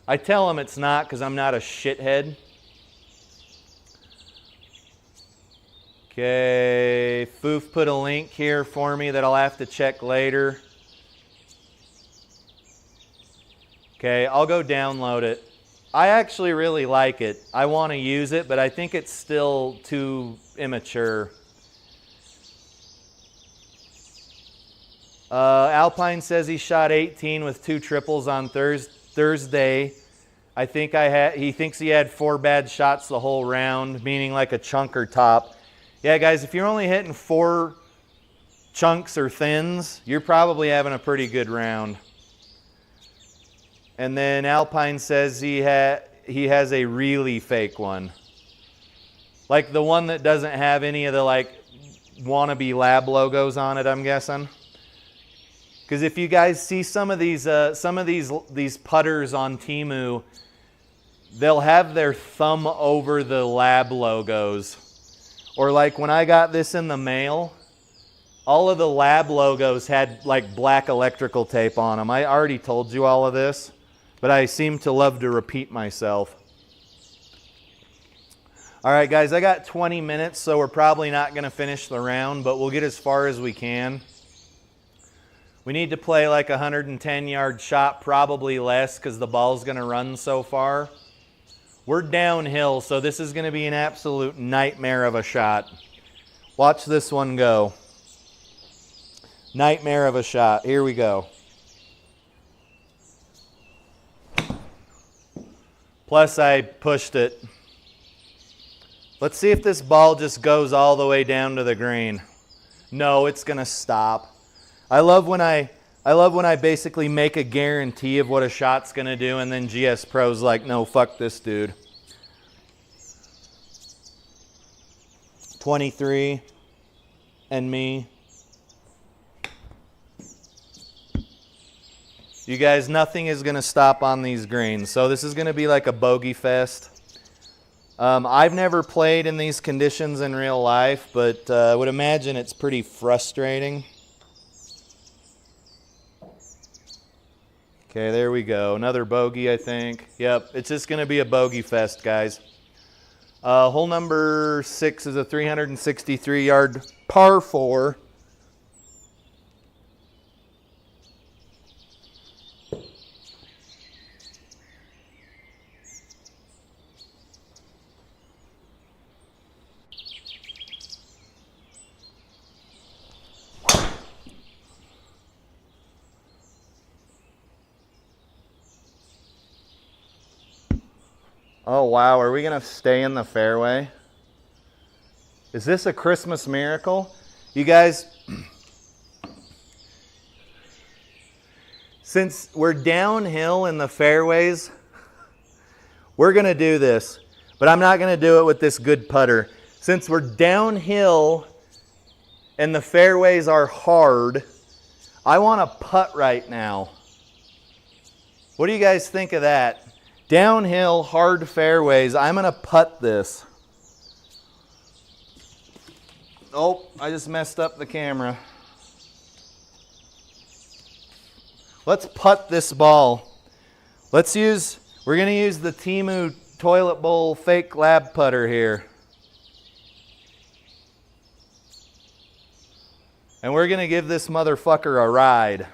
I tell them it's not because I'm not a shithead. Okay, Foof put a link here for me that I'll have to check later. Okay, I'll go download it. I actually really like it. I want to use it, but I think it's still too immature. Alpine says he shot 18 with 2 triples on Thursday. I think he thinks he had 4 bad shots the whole round, meaning like a chunker top. Yeah, guys, if you're only hitting 4 chunks or thins, you're probably having a pretty good round. And then Alpine says he has a really fake one. Like the one that doesn't have any of the like wannabe lab logos on it, I'm guessing. Because if you guys see some of these putters on Temu, they'll have their thumb over the lab logos. Or like when I got this in the mail, all of the lab logos had like black electrical tape on them. I already told you all of this, but I seem to love to repeat myself. All right, guys, I got 20 minutes, so we're probably not going to finish the round, but we'll get as far as we can. We need to play like a 110-yard shot, probably less, because the ball's going to run so far. We're downhill, so this is going to be an absolute nightmare of a shot. Watch this one go. Nightmare of a shot. Here we go. Plus, I pushed it. Let's see if this ball just goes all the way down to the green. No, it's going to stop. I love when I basically make a guarantee of what a shot's going to do, and then GS Pro's like, no, fuck this dude. 23 and me. You guys, nothing is going to stop on these greens. So this is going to be like a bogey fest. I've never played in these conditions in real life, but I would imagine it's pretty frustrating. Okay, there we go. Another bogey, I think. Yep, it's just going to be a bogey fest, guys. Hole number 6 is a 363-yard par 4. Oh, wow. Are we going to stay in the fairway? Is this a Christmas miracle? You guys, Since we're downhill in the fairways, we're gonna do this, but I'm not gonna do it with this good putter. Since we're downhill and the fairways are hard, I wanna putt right now. What do you guys think of that? Downhill, hard fairways, I'm gonna putt this. Oh, I just messed up the camera. Let's putt this ball. We're gonna use the Temu toilet bowl fake lab putter here. And we're gonna give this motherfucker a ride.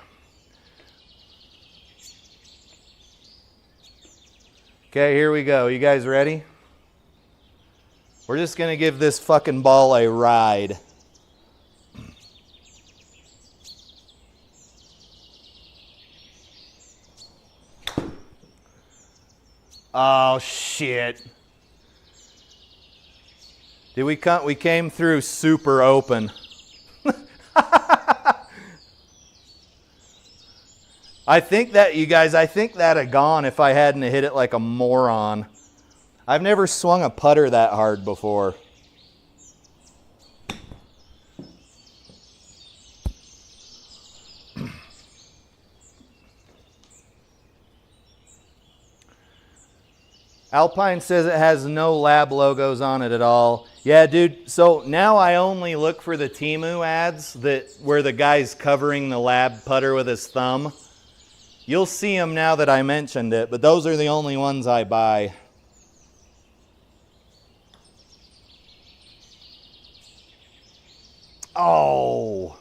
Okay, here we go. You guys ready? We're just gonna give this fucking ball a ride. Oh shit. Did we come? We came through super open. I think that, you guys, I think that'd have gone if I hadn't hit it like a moron. I've never swung a putter that hard before. Alpine says it has no lab logos on it at all. Yeah, dude, so now I only look for the Temu ads where the guy's covering the lab putter with his thumb. You'll see them now that I mentioned it, but those are the only ones I buy. Oh.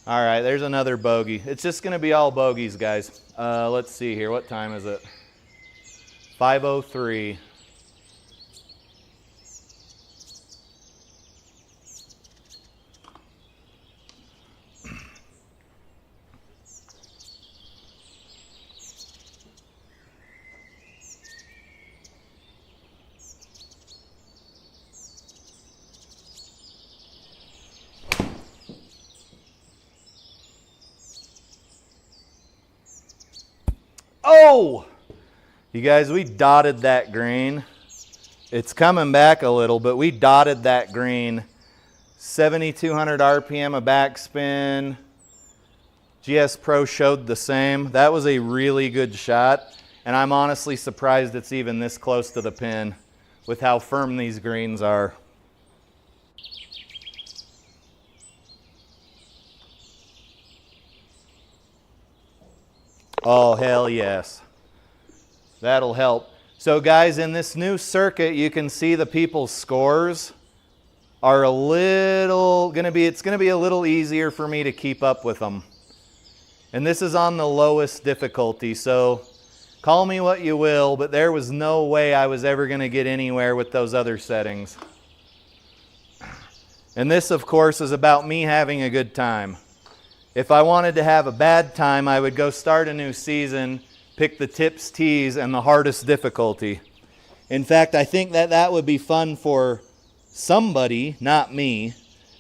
All right, there's another bogey. It's just going to be all bogeys, guys. Let's see here. What time is it? 5:03. Oh! You guys, we dotted that green. It's coming back a little, but we dotted that green. 7,200 RPM of backspin. SIGPRO showed the same. That was a really good shot, and I'm honestly surprised it's even this close to the pin with how firm these greens are. Oh, hell yes. That'll help. So guys, in this new circuit, you can see the people's scores are it's gonna be a little easier for me to keep up with them. And this is on the lowest difficulty, so call me what you will, but there was no way I was ever gonna get anywhere with those other settings. And this, of course, is about me having a good time. If I wanted to have a bad time, I would go start a new season, pick the tips, tees, and the hardest difficulty. In fact, I think that would be fun for somebody, not me.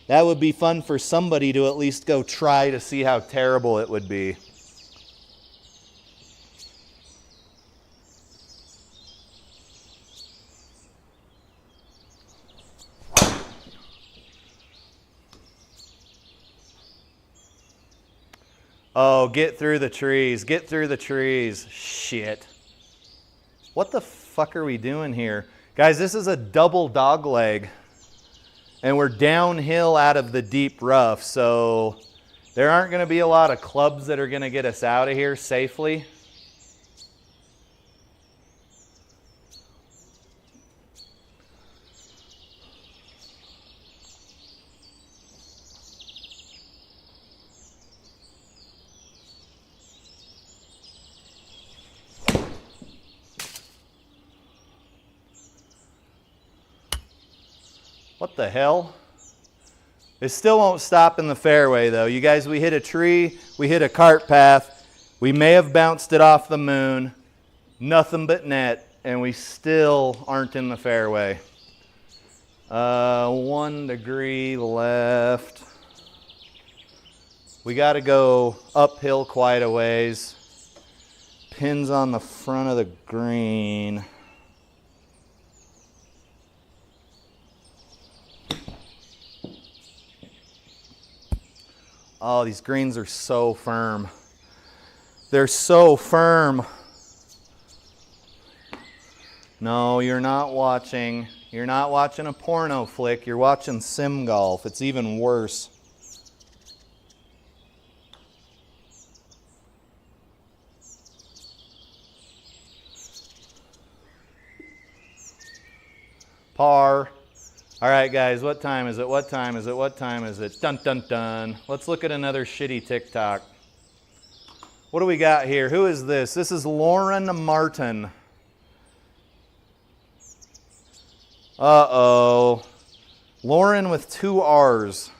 That would be fun for somebody to at least go try to see how terrible it would be. Oh, get through the trees. Get through the trees. Shit. What the fuck are we doing here? Guys, this is a double dog leg. And we're downhill out of the deep rough, so there aren't going to be a lot of clubs that are going to get us out of here safely. What the hell? It still won't stop in the fairway though. You guys, we hit a tree, we hit a cart path, we may have bounced it off the moon, nothing but net, and we still aren't in the fairway. 1 degree left. We got to go uphill quite a ways. Pins on the front of the green. Oh, these greens are so firm. They're so firm. No, you're not watching a porno flick. You're watching sim golf. It's even worse. Par. All right, guys, what time is it? What time is it? What time is it? Dun, dun, dun. Let's look at another shitty TikTok. What do we got here? Who is this? This is Lauren Martin. Uh-oh. Lauren with 2 R's.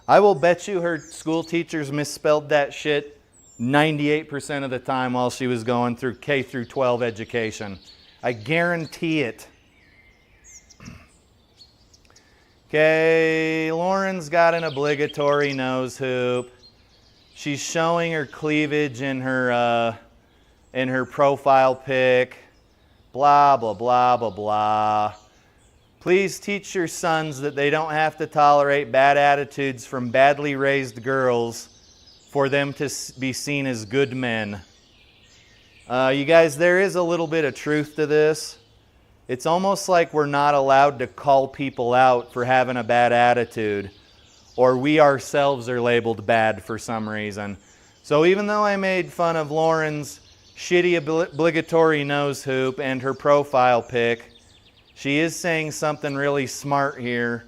I will bet you her school teachers misspelled that shit 98% of the time while she was going through K through 12 education. I guarantee it. Okay, Lauren's got an obligatory nose hoop. She's showing her cleavage in her profile pic. Blah, blah, blah, blah, blah. Please teach your sons that they don't have to tolerate bad attitudes from badly raised girls for them to be seen as good men. You guys, there is a little bit of truth to this. It's almost like we're not allowed to call people out for having a bad attitude, or we ourselves are labeled bad for some reason. So even though I made fun of Lauren's shitty obligatory nose hoop and her profile pic, she is saying something really smart here,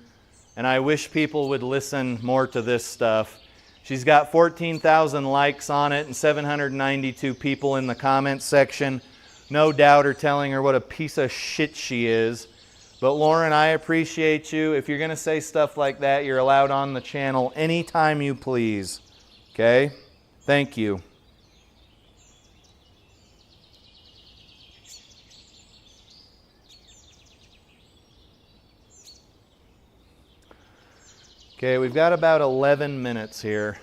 and I wish people would listen more to this stuff. She's got 14,000 likes on it and 792 people in the comments section. No doubt are telling her what a piece of shit she is. But Lauren, I appreciate you. If you're going to say stuff like that, you're allowed on the channel anytime you please. Okay? Thank you. Okay, we've got about 11 minutes here.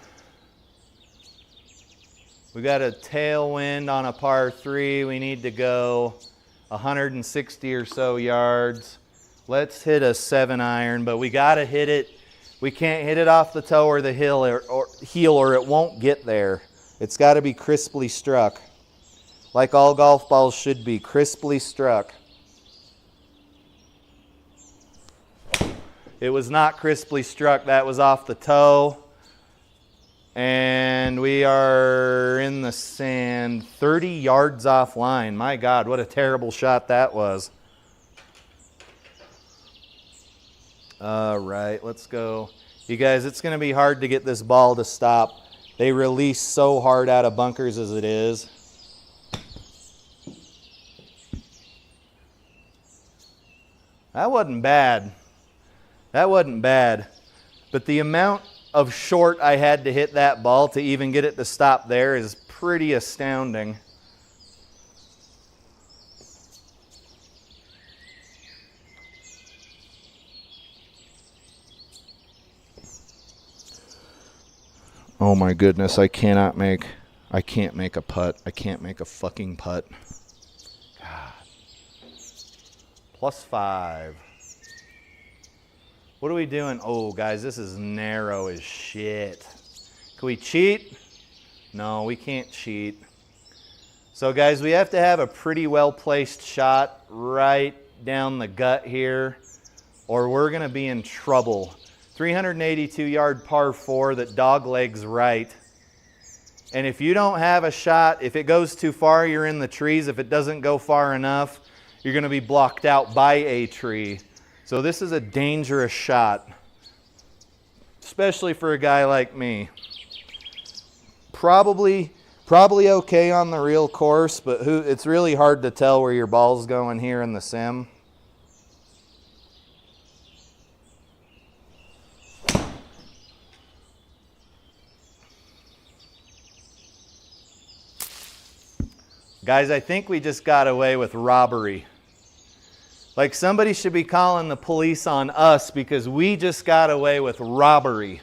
We got a tailwind on a par 3. We need to go 160 or so yards. Let's hit a 7-iron, but we got to hit it. We can't hit it off the toe or the heel or it won't get there. It's got to be crisply struck. Like all golf balls should be, crisply struck. It was not crisply struck. That was off the toe. And we are in the sand 30 yards offline. My God, what a terrible shot that was. All right, let's go. You guys, it's going to be hard to get this ball to stop. They release so hard out of bunkers as it is. That wasn't bad. That wasn't bad. But the amount of short I had to hit that ball to even get it to stop there is pretty astounding. Oh my goodness, I can't make a putt. I can't make a fucking putt. God. +5. What are we doing? Oh, guys, this is narrow as shit. Can we cheat? No, we can't cheat. So, guys, we have to have a pretty well-placed shot right down the gut here, or we're going to be in trouble. 382-yard par 4 that dog legs right. And if you don't have a shot, if it goes too far, you're in the trees. If it doesn't go far enough, you're going to be blocked out by a tree. So this is a dangerous shot, especially for a guy like me. Probably okay on the real course, but it's really hard to tell where your ball's going here in the sim. Guys, I think we just got away with robbery. Like somebody should be calling the police on us because we just got away with robbery.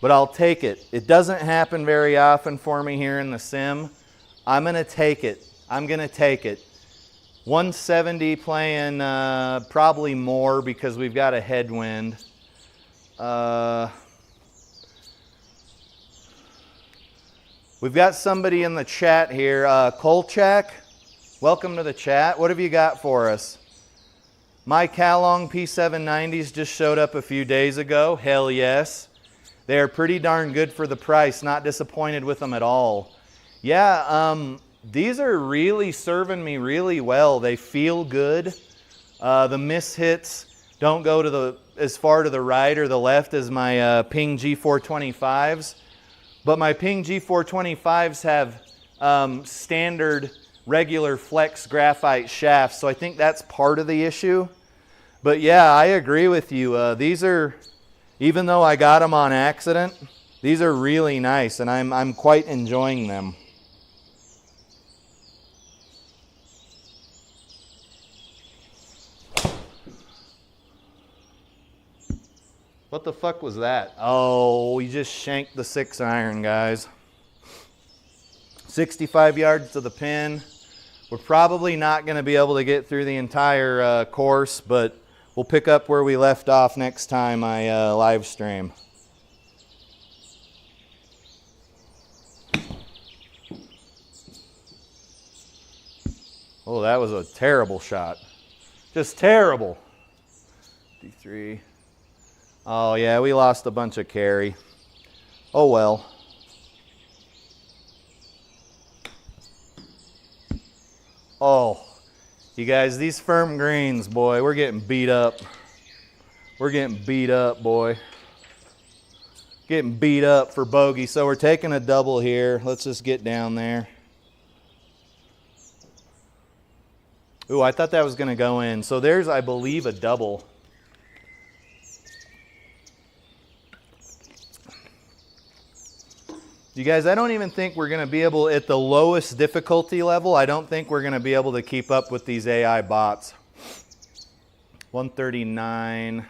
but I'll take it. It doesn't happen very often for me here in the sim. I'm gonna take it. I'm gonna take it. 170 playing probably more because we've got a headwind. We've got somebody in the chat here. Kolchak, welcome to the chat. What have you got for us? My Calong P790s just showed up a few days ago. Hell yes. They are pretty darn good for the price. Not disappointed with them at all. Yeah, these are really serving me really well. They feel good. The miss hits don't go to as far to the right or the left as my Ping G425s. But my Ping G425s have standard regular flex graphite shafts, so I think that's part of the issue. But yeah, I agree with you. These are, even though I got them on accident, these are really nice, and I'm quite enjoying them. What the fuck was that? Oh, we just shanked the 6-iron, guys. 65 yards to the pin. We're probably not going to be able to get through the entire course, but we'll pick up where we left off next time I live stream. Oh, that was a terrible shot. Just terrible. D3. Oh yeah, we lost a bunch of carry. Oh well. Oh, you guys, these firm greens, boy, we're getting beat up. We're getting beat up, boy. Getting beat up for bogey. So we're taking a double here. Let's just get down there. Ooh, I thought that was going to go in. So there's, I believe, a double. You guys, I don't even think we're going to be able, at the lowest difficulty level, I don't think we're going to be able to keep up with these AI bots. 139.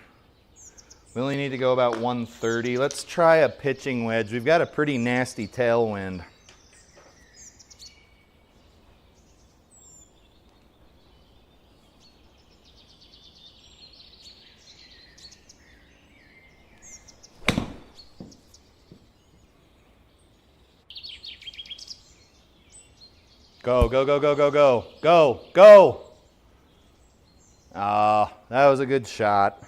We only need to go about 130. Let's try a pitching wedge. We've got a pretty nasty tailwind. Go, go, go, go, go, go, go, go. Ah, that was a good shot.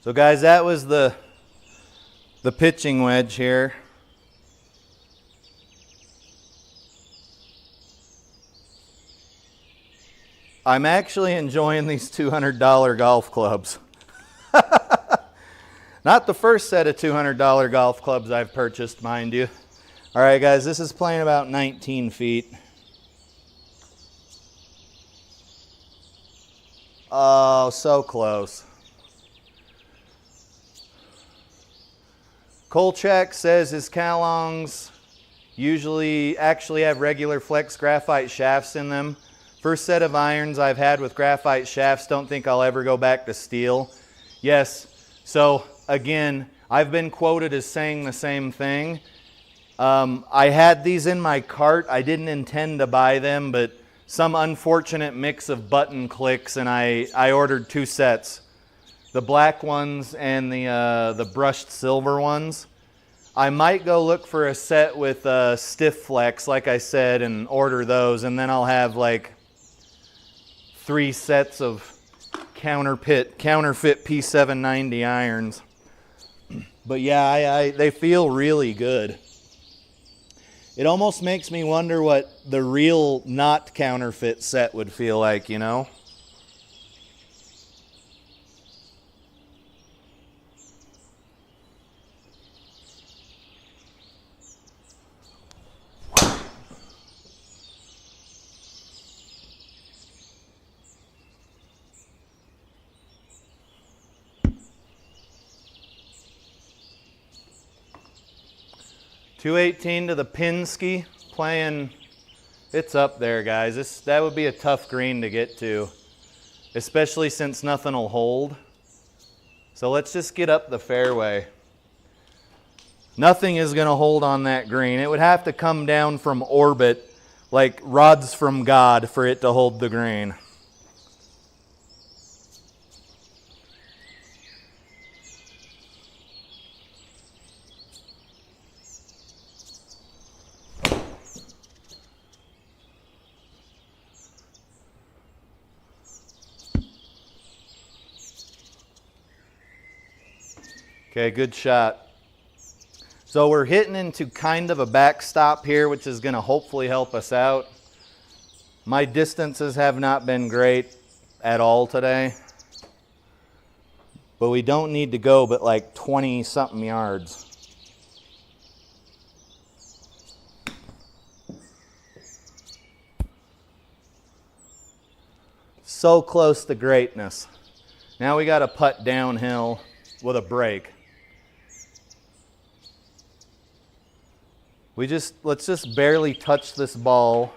So guys, that was the pitching wedge here. I'm actually enjoying these $200 golf clubs. Not the first set of $200 golf clubs I've purchased, mind you. All right, guys, this is playing about 19 feet. Oh, so close. Kolchak says his Calongs actually have regular flex graphite shafts in them. First set of irons I've had with graphite shafts. Don't think I'll ever go back to steel. Yes, so again, I've been quoted as saying the same thing. I had these in my cart. I didn't intend to buy them, but some unfortunate mix of button clicks, and I ordered 2 sets. The black ones and the brushed silver ones. I might go look for a set with stiff flex, like I said, and order those, and then I'll have like 3 sets of counterfeit P790 irons. But yeah, they feel really good. It almost makes me wonder what the real not counterfeit set would feel like, you know? .218 to the Pinsky, playing, it's up there, guys. That would be a tough green to get to, especially since nothing will hold. So let's just get up the fairway. Nothing is going to hold on that green. It would have to come down from orbit like rods from God for it to hold the green. Okay, good shot. So we're hitting into kind of a backstop here, which is going to hopefully help us out. My distances have not been great at all today, but we don't need to go but like 20 something yards. So close to greatness. Now we got to putt downhill with a break. Let's just barely touch this ball.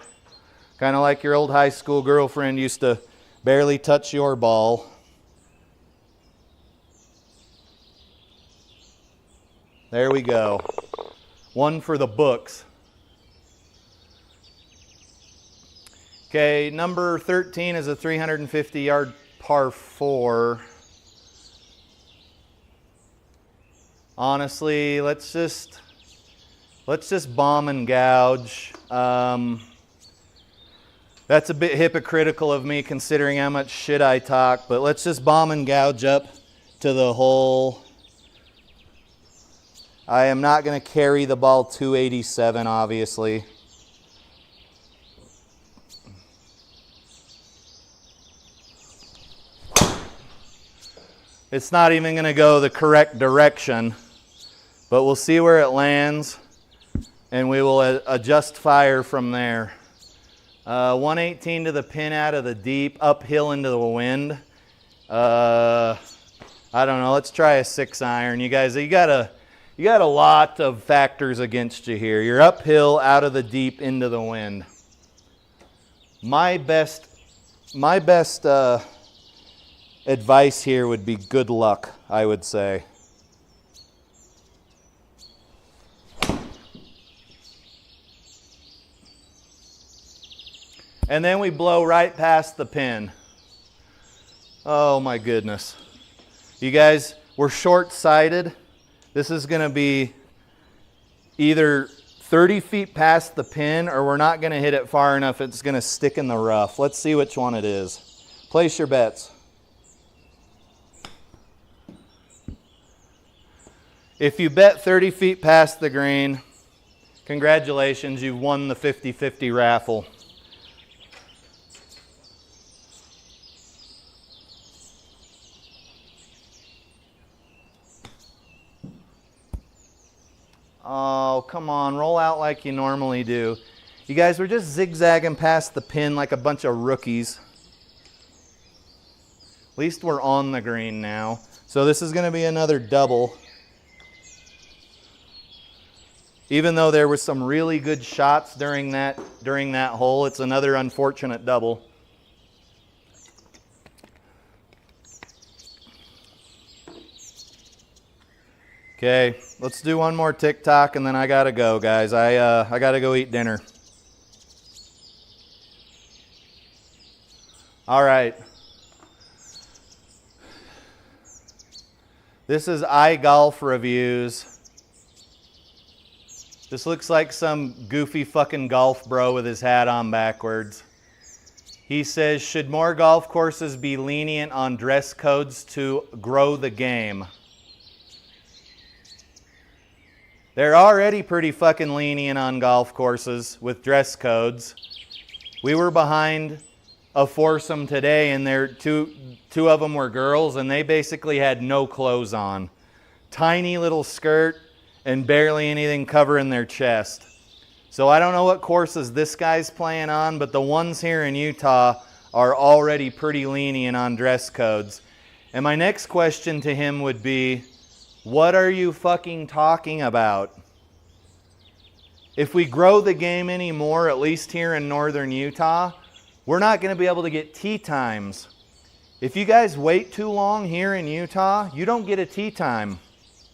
Kind of like your old high school girlfriend used to barely touch your ball. There we go. One for the books. Okay, number 13 is a 350-yard par 4. Honestly, let's just bomb and gouge. That's a bit hypocritical of me considering how much shit I talk, but let's just bomb and gouge up to the hole. I am not going to carry the ball 287, obviously. It's not even going to go the correct direction, but we'll see where it lands, and we will adjust fire from there. 118 to the pin out of the deep, uphill into the wind. I don't know, let's try a 6-iron. You guys, you got a lot of factors against you here. You're uphill, out of the deep, into the wind. My best advice here would be good luck, I would say. And then we blow right past the pin. Oh my goodness. You guys, we're short-sighted. This is going to be either 30 feet past the pin, or we're not going to hit it far enough. It's going to stick in the rough. Let's see which one it is. Place your bets. If you bet 30 feet past the green, congratulations, you've won the 50-50 raffle. Oh, come on, roll out like you normally do. You guys, we're just zigzagging past the pin like a bunch of rookies. At least we're on the green now. So this is going to be another double. Even though there were some really good shots during that hole, it's another unfortunate double. Okay, let's do one more TikTok and then I gotta go, guys. I gotta go eat dinner. All right. This is iGolf Reviews. This looks like some goofy fucking golf bro with his hat on backwards. He says, should more golf courses be lenient on dress codes to grow the game? They're already pretty fucking lenient on golf courses with dress codes. We were behind a foursome today, and two of them were girls, and they basically had no clothes on. Tiny little skirt and barely anything covering their chest. So I don't know what courses this guy's playing on, but the ones here in Utah are already pretty lenient on dress codes. And my next question to him would be, what are you fucking talking about? If we grow the game anymore, at least here in northern Utah, we're not going to be able to get tee times. If you guys wait too long here in Utah, you don't get a tee time.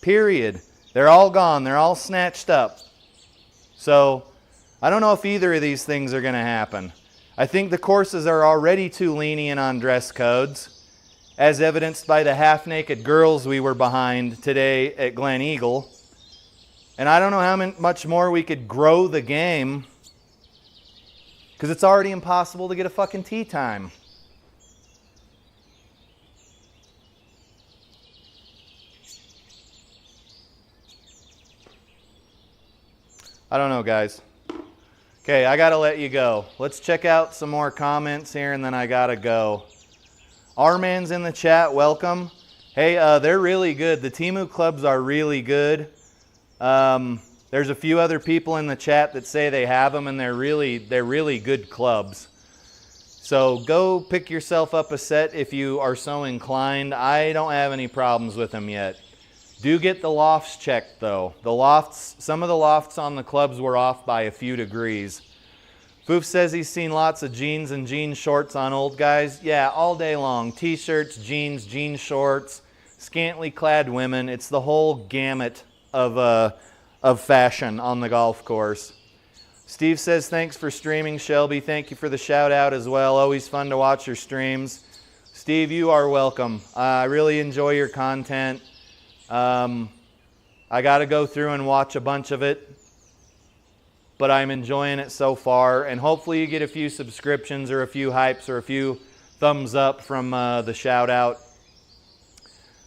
Period. They're all gone. They're all snatched up. So I don't know if either of these things are going to happen. I think the courses are already too lenient on dress codes, as evidenced by the half-naked girls we were behind today at Glen Eagle. And I don't know how much more we could grow the game, because it's already impossible to get a fucking tee time. I don't know, guys. Okay, I gotta let you go. Let's check out some more comments here, and then I gotta go. R-Man's in the chat, welcome. Hey, they're really good. The Temu clubs are really good. There's a few other people in the chat that say they have them, and they're really good clubs. So go pick yourself up a set if you are so inclined. I don't have any problems with them yet. Do get the lofts checked though. The lofts, some of the lofts on the clubs were off by a few degrees. Foof says he's seen lots of jeans and jean shorts on old guys. Yeah, all day long. T-shirts, jeans, jean shorts, scantily clad women. It's the whole gamut of fashion on the golf course. Steve says, thanks for streaming, Shelby. Thank you for the shout out as well. Always fun to watch your streams. Steve, you are welcome. I really enjoy your content. I got to go through and watch a bunch of it, but I'm enjoying it so far, and hopefully you get a few subscriptions or a few hypes or a few thumbs up from the shout out.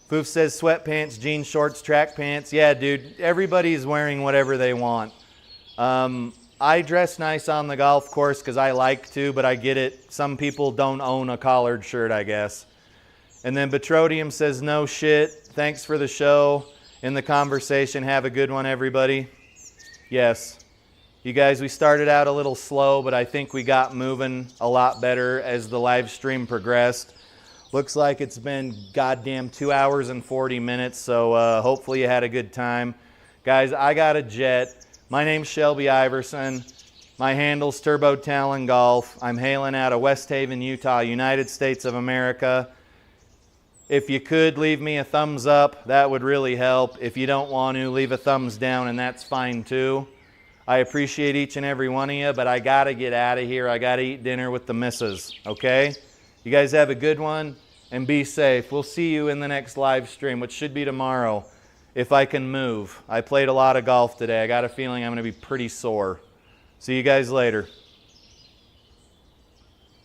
Foof says sweatpants, jeans, shorts, track pants. Yeah, dude, everybody's wearing whatever they want. I dress nice on the golf course because I like to, but I get it. Some people don't own a collared shirt, I guess. And then Petroleum says, no shit. Thanks for the show and the conversation. Have a good one, everybody. Yes. You guys, we started out a little slow, but I think we got moving a lot better as the live stream progressed. Looks like it's been goddamn 2 hours and 40 minutes, so hopefully you had a good time. Guys, I got a jet. My name's Shelby Iverson. My handle's Turbo Talon Golf. I'm hailing out of West Haven, Utah, United States of America. If you could leave me a thumbs up, that would really help. If you don't want to, leave a thumbs down, and that's fine too. I appreciate each and every one of you, but I gotta get out of here. I gotta eat dinner with the missus, okay? You guys have a good one, and be safe. We'll see you in the next live stream, which should be tomorrow, if I can move. I played a lot of golf today. I got a feeling I'm gonna be pretty sore. See you guys later.